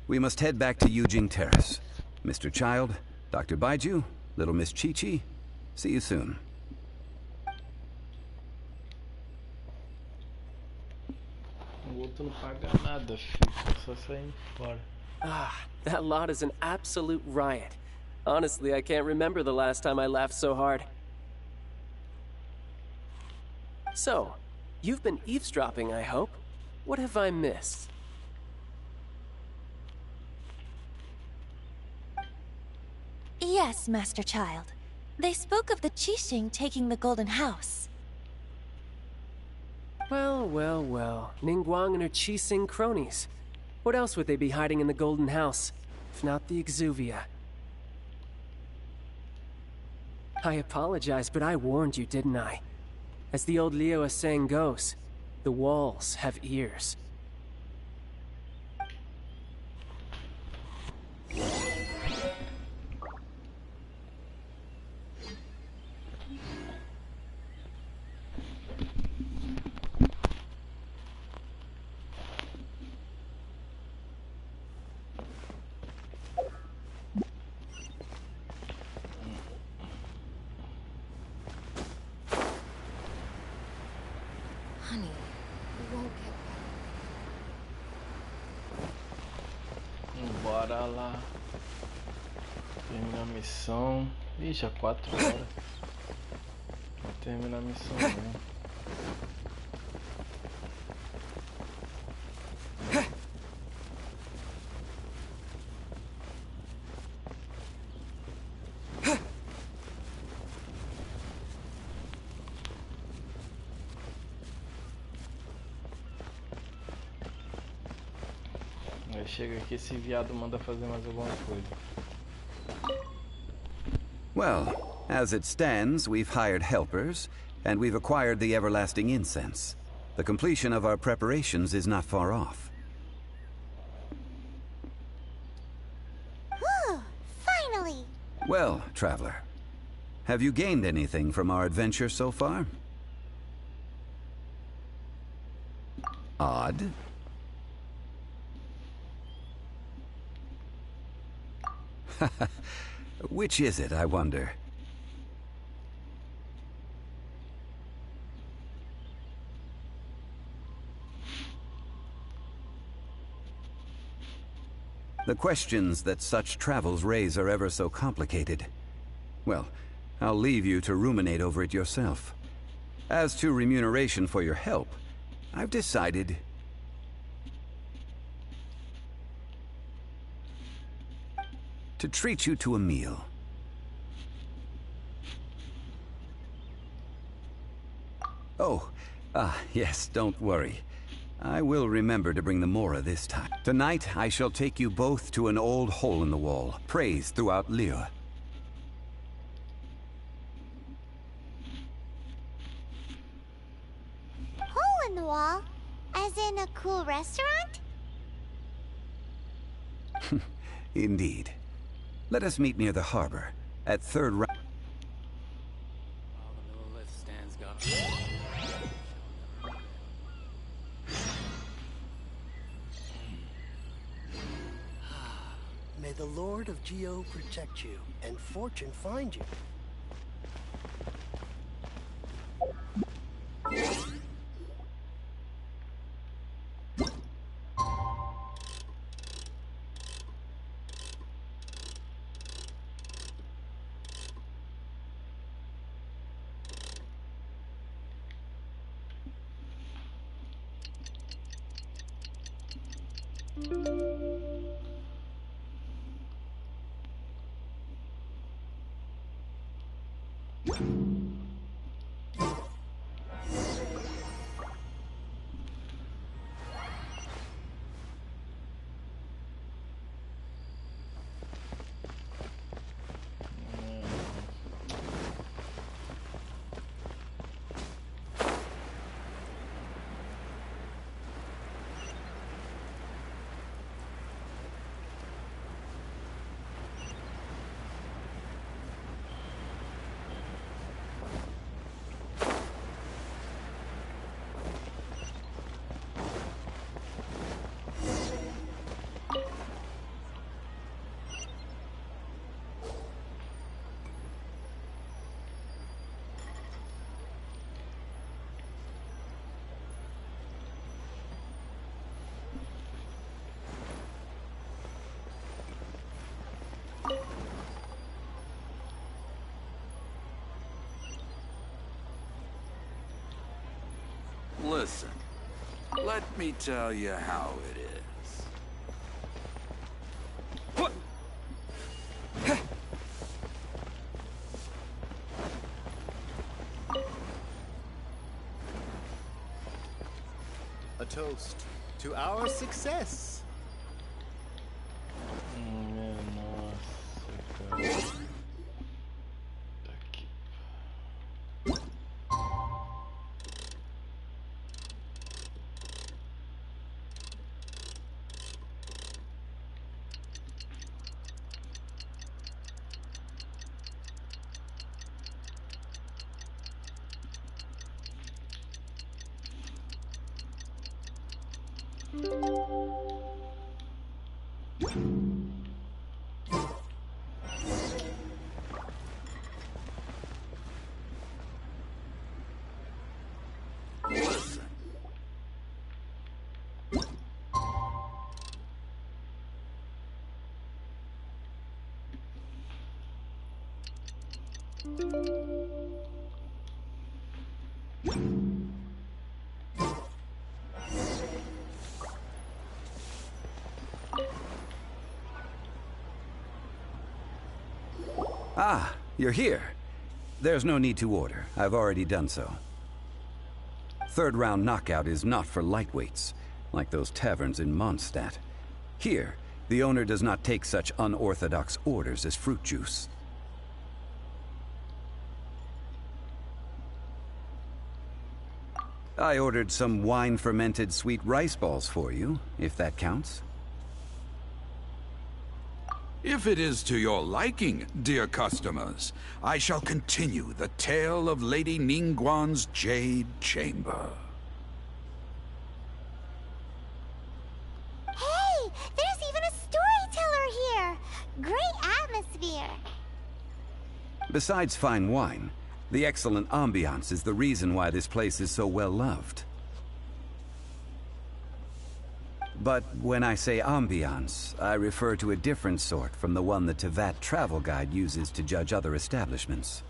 we must head back to Yujing Terrace. Mr. Child, Dr. Baiju, little Miss Chi-Chi, see you soon. O outro não paga nada, filho. Só saindo fora. That lot is an absolute riot. Honestly, I can't remember the last time I laughed so hard. So, you've been eavesdropping, I hope. What have I missed? Yes, Master Child. They spoke of the Qixing taking the Golden House. Well, well, well. Ningguang and her Qixing cronies. What else would they be hiding in the Golden House, if not the Exuvia? I apologize, but I warned you, didn't I? As the old Liu saying goes, the walls have ears. Honey, we won't get Bora lá. Termina a missão. Ih, já 4 horas. Vou terminar a missão mesmo. Aí chega aqui, esse viado manda fazer mais alguma coisa. Well, as it stands, we've hired helpers, and we've acquired the everlasting incense. The completion of our preparations is not far off. Whew, finally! Well, traveler, have you gained anything from our adventure so far? Odd. Which is it, I wonder? The questions that such travels raise are ever so complicated. Well, I'll leave you to ruminate over it yourself. As to remuneration for your help, I've decided... to treat you to a meal. Oh, yes, don't worry. I will remember to bring the Mora this time. Tonight, I shall take you both to an old hole in the wall, praised throughout Liyue. Hole in the wall? As in a cool restaurant? Indeed. Let us meet near the harbor, at third round. May the Lord of Geo protect you, and fortune find you. Listen, let me tell you how it is. A toast to our success. Nossa, cara. Tá aqui. Listen. Ah, you're here. There's no need to order. I've already done so. Third round knockout is not for lightweights, like those taverns in Mondstadt. Here, the owner does not take such unorthodox orders as fruit juice. I ordered some wine-fermented sweet rice balls for you, if that counts. If it is to your liking, dear customers, I shall continue the tale of Lady Ningguang's Jade Chamber. Hey, there's even a storyteller here! Great atmosphere! Besides fine wine, the excellent ambiance is the reason why this place is so well loved. But when I say ambiance, I refer to a different sort from the one the Teyvat travel guide uses to judge other establishments.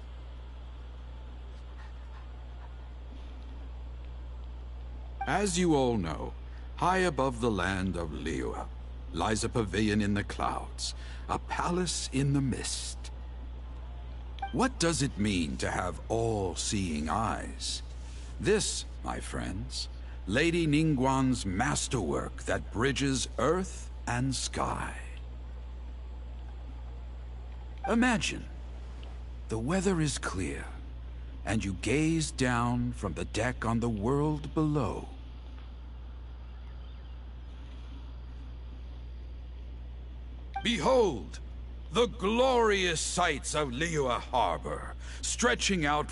As you all know, high above the land of Liyue lies a pavilion in the clouds, a palace in the mist. What does it mean to have all-seeing eyes? This, my friends, Lady Ningguang's masterwork that bridges earth and sky. Imagine, the weather is clear, and you gaze down from the deck on the world below. Behold, the glorious sights of Liyue Harbor, stretching out.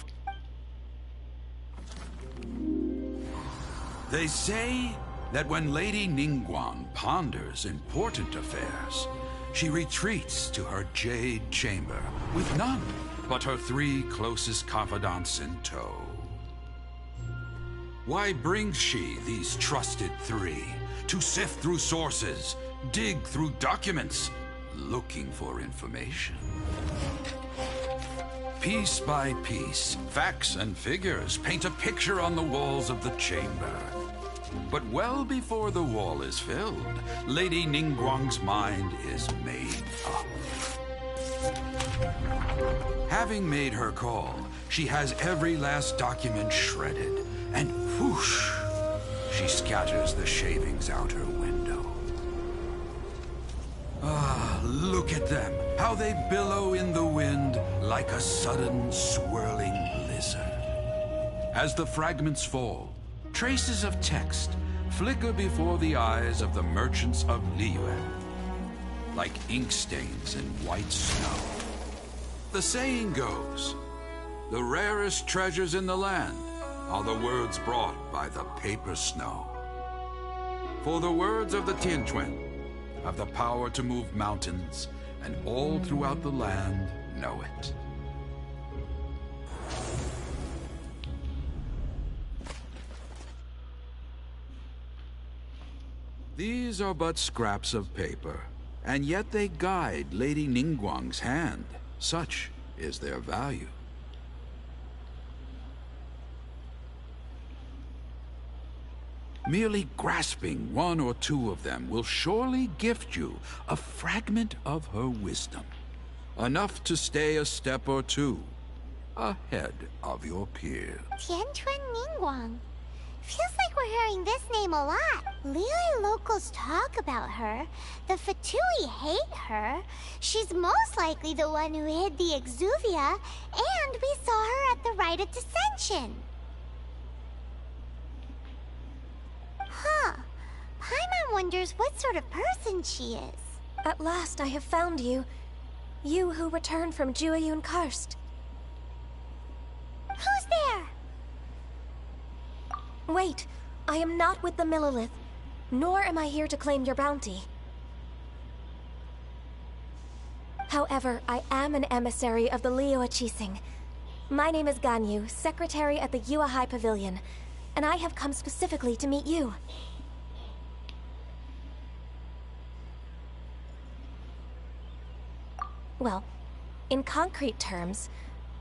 They say that when Lady Ningguang ponders important affairs, she retreats to her Jade Chamber with none but her 3 closest confidants in tow. Why brings she these trusted 3 to sift through sources, dig through documents, looking for information? Piece by piece, facts and figures paint a picture on the walls of the chamber. But well before the wall is filled, Lady Ningguang's mind is made up. Having made her call, she has every last document shredded, and whoosh, she scatters the shavings out her window. Ah, look at them, how they billow in the wind like a sudden swirling blizzard. As the fragments fall, traces of text flicker before the eyes of the merchants of Liyue, like ink stains in white snow. The saying goes, the rarest treasures in the land are the words brought by the paper snow. For the words of the Tianquan have the power to move mountains, and all throughout the land know it. These are but scraps of paper, and yet they guide Lady Ningguang's hand. Such is their value. Merely grasping 1 or 2 of them will surely gift you a fragment of her wisdom, enough to stay a step or 2 ahead of your peers. Tianquan Ningguang. Feels like we're hearing this name a lot. Liyue locals talk about her. The Fatui hate her. She's most likely the one who hid the Exuvia, and we saw her at the Rite of Descension. Huh. Paimon wonders what sort of person she is. At last I have found you. You who returned from Jueyun Karst. Who's there? Wait, I am not with the Millelith, nor am I here to claim your bounty. However, I am an emissary of the Liyue Qixing. My name is Ganyu, secretary at the Yue High Pavilion, and I have come specifically to meet you. Well, in concrete terms,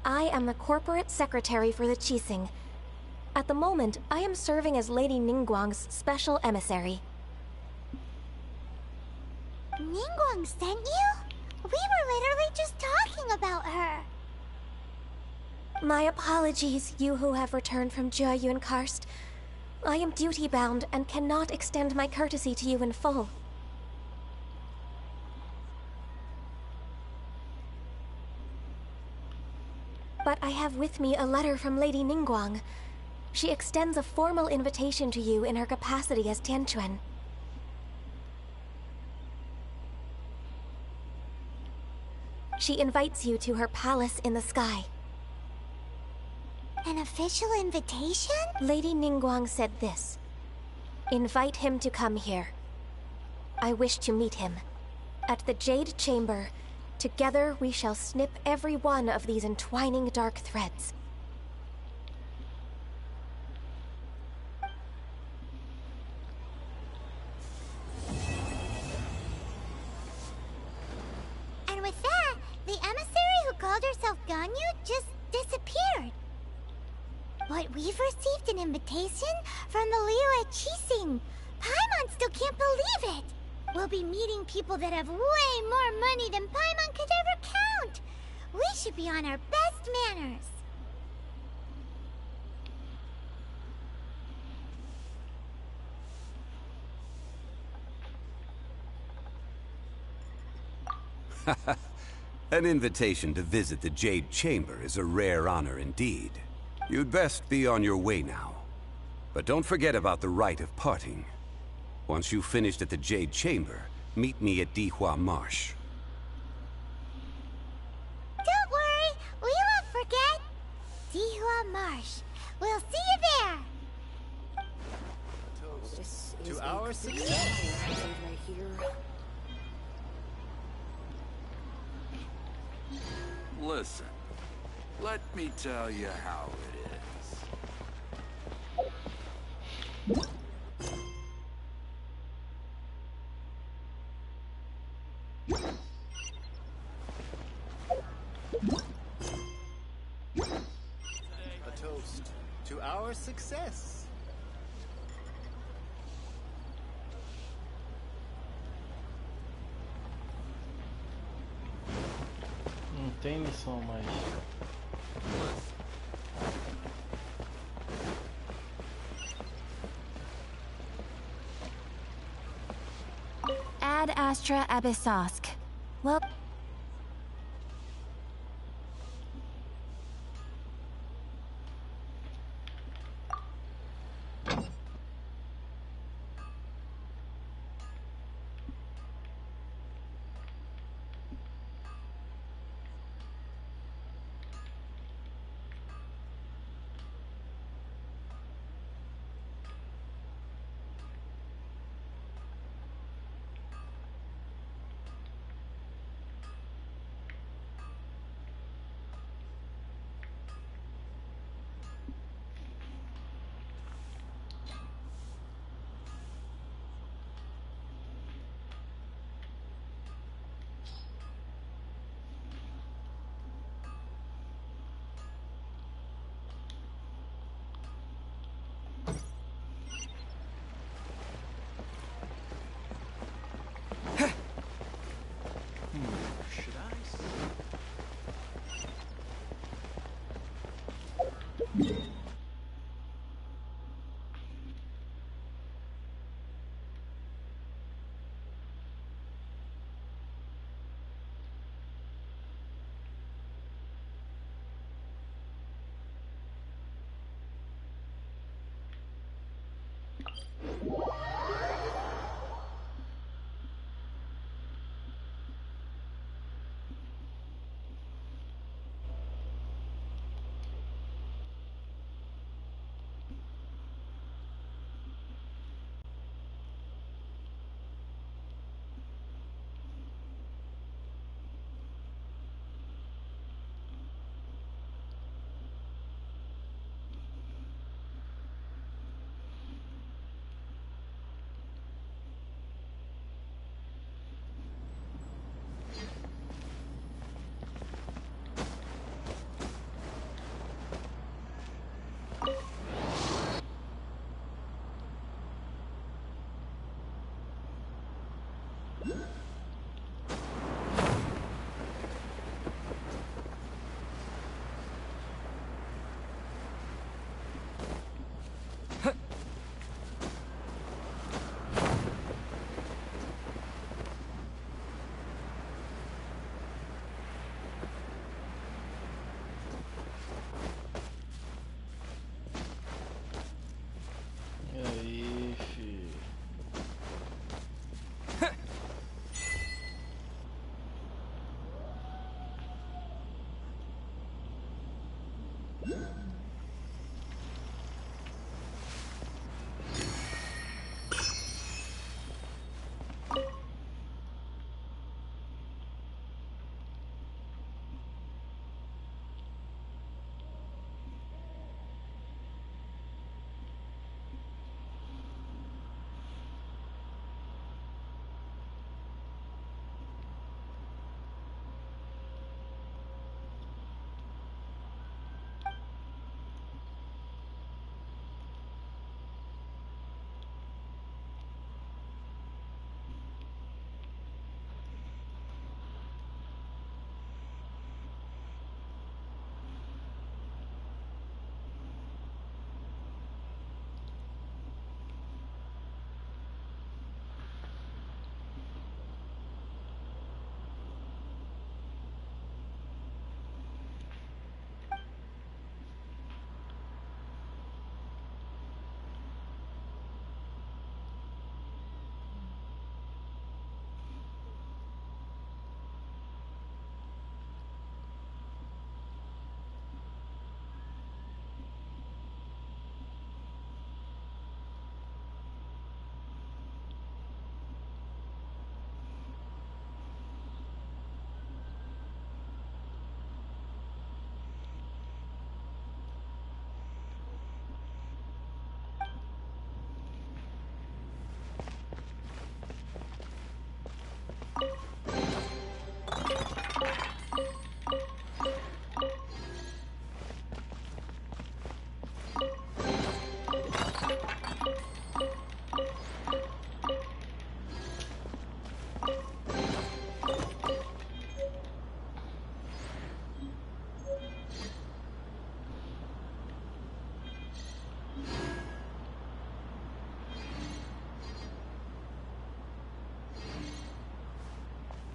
I am the corporate secretary for the Qixing. At the moment, I am serving as Lady Ningguang's special emissary. Ningguang sent you? We were literally just talking about her. My apologies, you who have returned from Jiayun Karst. I am duty-bound and cannot extend my courtesy to you in full. But I have with me a letter from Lady Ningguang. She extends a formal invitation to you in her capacity as Tianquan. She invites you to her palace in the sky. An official invitation? Lady Ningguang said this. Invite him to come here. I wish to meet him. At the Jade Chamber, together we shall snip every one of these entwining dark threads. And with that, the emissary who called herself Ganyu just disappeared. But we've received an invitation from the Liu at Qixing. Paimon still can't believe it. We'll be meeting people that have way more money than Paimon could ever count. We should be on our best manners. An invitation to visit the Jade Chamber is a rare honor indeed. You'd best be on your way now. But don't forget about the rite of parting. Once you've finished at the Jade Chamber, meet me at Dihua Marsh. Don't worry, we won't forget. Dihua Marsh. We'll see you there. Toast to our success. Listen, let me tell you how it is. A toast to our success. Não tem missão mais. Ad Astra Abyssosk. Well...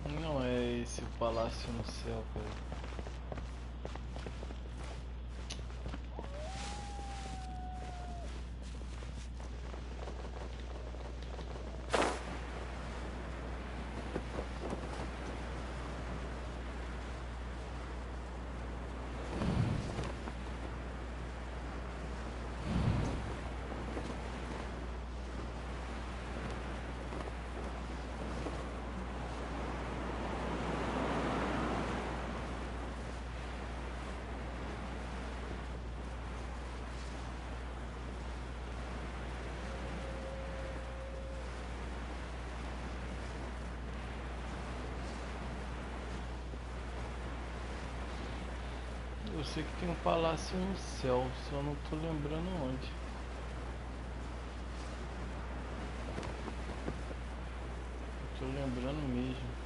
Não é esse palácio no céu, cara. Eu sei que tem um palácio no céu, só não tô lembrando onde. Eu tô lembrando mesmo.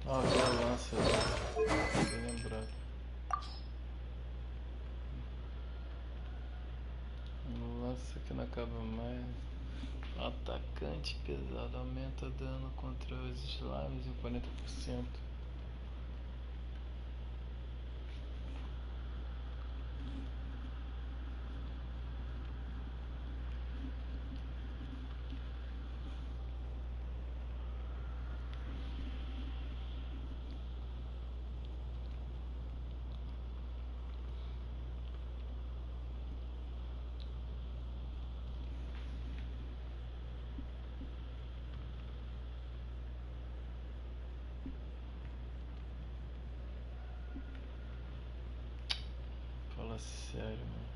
Ah, vi a lança, bem lembrado. Lança que não acaba mais. Atacante pesado aumenta dano contra os slimes em 40%. Fala sério, mano.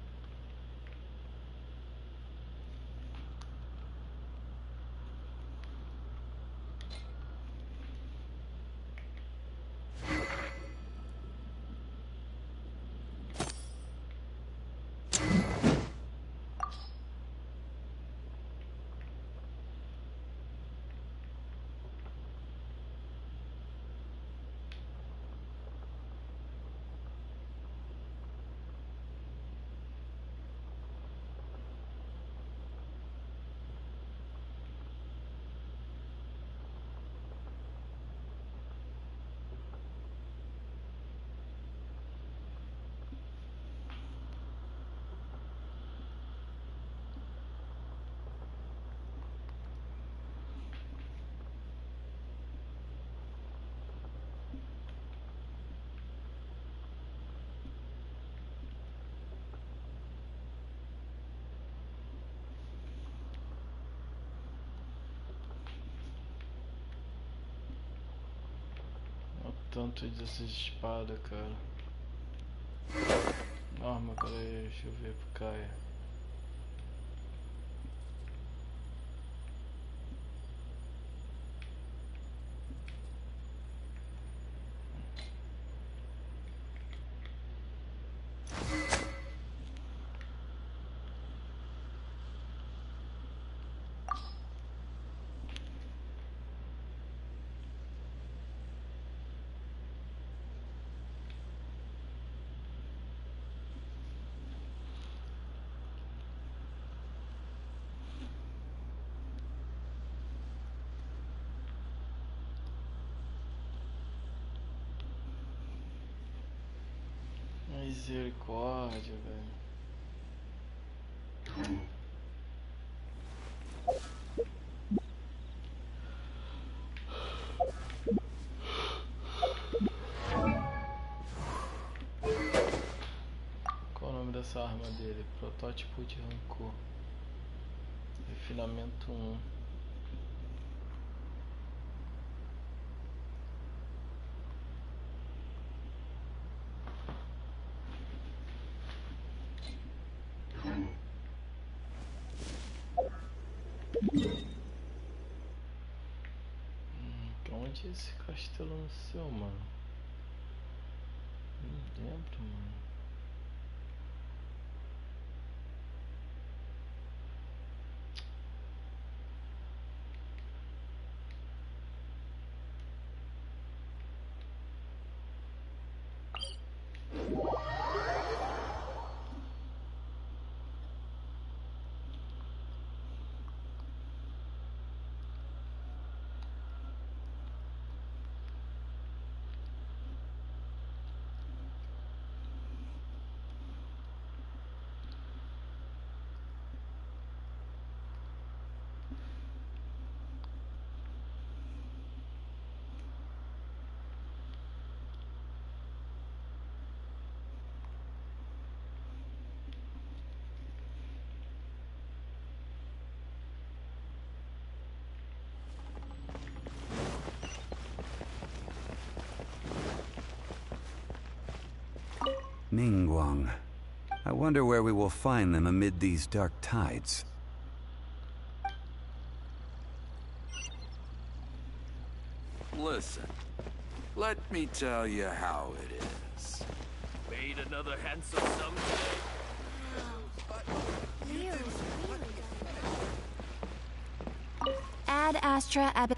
Tanto dessas espadas, cara. Arma, peraí, deixa eu ver pro Caia. Misericórdia, velho. Qual o nome dessa arma dele? Protótipo de rancor. Refinamento 1. Onde esse castelo no seu, mano? Não lembro, mano. Ningguang. I wonder where we will find them amid these dark tides. Listen, let me tell you how it is. Made another handsome sum Ad Astra Ab.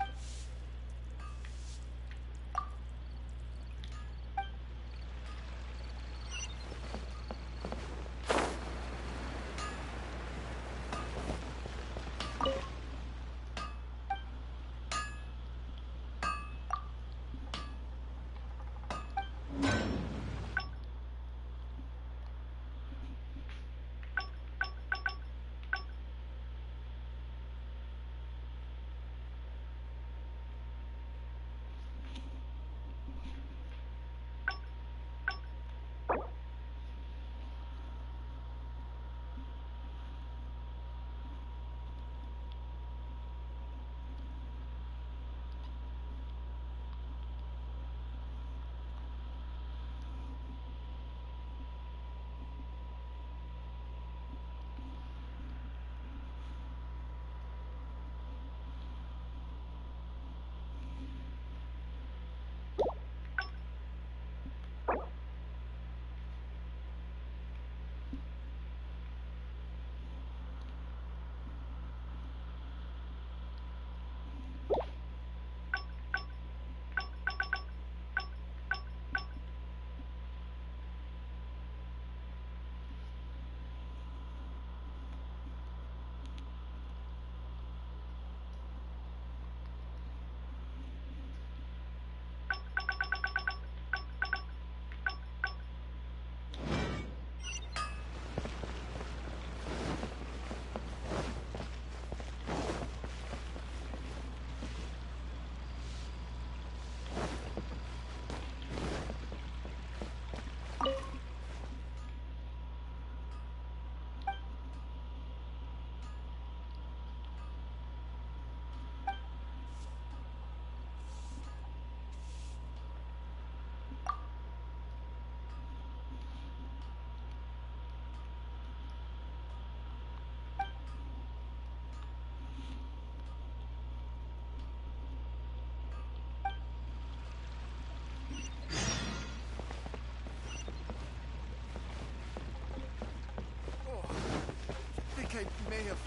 I may have...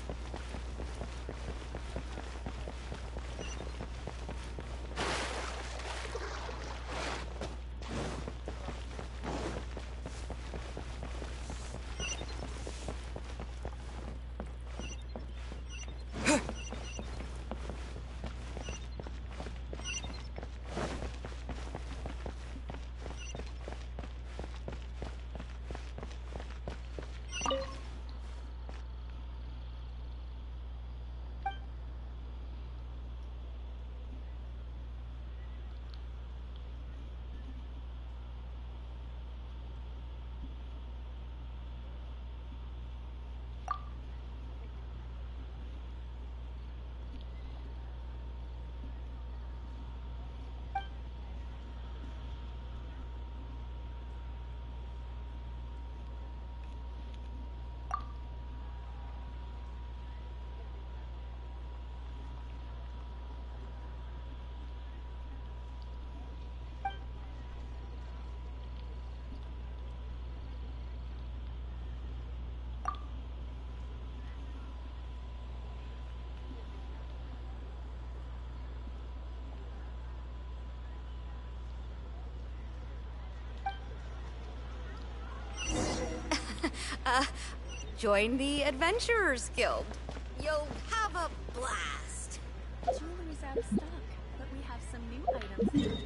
Join the Adventurers Guild. You'll have a blast. Jewelry's out of stock, but we have some new items.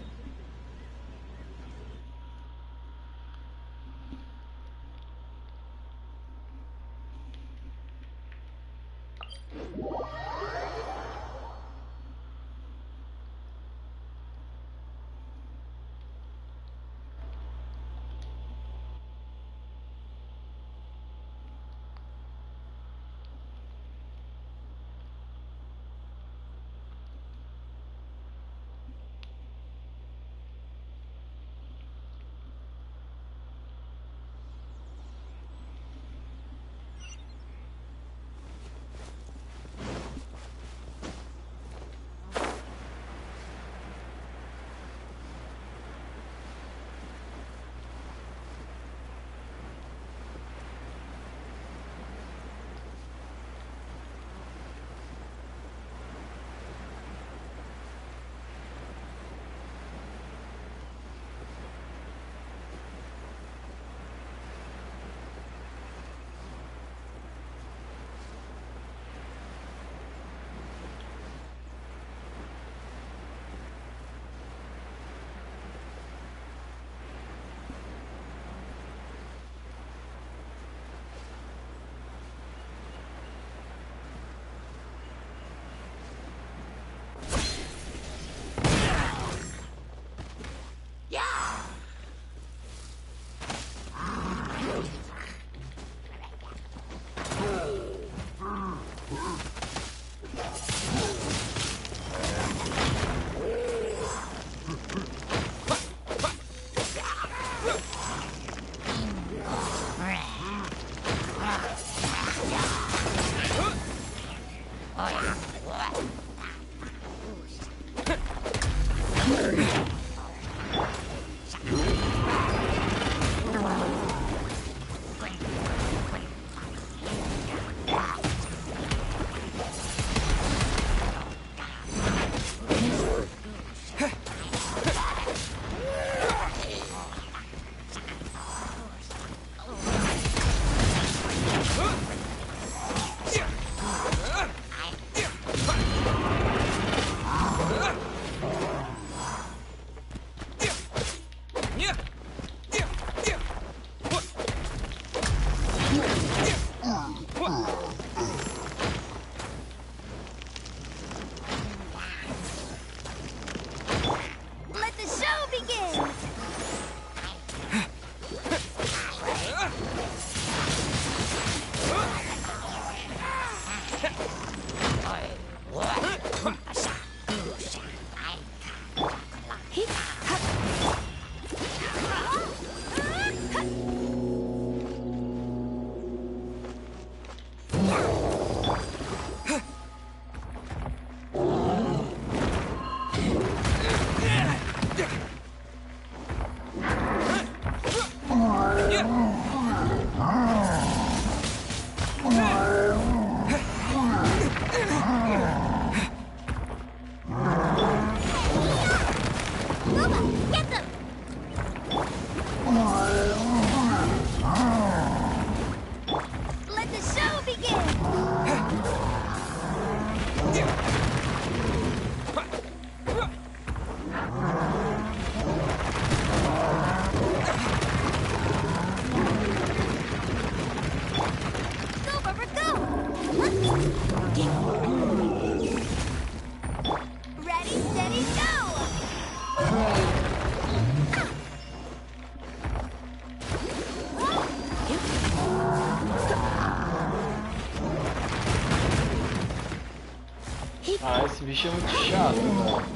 bicho é muito chato, velho.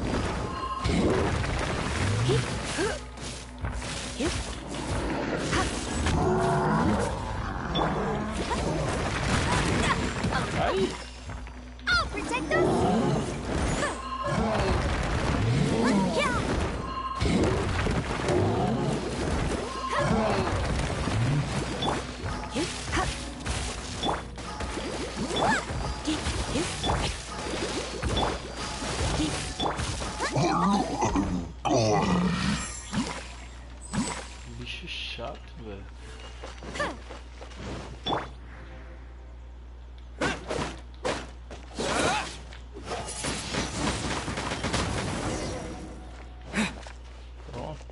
Aí. I'll protect us. Bicho chato, velho. Pronto.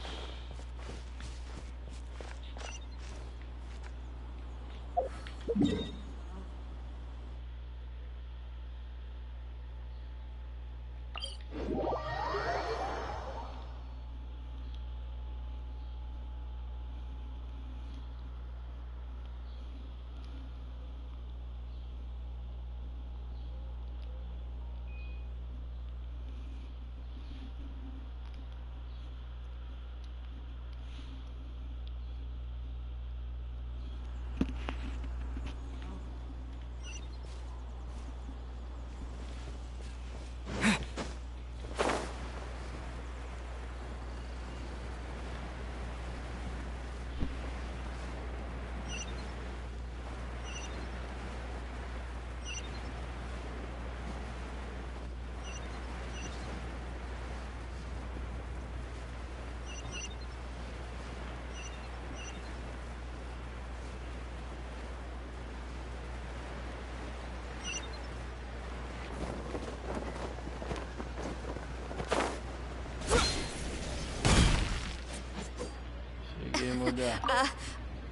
Cheguei, mulher.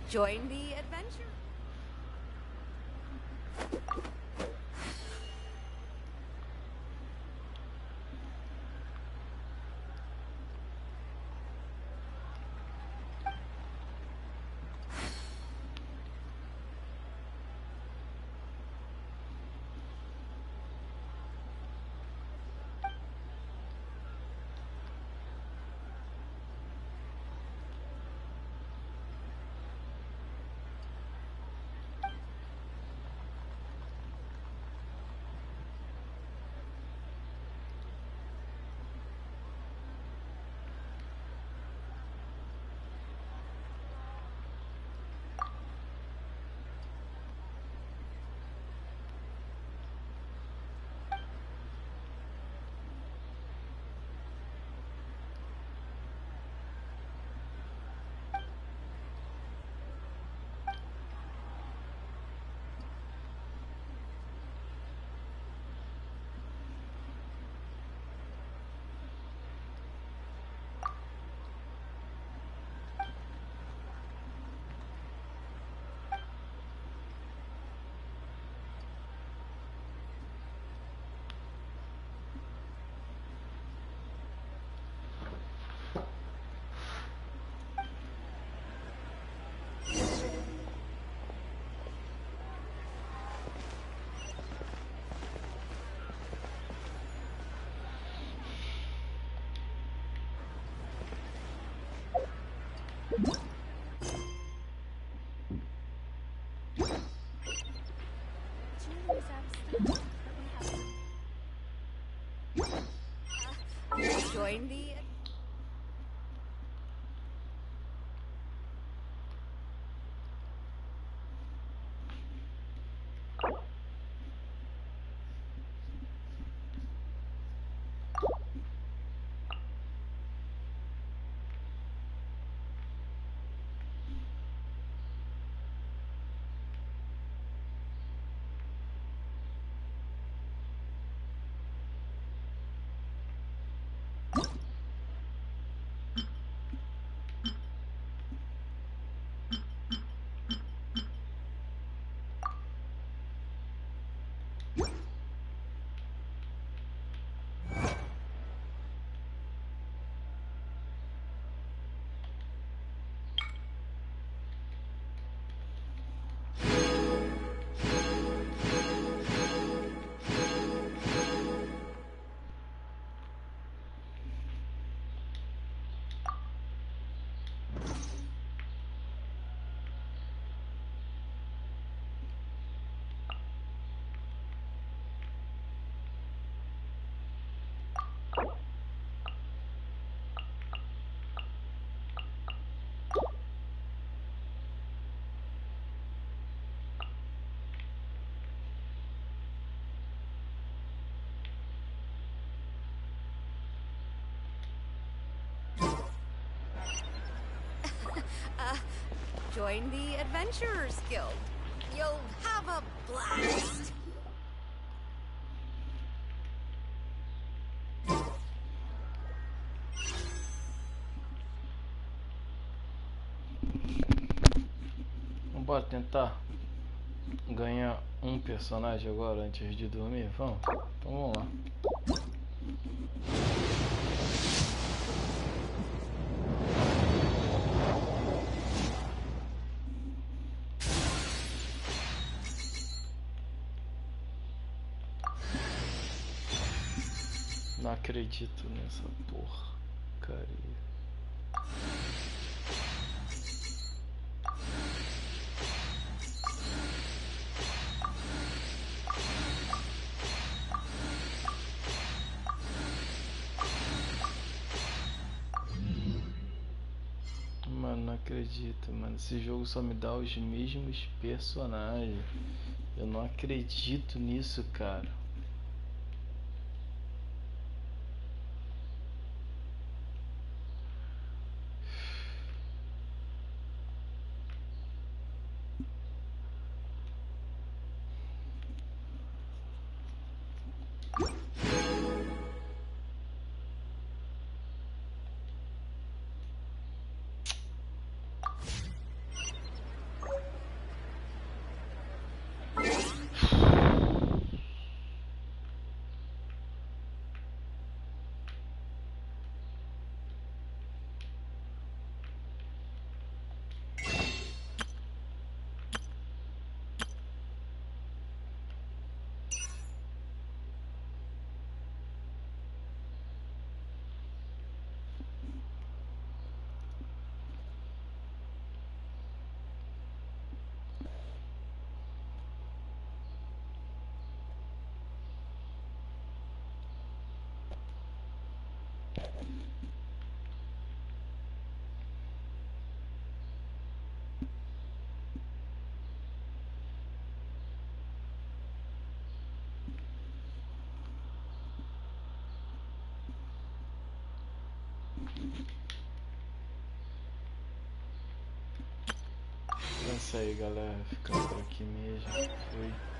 Join the adventure. Join the Join the Adventurers Guild. You'll have a blast. Bora tentar ganhar um personagem agora antes de dormir? Vamos? Então vamos lá. Não acredito nessa porcaria. Mano, não acredito, mano. Esse jogo só me dá os mesmos personagens. Eu não acredito nisso, cara. É isso aí, galera. Ficando por aqui mesmo. Fui.